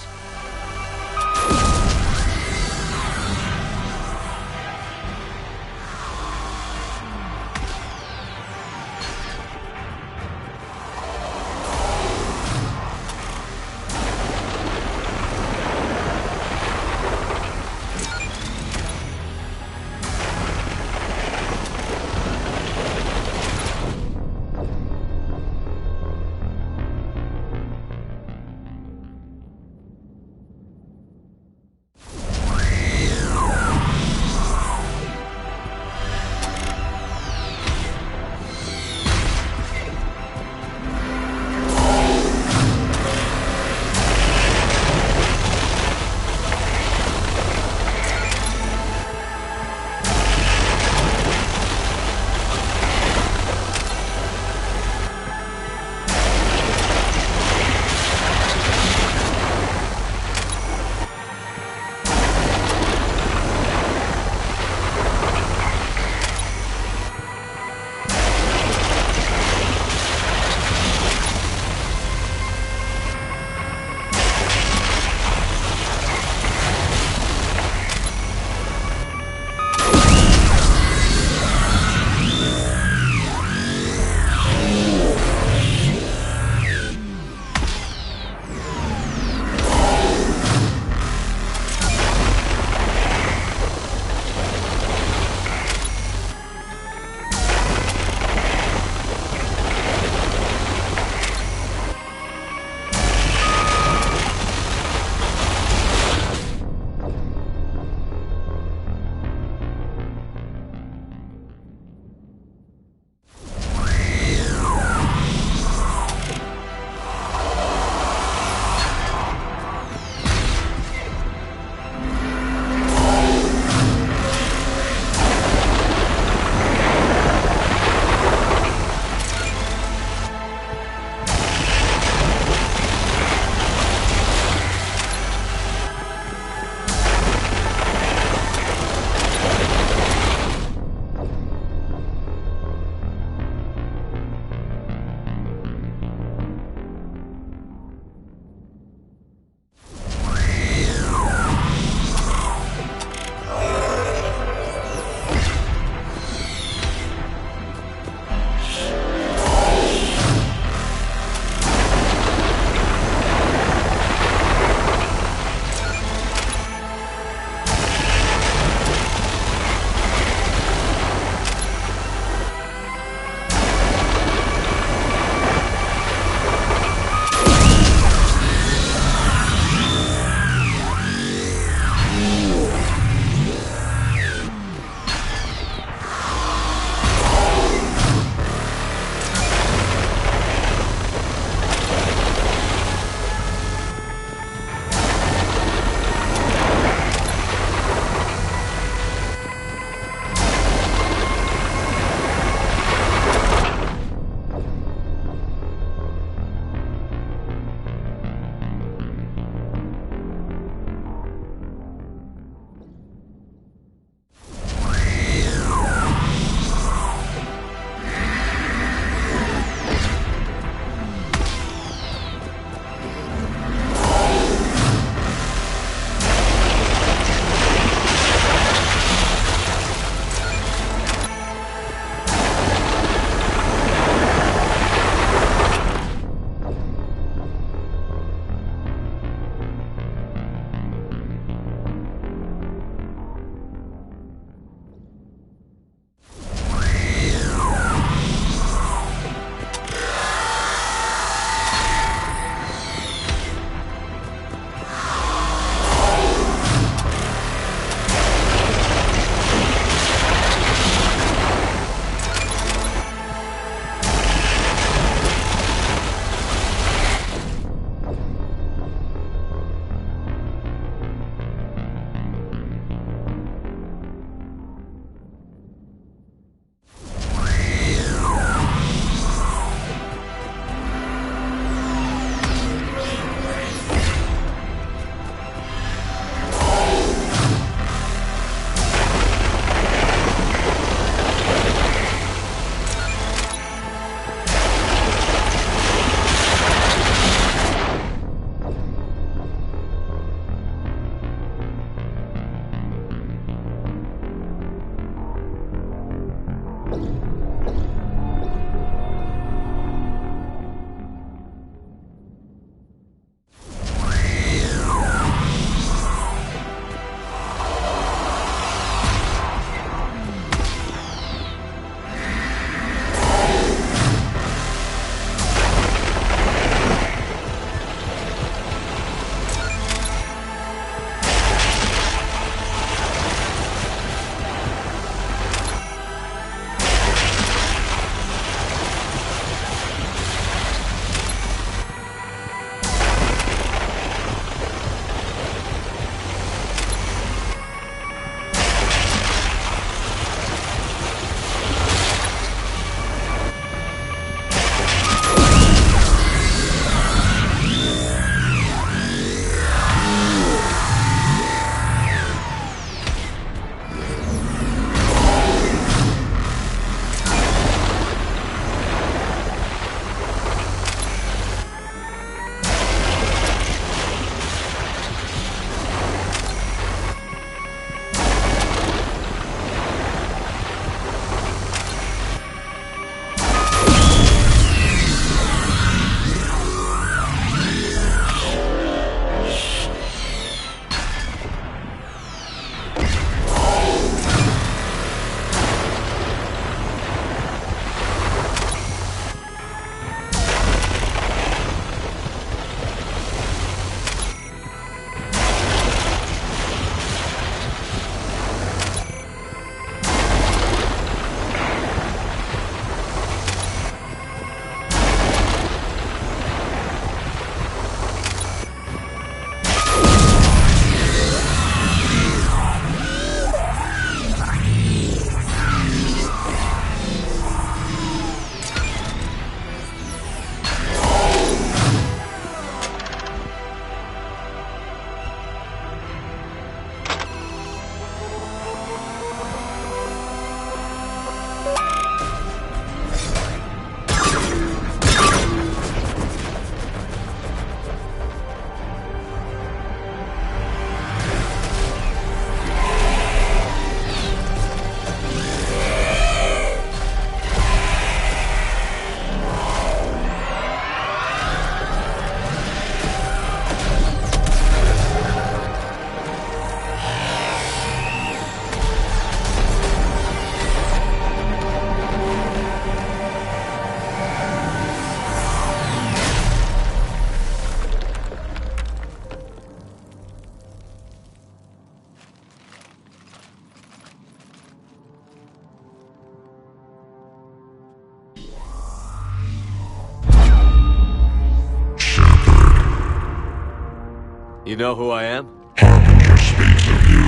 You know who I am? Harbinger speaks of you.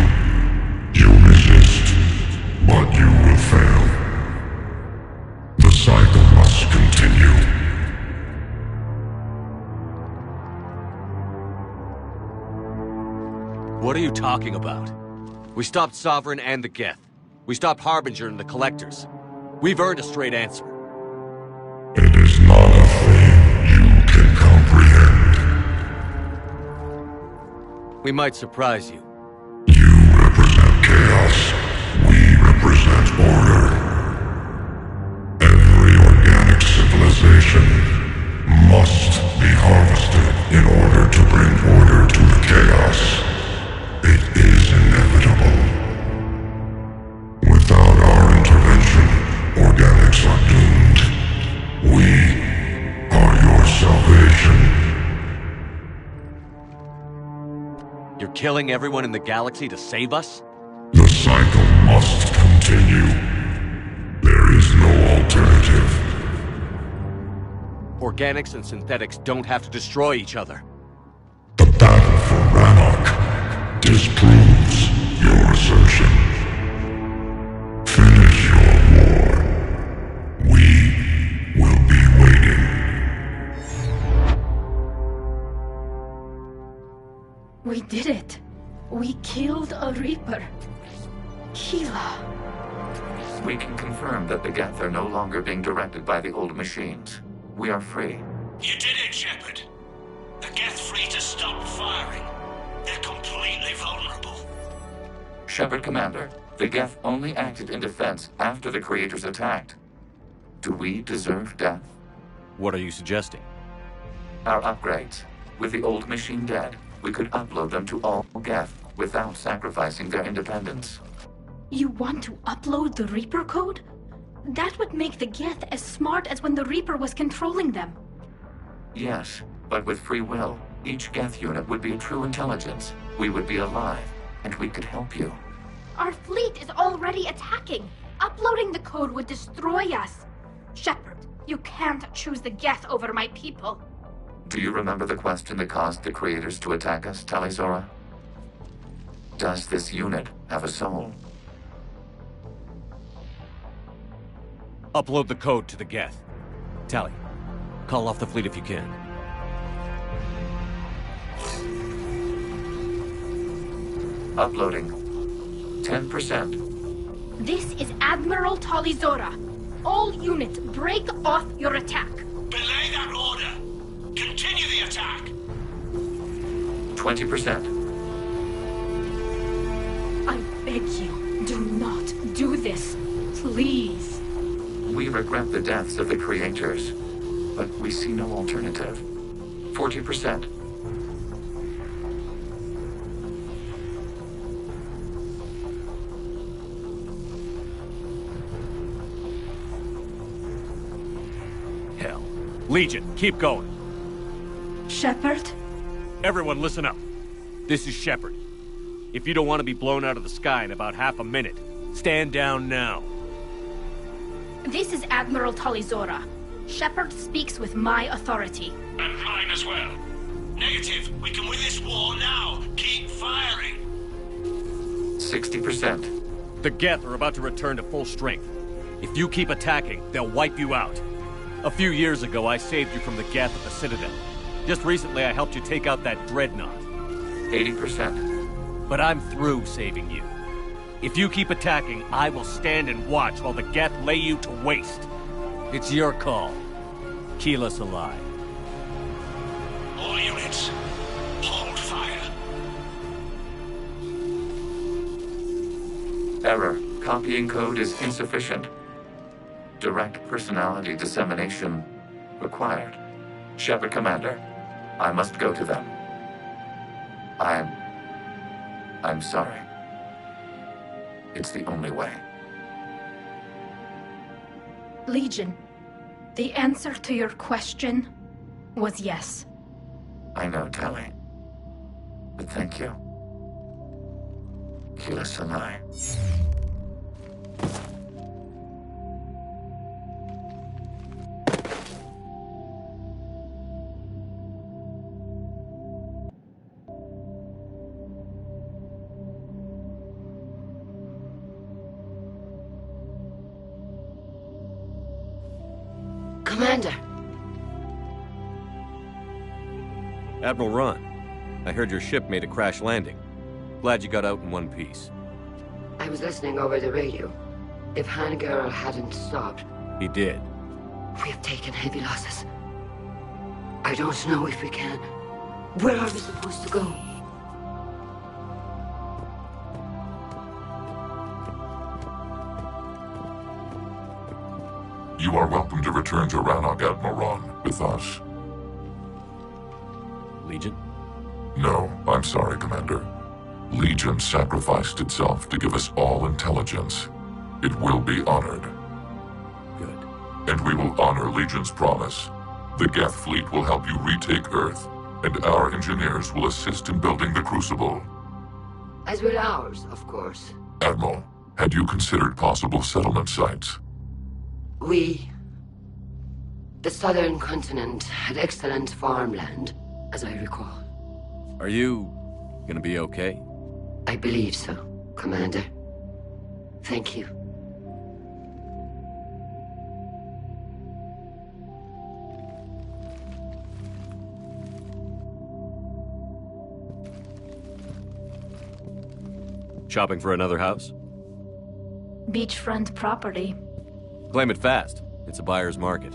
You resist, but you will fail. The cycle must continue. What are you talking about? We stopped Sovereign and the Geth. We stopped Harbinger and the Collectors. We've earned a straight answer. It is not a thing you can comprehend. We might surprise you. You represent chaos. We represent order. Every organic civilization must be harvested in order to bring order to the chaos. It is inevitable. Without our intervention, organics are doomed. We are your salvation. You're killing everyone in the galaxy to save us? The cycle must continue. There is no alternative. Organics and synthetics don't have to destroy each other. The battle for Rannoch disproves your assertion. Finish your war. We will be waiting. We did it. We killed a Reaper. Keela. We can confirm that the Geth are no longer being directed by the old machines. We are free. You did it, Shepard. The Geth free to stop firing. They're completely vulnerable. Shepard, Commander, the Geth only acted in defense after the Creators attacked. Do we deserve death? What are you suggesting? Our upgrades. With the old machine dead, we could upload them to all Geth without sacrificing their independence. You want to upload the Reaper code? That would make the Geth as smart as when the Reaper was controlling them. Yes, but with free will, each Geth unit would be a true intelligence. We would be alive, and we could help you. Our fleet is already attacking. Uploading the code would destroy us. Shepard, you can't choose the Geth over my people. Do you remember the question that caused the Creators to attack us, Tali'Zorah? Does this unit have a soul? Upload the code to the Geth. Tali, call off the fleet if you can. Uploading. 10%. This is Admiral Tali'Zorah. All units, break off your attack. Belay that order. Continue the attack. 20%. I beg you, do not do this. Please. We regret the deaths of the Creators, but we see no alternative. 40%. Hell. Legion, keep going. Shepard? Everyone listen up. This is Shepard. If you don't want to be blown out of the sky in about half a minute, stand down now. This is Admiral Tali'Zorah. Shepard speaks with my authority. And mine as well. Negative. We can win this war now. Keep firing. 60%. The Geth are about to return to full strength. If you keep attacking, they'll wipe you out. A few years ago, I saved you from the Geth at the Citadel. Just recently, I helped you take out that Dreadnought. 80%. But I'm through saving you. If you keep attacking, I will stand and watch while the Geth lay you to waste. It's your call. Keyless alive. All units, hold fire. Error. Copying code is insufficient. Direct personality dissemination required. Shepard, Commander, I must go to them. I'm sorry. It's the only way. Legion, the answer to your question was yes. I know, Tali. But thank you. Keela Sanai. Commander! Admiral Ron, I heard your ship made a crash landing. Glad you got out in one piece. I was listening over the radio. If Hangarl hadn't stopped... He did. We have taken heavy losses. I don't know if we can. Where are we supposed to go? You are welcome to return to Rannoch, Admiral Ron, with us. Legion? No, I'm sorry, Commander. Legion sacrificed itself to give us all intelligence. It will be honored. Good. And we will honor Legion's promise. The Geth fleet will help you retake Earth, and our engineers will assist in building the Crucible. As will ours, of course. Admiral, had you considered possible settlement sites? The southern continent had excellent farmland, as I recall. Are you gonna be okay? I believe so, Commander. Thank you. Shopping for another house? Beachfront property. Claim it fast. It's a buyer's market.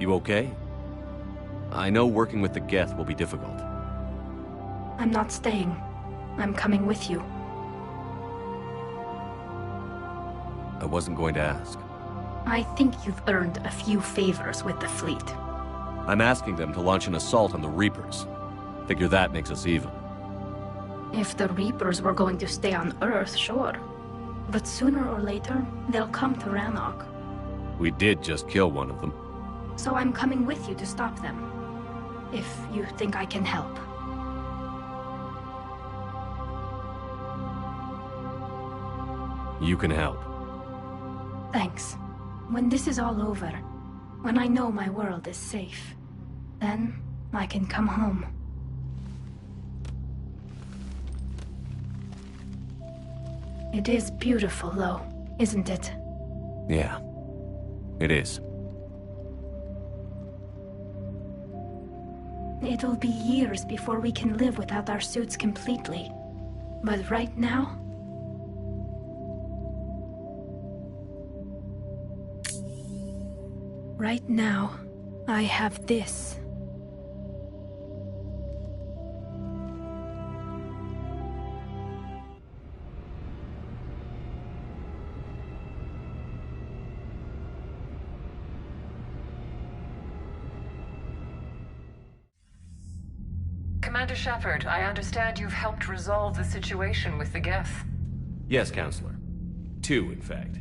You okay? I know working with the Geth will be difficult. I'm not staying. I'm coming with you. I wasn't going to ask. I think you've earned a few favors with the fleet. I'm asking them to launch an assault on the Reapers. Figure that makes us even. If the Reapers were going to stay on Earth, sure. But sooner or later, they'll come to Rannoch. We did just kill one of them. So I'm coming with you to stop them. If you think I can help. You can help. Thanks. When this is all over, when I know my world is safe, then I can come home. It is beautiful, though, isn't it? Yeah, it is. It'll be years before we can live without our suits completely. But right now... Right now, I have this. Commander Shepard, I understand you've helped resolve the situation with the Geth. Yes, Counselor. 2, in fact.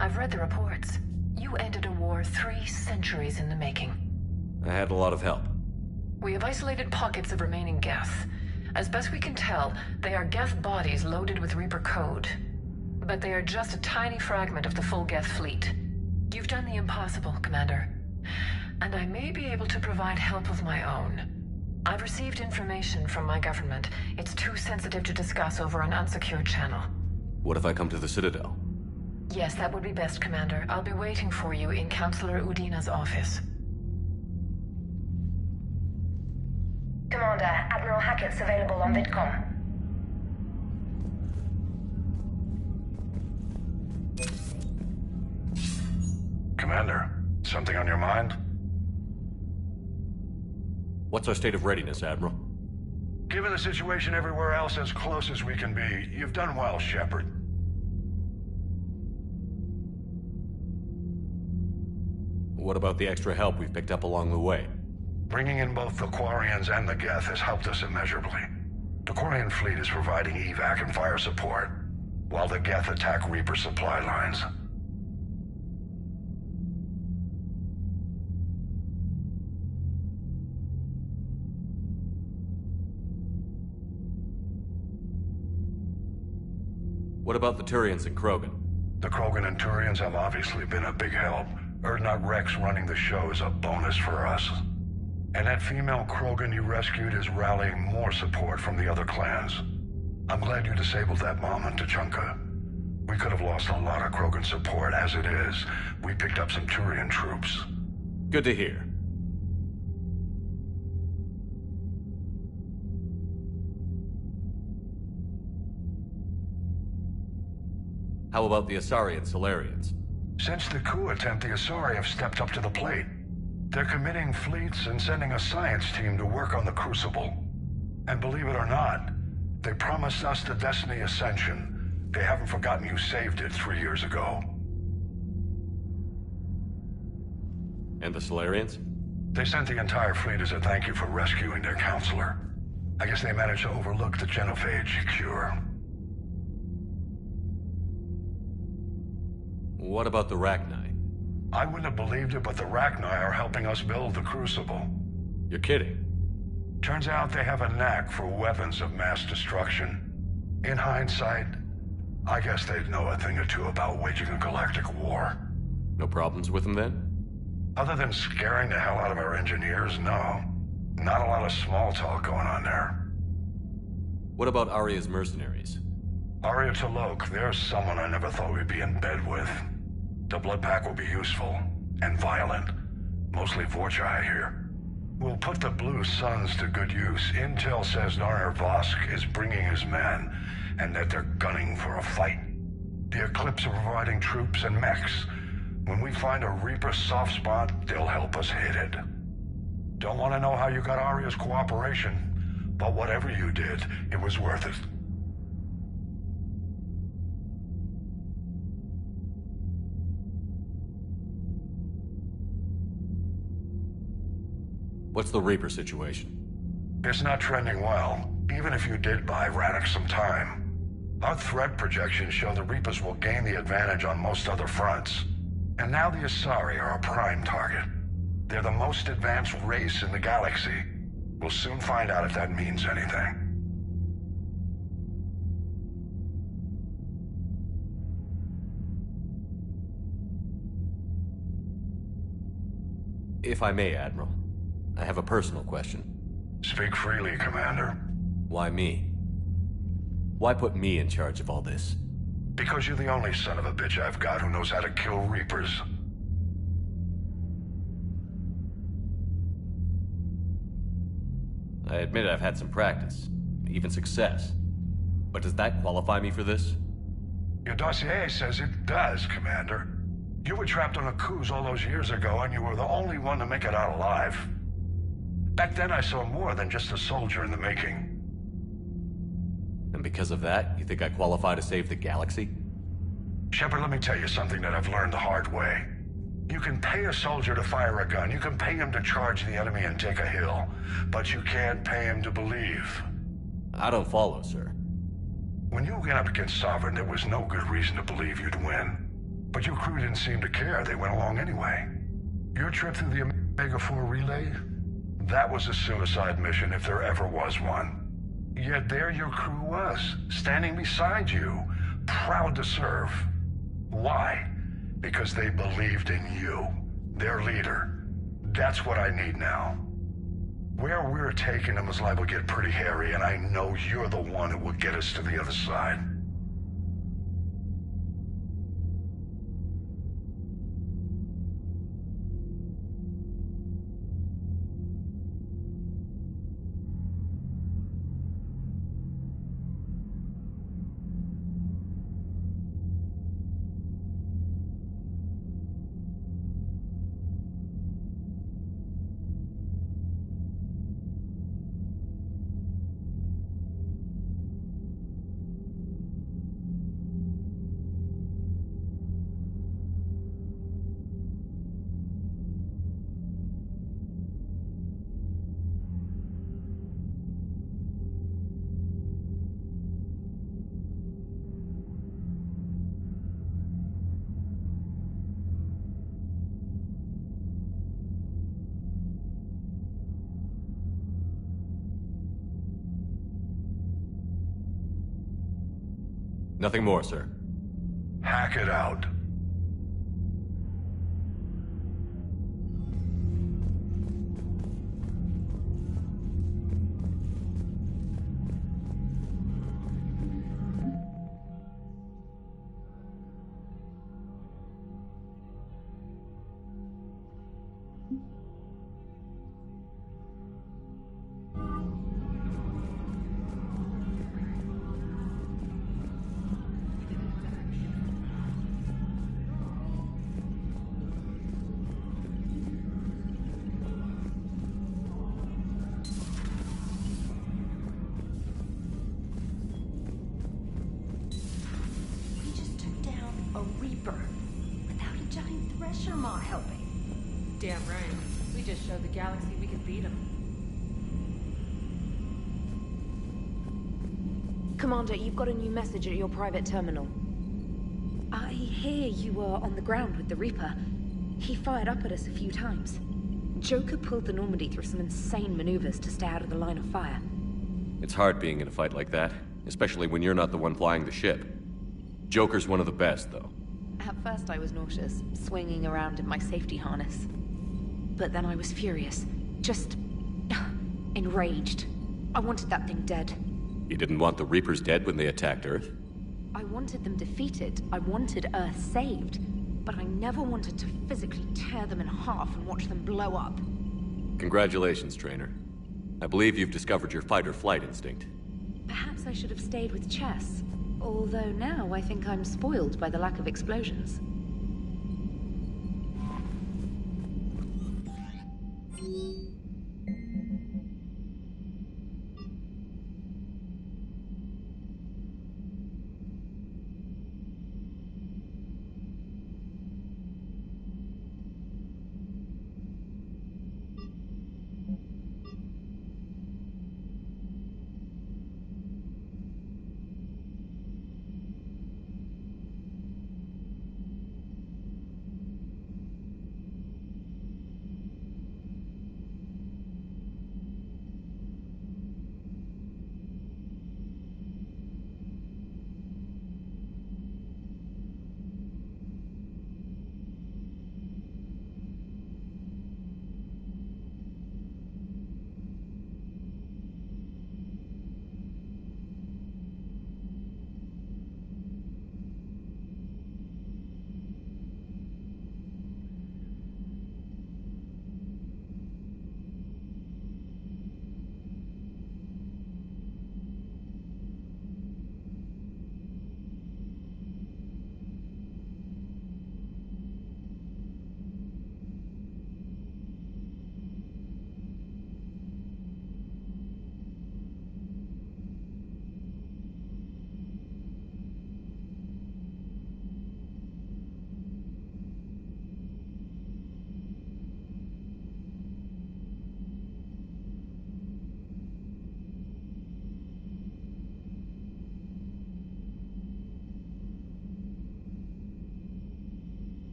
I've read the reports. You ended a war 3 centuries in the making. I had a lot of help. We have isolated pockets of remaining Geth. As best we can tell, they are Geth bodies loaded with Reaper code. But they are just a tiny fragment of the full Geth fleet. You've done the impossible, Commander. And I may be able to provide help of my own. I've received information from my government. It's too sensitive to discuss over an unsecured channel. What if I come to the Citadel? Yes, that would be best, Commander. I'll be waiting for you in Counselor Udina's office. Commander, Admiral Hackett's available on VidCom. Commander, something on your mind? What's our state of readiness, Admiral? Given the situation everywhere else, as close as we can be, you've done well, Shepard. What about the extra help we've picked up along the way? Bringing in both the Quarians and the Geth has helped us immeasurably. The Quarian fleet is providing evac and fire support, while the Geth attack Reaper supply lines. What about the Turians and Krogan? The Krogan and Turians have obviously been a big help. Urdnot Rex running the show is a bonus for us. And that female Krogan you rescued is rallying more support from the other clans. I'm glad you disabled that mom in Tuchanka. We could have lost a lot of Krogan support. As it is, we picked up some Turian troops. Good to hear. How about the Asari and Solarians? Since the coup attempt, the Asari have stepped up to the plate. They're committing fleets and sending a science team to work on the Crucible. And believe it or not, they promised us the Destiny Ascension. They haven't forgotten you saved it 3 years ago. And the Solarians? They sent the entire fleet as a thank you for rescuing their counselor. I guess they managed to overlook the genophage cure. What about the Rachni? I wouldn't have believed it, but the Rachni are helping us build the Crucible. You're kidding. Turns out they have a knack for weapons of mass destruction. In hindsight, I guess they'd know a thing or two about waging a galactic war. No problems with them then? Other than scaring the hell out of our engineers, no. Not a lot of small talk going on there. What about Aria's mercenaries? Aria T'Loak, there's someone I never thought we'd be in bed with. The Blood Pack will be useful, and violent. Mostly Vorcha, I hear. We'll put the Blue Suns to good use. Intel says Narmer Vosk is bringing his men, and that they're gunning for a fight. The Eclipse are providing troops and mechs. When we find a Reaper soft spot, they'll help us hit it. Don't want to know how you got Aria's cooperation, but whatever you did, it was worth it. What's the Reaper situation? It's not trending well, even if you did buy Radix some time. Our threat projections show the Reapers will gain the advantage on most other fronts. And now the Asari are a prime target. They're the most advanced race in the galaxy. We'll soon find out if that means anything. If I may, Admiral, I have a personal question. Speak freely, Commander. Why me? Why put me in charge of all this? Because you're the only son of a bitch I've got who knows how to kill Reapers. I admit I've had some practice, even success. But does that qualify me for this? Your dossier says it does, Commander. You were trapped on a Kuz all those years ago, and you were the only one to make it out alive. Back then I saw more than just a soldier in the making. And because of that, you think I qualify to save the galaxy? Shepard, let me tell you something that I've learned the hard way. You can pay a soldier to fire a gun, you can pay him to charge the enemy and take a hill, but you can't pay him to believe. I don't follow, sir. When you went up against Sovereign, there was no good reason to believe you'd win. But your crew didn't seem to care, they went along anyway. Your trip through the Omega-4 relay? That was a suicide mission if there ever was one. Yet there your crew was, standing beside you, proud to serve. Why? Because they believed in you, their leader. That's what I need now. Where we're taking them is liable to get pretty hairy, and I know you're the one who will get us to the other side. Nothing more, sir. Hack it out. That sure might help me. Damn right. We just showed the galaxy we could beat them. Commander, you've got a new message at your private terminal. I hear you were on the ground with the Reaper. He fired up at us a few times. Joker pulled the Normandy through some insane maneuvers to stay out of the line of fire. It's hard being in a fight like that, especially when you're not the one flying the ship. Joker's one of the best, though. At first I was nauseous, swinging around in my safety harness. But then I was furious. Just... enraged. I wanted that thing dead. You didn't want the Reapers dead when they attacked Earth? I wanted them defeated. I wanted Earth saved. But I never wanted to physically tear them in half and watch them blow up. Congratulations, Trainer. I believe you've discovered your fight-or-flight instinct. Perhaps I should have stayed with chess. Although now I think I'm spoiled by the lack of explosions.